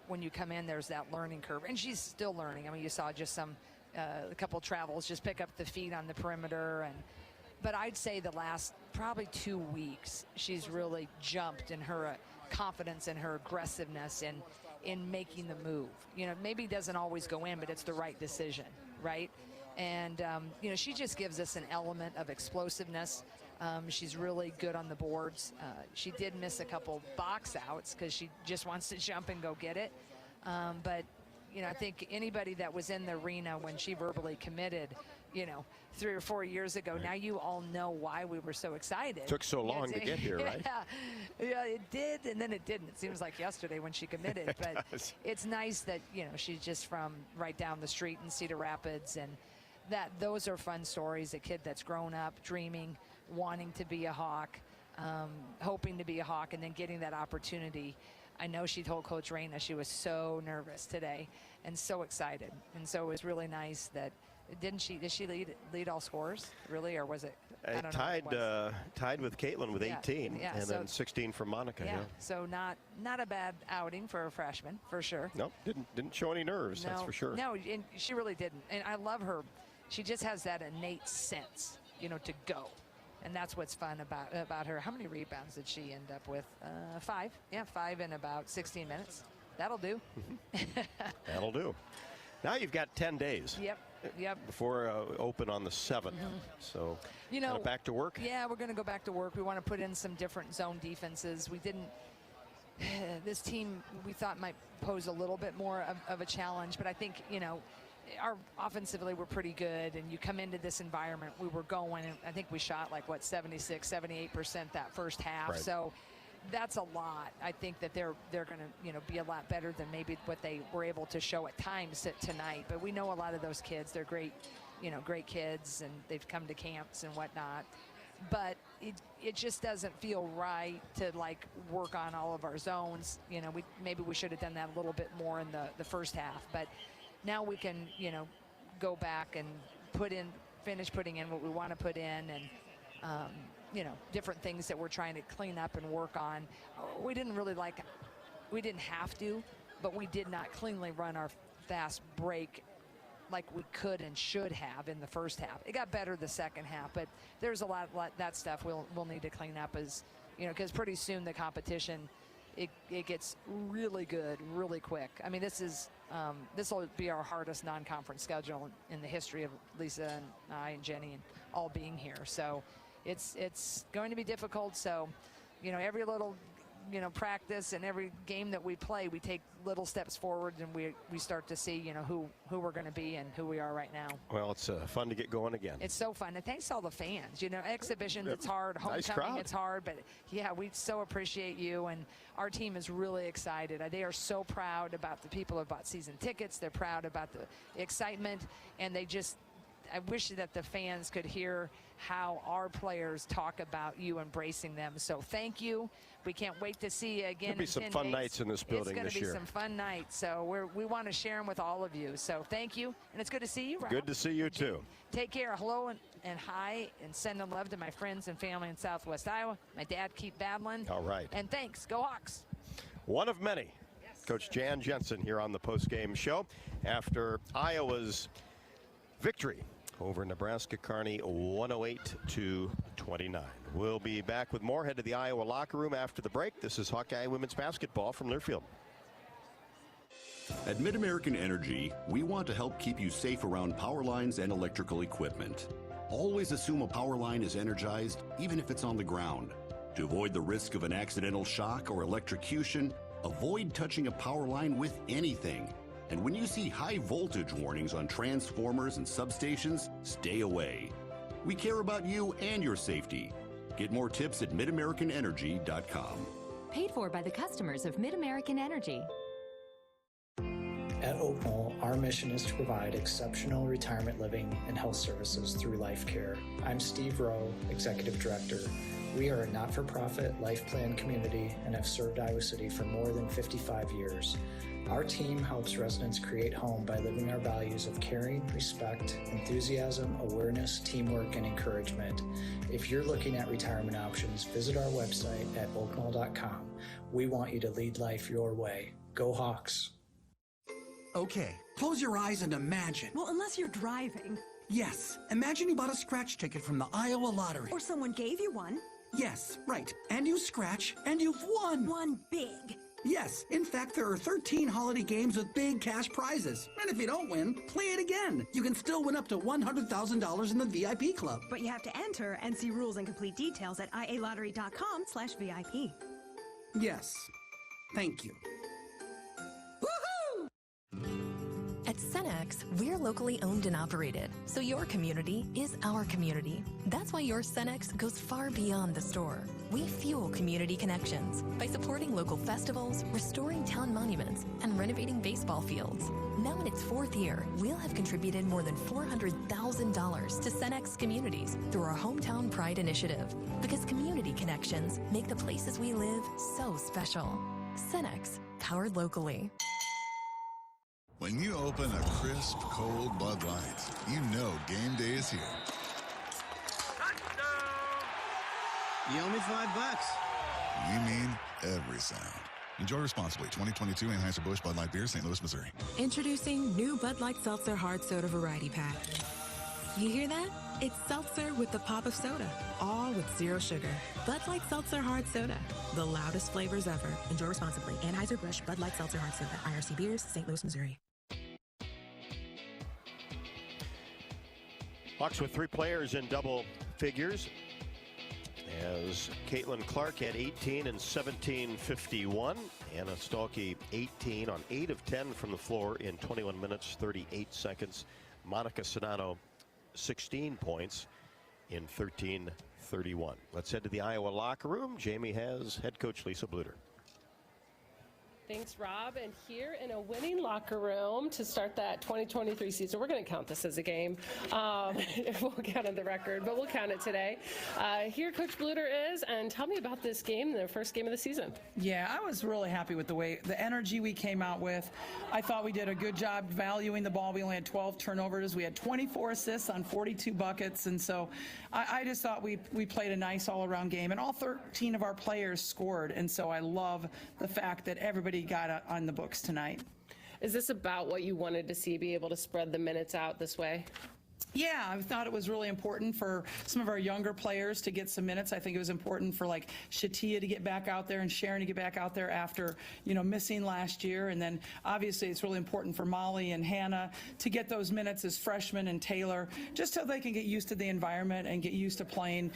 when you come in, there's that learning curve, and she's still learning. I mean, you saw just a couple travels, just pick up the feet on the perimeter, but I'd say the last probably 2 weeks, she's really jumped in her confidence and her aggressiveness in making the move. Maybe it doesn't always go in, but it's the right decision, right? And, she just gives us an element of explosiveness. She's really good on the boards. She did miss a couple box outs because she just wants to jump and go get it. But, I think anybody that was in the arena when she verbally committed 3 or 4 years ago. Right. Now you all know why we were so excited. Took so long to get here, right? Yeah, it did, and then it didn't. It seems like yesterday when she committed. But it's nice that, she's just from right down the street in Cedar Rapids, and that those are fun stories. A kid that's grown up dreaming, wanting to be a Hawk, hoping to be a Hawk, and then getting that opportunity. I know she told Coach Raina she was so nervous today and so excited. And so it was really nice that, did she lead all scores, really, or was it? I don't know. Tied with Caitlin with 18, and then 16 from Monica. Yeah, so not a bad outing for a freshman, for sure. Nope, didn't show any nerves, that's for sure. No, and she really didn't. And I love her. She just has that innate sense, to go. And that's what's fun about her. How many rebounds did she end up with? 5. Yeah, 5 in about 16 minutes. That'll do. That'll do. Now you've got 10 days. Yep. Before open on the 7th. So, back to work? Yeah, we're going to go back to work. We want to put in some different zone defenses. We didn't. This team we thought might pose a little bit more of a challenge, but I think, our offensively we're pretty good, and you come into this environment, we were going, and I think we shot 76, 78% that first half. Right. So that's a lot. I think that they're going to be a lot better than maybe what they were able to show at times tonight. But we know a lot of those kids. They're great, great kids, and they've come to camps and whatnot. But it just doesn't feel right to work on all of our zones. Maybe we should have done that a little bit more in the first half. But now we can, go back and finish putting in what we want to put in, and different things that we're trying to clean up and work on. We didn't have to, but we did not cleanly run our fast break like we could and should have in the first half. It got better the second half, but there's a lot that stuff we'll need to clean up, as because pretty soon the competition it gets really good really quick. I mean, this will be our hardest non-conference schedule in the history of Lisa and I and Jenny and all being here. So it's going to be difficult. So every little practice and every game that we play, we take little steps forward, and we start to see who we're going to be and who we are right now. Well, it's fun to get going again. It's so fun, and thanks to all the fans. Exhibitions, it's hard. Homecoming, it's hard, but yeah, we so appreciate you, and our team is really excited. They are so proud about the people who have bought season tickets. They're proud about the excitement, and I wish that the fans could hear how our players talk about you embracing them. So thank you. We can't wait to see you again. There'll be some fun nights in this building this year. It's going to be some fun nights. So we want to share them with all of you. So thank you, and it's good to see you, Ralph. Good to see you too. Take care. Hello and hi, and send them love to my friends and family in Southwest Iowa. My dad, keep battling. All right. And thanks. Go Hawks. One of many. Yes. Coach Jan Jensen here on the postgame show after Iowa's victory over Nebraska-Kearney 108-29. We'll be back with more. Head to the Iowa locker room after the break. This is Hawkeye women's basketball from Learfield. At Mid-American Energy, we want to help keep you safe around power lines and electrical equipment. Always assume a power line is energized, even if it's on the ground. To avoid the risk of an accidental shock or electrocution, avoid touching a power line with anything. And when you see high voltage warnings on transformers and substations, stay away. We care about you and your safety. Get more tips at midamericanenergy.com. Paid for by the customers of Mid-American Energy. At Oak Knoll, our mission is to provide exceptional retirement living and health services through life care. I'm Steve Rowe, Executive Director. We are a not-for-profit life plan community and have served Iowa City for more than 55 years. Our team helps residents create home by living our values of caring, respect, enthusiasm, awareness, teamwork, and encouragement. If you're looking at retirement options, visit our website at oakknoll.com. We want you to lead life your way. Go Hawks. Okay, close your eyes and imagine. Well, unless you're driving. Yes, imagine you bought a scratch ticket from the Iowa lottery. Or someone gave you one. Yes, right. And you scratch, and you've won. One big. Yes, in fact, there are 13 holiday games with big cash prizes. And if you don't win, play it again. You can still win up to $100,000 in the VIP club. But you have to enter and see rules and complete details at ialottery.com/VIP. Yes, thank you. At Cenex, Cenex, we're locally owned and operated, so your community is our community. That's why your Cenex goes far beyond the store. We fuel community connections by supporting local festivals, restoring town monuments, and renovating baseball fields. Now in its 4th year, we'll have contributed more than $400,000 to Cenex communities through our Hometown Pride initiative, because community connections make the places we live so special. Cenex, powered locally. When you open a crisp, cold Bud Light, you know game day is here. You owe me $5. We mean every sound. Enjoy responsibly. 2022 Anheuser-Busch Bud Light Beer, St. Louis, Missouri. Introducing new Bud Light Seltzer Hard Soda Variety Pack. You hear that? It's seltzer with the pop of soda, all with zero sugar. Bud Light Seltzer Hard Soda, the loudest flavors ever. Enjoy responsibly. Anheuser-Busch Bud Light Seltzer Hard Soda, IRC Beers, St. Louis, Missouri. Hawks with 3 players in double figures, as Caitlin Clark had 18 and 17:51. Anna Stolke 18 on 8 of 10 from the floor in 21 minutes 38 seconds. Monica Sonato 16 points in 13:31. Let's head to the Iowa locker room. Jamie has head coach Lisa Bluter. Thanks, Rob. And here in a winning locker room to start that 2023 season, we're going to count this as a game. We'll count on the record, but we'll count it today. Here Coach Bluter is, and tell me about this game, the first game of the season. Yeah, I was really happy with the energy we came out with. I thought we did a good job valuing the ball. We only had 12 turnovers. We had 24 assists on 42 buckets, and so I just thought we played a nice all-around game, and all 13 of our players scored, and so I love the fact that everybody got on the books tonight. Is this about what you wanted to see, be able to spread the minutes out this way? Yeah, I thought it was really important for some of our younger players to get some minutes. I think it was important for like Shatia to get back out there and Sharon to get back out there after, missing last year. And then obviously it's really important for Molly and Hannah to get those minutes as freshmen, and Taylor, just so they can get used to the environment and get used to playing,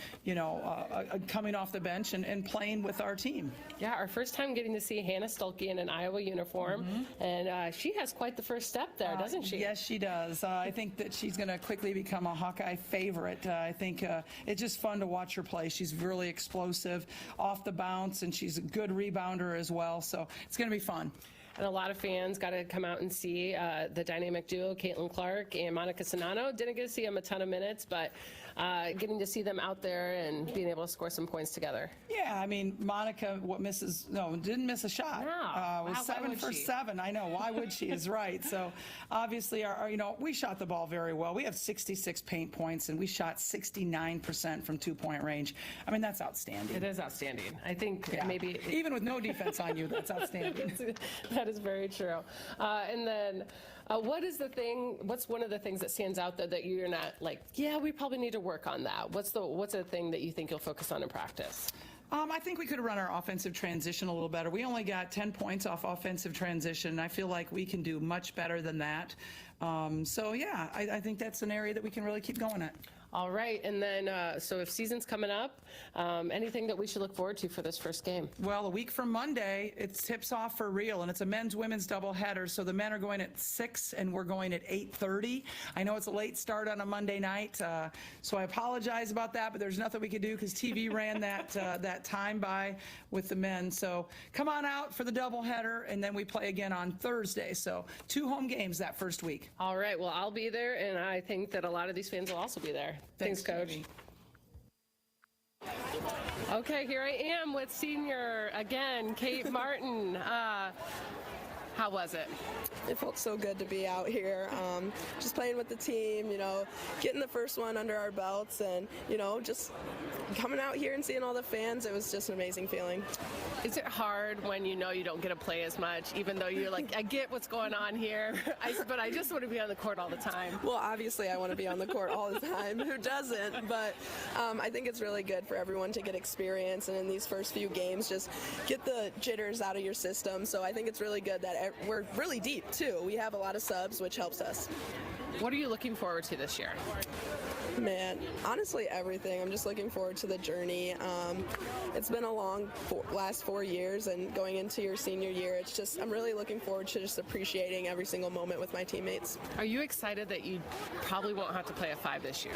coming off the bench and playing with our team. Yeah, our first time getting to see Hannah Stolke in an Iowa uniform. Mm-hmm. And she has quite the first step there, doesn't she? Yes, she does. I think that she's going to quickly become a Hawkeye favorite. I think it's just fun to watch her play. She's really explosive off the bounce, and she's a good rebounder as well. So it's going to be fun. And a lot of fans got to come out and see the dynamic duo, Caitlin Clark and Monica Sonato. Didn't get to see them a ton of minutes, but getting to see them out there and being able to score some points together. Yeah, I mean, Monica didn't miss a shot. No. Was 7 for 7. I know. Why would she? Is right. So obviously, we shot the ball very well. We have 66 paint points, and we shot 69% from 2-point range. I mean, that's outstanding. It is outstanding. I think maybe even with no defense on you, that's outstanding. That is very true. And then what's one of the things that stands out there that you're not like, yeah, we probably need to work on that? What's a thing that you think you'll focus on in practice? I think we could have run our offensive transition a little better. We only got 10 points off offensive transition. I feel like we can do much better than that. I think that's an area that we can really keep going at. All right, and then so if season's coming up, anything that we should look forward to for this first game? Well, a week from Monday, it tips off for real, and it's a men's-women's doubleheader. So the men are going at 6, and we're going at 8:30. I know it's a late start on a Monday night, so I apologize about that, but there's nothing we can do because TV ran that time by with the men. So come on out for the doubleheader, and then we play again on Thursday. So 2 home games that first week. All right, well, I'll be there, and I think that a lot of these fans will also be there. Thanks, Coach. Jamie. Okay, here I am with senior, again, Kate Martin. How was it? It felt so good to be out here, just playing with the team, getting the first one under our belts, and, just coming out here and seeing all the fans. It was just an amazing feeling. Is it hard when you don't get to play as much, even though you're like, I get what's going on here, but I just want to be on the court all the time? Well, obviously I want to be on the court all the time. Who doesn't? But I think it's really good for everyone to get experience, and in these first few games, just get the jitters out of your system. So I think it's really good that we're really deep, too. We have a lot of subs, which helps us. What are you looking forward to this year? Man, honestly, everything. I'm just looking forward to the journey. It's been a long last 4 years, and going into your senior year, it's just, I'm really looking forward to just appreciating every single moment with my teammates. Are you excited that you probably won't have to play a 5 this year?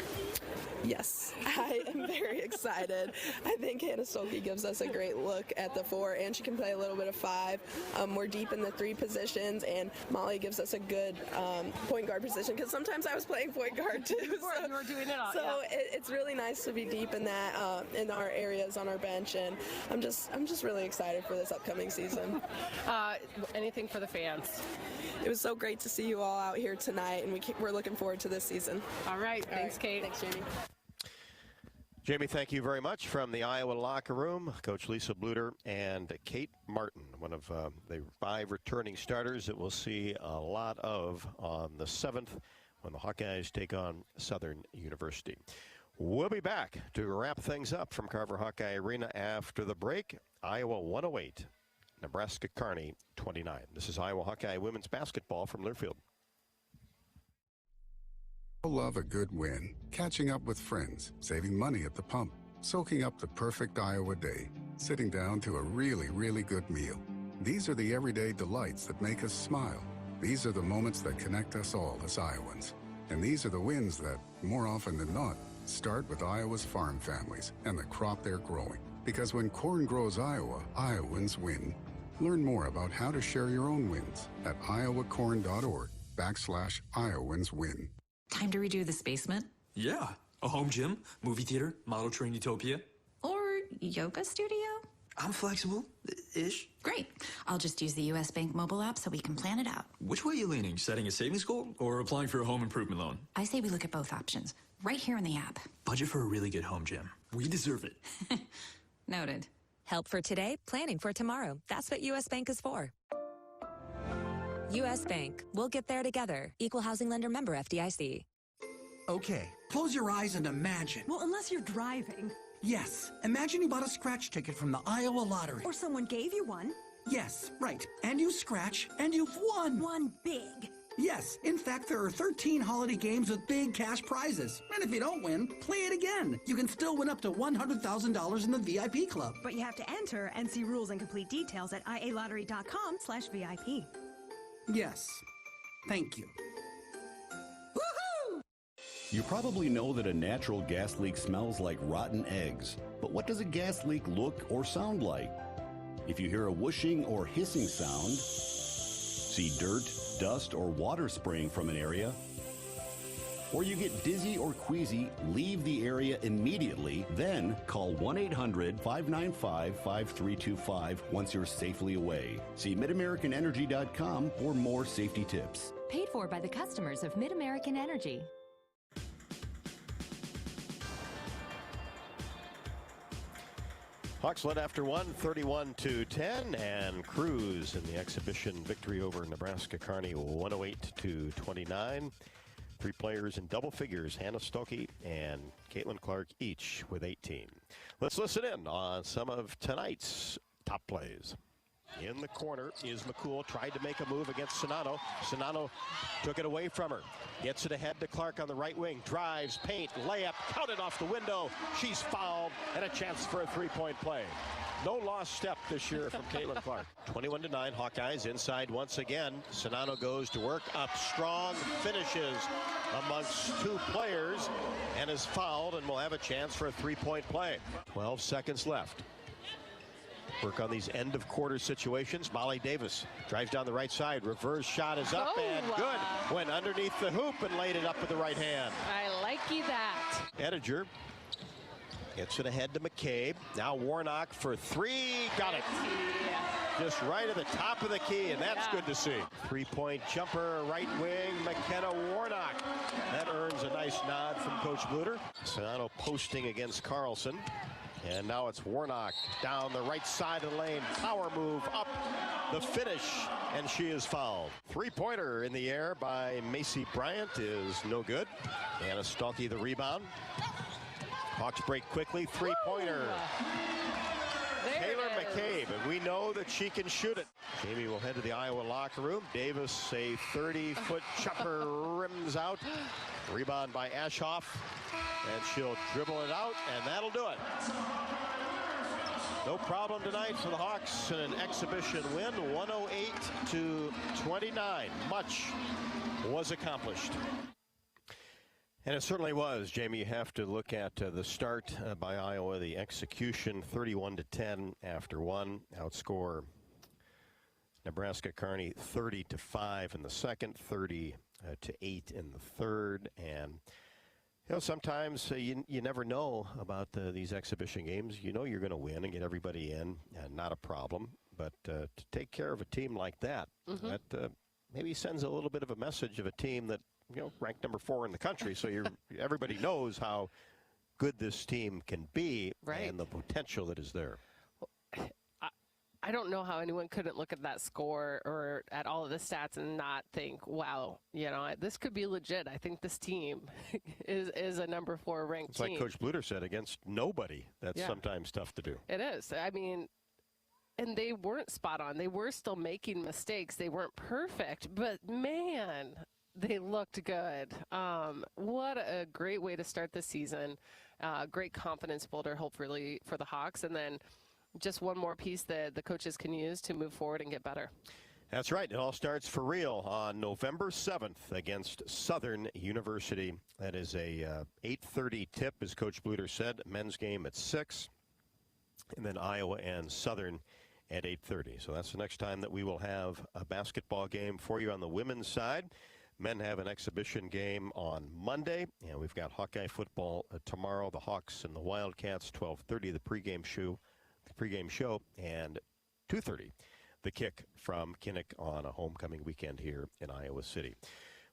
Yes, I am very excited. I think Hannah Stolke gives us a great look at the 4, and she can play a little bit of 5. We're deep in the 3 positions, and Molly gives us a good point guard position, because sometimes I was playing point guard too. You were doing it all. So it's really nice to be deep in that, in our areas on our bench, and I'm just really excited for this upcoming season. Anything for the fans? It was so great to see you all out here tonight, and we're looking forward to this season. All right. Thanks, Kate. Thanks, Jamie. Jamie, thank you very much. From the Iowa locker room, Coach Lisa Bluter and Kate Martin, one of the 5 returning starters that we'll see a lot of on the 7th when the Hawkeyes take on Southern University. We'll be back to wrap things up from Carver Hawkeye Arena after the break. Iowa 108, Nebraska-Kearney 29. This is Iowa Hawkeye women's basketball from Learfield. Love a good win, catching up with friends, saving money at the pump, soaking up the perfect Iowa day, sitting down to a really, really good meal. These are the everyday delights that make us smile. These are the moments that connect us all as Iowans. And these are the wins that, more often than not, start with Iowa's farm families and the crop they're growing. Because when corn grows Iowa, Iowans win. Learn more about how to share your own wins at iowacorn.org/IowansWin. Time to redo this basement? Yeah, a home gym, movie theater, model train utopia. Or yoga studio? I'm flexible-ish. Great. I'll just use the U.S. Bank mobile app so we can plan it out. Which way are you leaning? Setting a savings goal or applying for a home improvement loan? I say we look at both options, right here in the app. Budget for a really good home gym. We deserve it. Noted. Help for today, planning for tomorrow. That's what U.S. Bank is for. U.S. Bank. We'll get there together. Equal housing lender member FDIC. Okay, close your eyes and imagine. Well, unless you're driving. Yes, imagine you bought a scratch ticket from the Iowa lottery. Or someone gave you one. Yes, right. And you scratch, and you've won. One big. Yes, in fact, there are 13 holiday games with big cash prizes. And if you don't win, play it again. You can still win up to $100,000 in the VIP club. But you have to enter and see rules and complete details at ialottery.com/VIP. Yes. Thank you. You probably know that a natural gas leak smells like rotten eggs. But what does a gas leak look or sound like? If you hear a whooshing or hissing sound, see dirt, dust, or water spraying from an area, or you get dizzy or queasy, leave the area immediately, then call 1-800-595-5325 once you're safely away. See MidAmericanEnergy.com for more safety tips. Paid for by the customers of Mid-American Energy. Hawks led after one, 31-10, and cruise in the exhibition victory over Nebraska-Kearney, 108-29. 3 players in double figures, Hannah Stolke and Caitlin Clark, each with 18. Let's listen in on some of tonight's top plays. In the corner is McCool, tried to make a move against Sonano. Sonano took it away from her. Gets it ahead to Clark on the right wing. Drives, paint, layup, counted off the window. She's fouled, and a chance for a 3-point play. No lost step this year from Caitlin Clark. 21-9, Hawkeyes inside once again. Sonano goes to work, up strong, finishes amongst 2 players, and is fouled, and will have a chance for a 3-point play. 12 seconds left. Work on these end of quarter situations. Molly Davis drives down the right side. Reverse shot is up and good. Went underneath the hoop and laid it up with the right hand. I like that. Ettinger gets it ahead to McCabe. Now Warnock for 3. Got it. Just right at the top of the key, and that's good to see. 3-point jumper, right wing, McKenna Warnock. That earns a nice nod from Coach Bluter. Sonano posting against Carlson. And now it's Warnock down the right side of the lane. Power move up the finish, and she is fouled. 3-pointer in the air by Macy Bryant is no good. Hannah Stolke the rebound. Hawks break quickly. 3-pointer. Taylor McCabe, and we know that she can shoot it. Jamie will head to the Iowa locker room. Davis, a 30-foot chopper, rims out. Rebound by Ashoff, and she'll dribble it out, and that'll do it. No problem tonight for the Hawks in an exhibition win, 108-29. Much was accomplished. And it certainly was, Jamie. You have to look at the start by Iowa, the execution, 31-10 after one. Outscore Nebraska-Kearney 30-5 in the second, 30-8 in the third. And you know, sometimes you never know about these exhibition games. You know you're going to win and get everybody in, not a problem. But to take care of a team like that, that maybe sends a little bit of a message of a team that, you know, ranked number 4 in the country. So everybody knows how good this team can be and the potential that is there. I don't know how anyone couldn't look at that score or at all of the stats and not think, wow, you know, this could be legit. I think this team is a number 4 ranked team. It's like Coach Bluter said, against nobody. That's sometimes tough to do. It is. I mean, and they weren't spot on. They were still making mistakes. They weren't perfect, but man, they looked good. What a great way to start the season. Great confidence builder, hopefully, for the Hawks. And then just one more piece that the coaches can use to move forward and get better. That's right. It all starts for real on November 7th against Southern University. That is a 8:30 tip, as Coach Bluter said. Men's game at 6. And then Iowa and Southern at 8:30. So that's the next time that we will have a basketball game for you on the women's side. Men have an exhibition game on Monday, and we've got Hawkeye football tomorrow. The Hawks and the Wildcats, 12:30, the pregame show, and 2:30, the kick from Kinnick on a homecoming weekend here in Iowa City.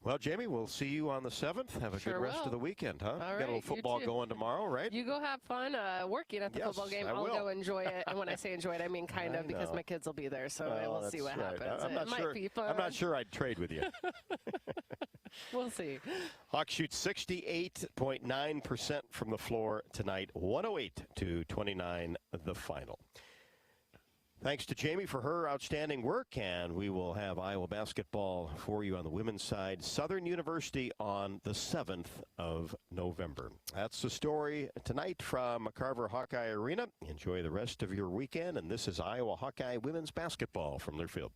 Well, Jamie, we'll see you on the 7th. Have a good rest of the weekend, huh? All Got right, a little football going tomorrow, right? You go have fun working at the football game. I'll go enjoy it. And when I say enjoy it, I mean kind of, because my kids will be there, so we'll see what happens. It might be fun. I'm not sure I'd trade with you. We'll see. Hawks shoot 68.9% from the floor tonight, 108-29 the final. Thanks to Jamie for her outstanding work, and we will have Iowa basketball for you on the women's side. Southern University on the 7th of November. That's the story tonight from Carver Hawkeye Arena. Enjoy the rest of your weekend, and this is Iowa Hawkeye women's basketball from Learfield.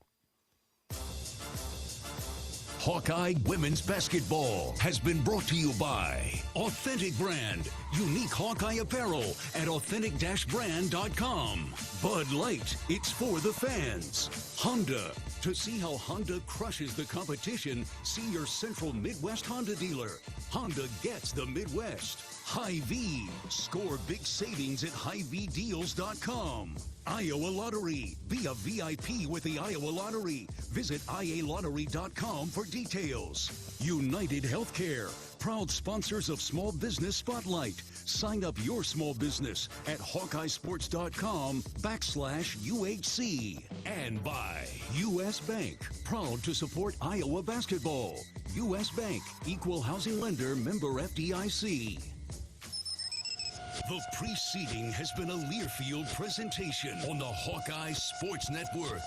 Hawkeye Women's Basketball has been brought to you by Authentic Brand. Unique Hawkeye apparel at authentic-brand.com. Bud Light, it's for the fans. Honda. To see how Honda crushes the competition, see your Central Midwest Honda dealer. Honda gets the Midwest. Hy-Vee. Score big savings at HyVeeDeals.com. Iowa Lottery. Be a VIP with the Iowa Lottery. Visit IALottery.com for details. United Healthcare. Proud sponsors of Small Business Spotlight. Sign up your small business at HawkeyeSports.com/UHC. And by U.S. Bank. Proud to support Iowa basketball. U.S. Bank. Equal housing lender, member FDIC. The preceding has been a Learfield presentation on the Hawkeye Sports Network.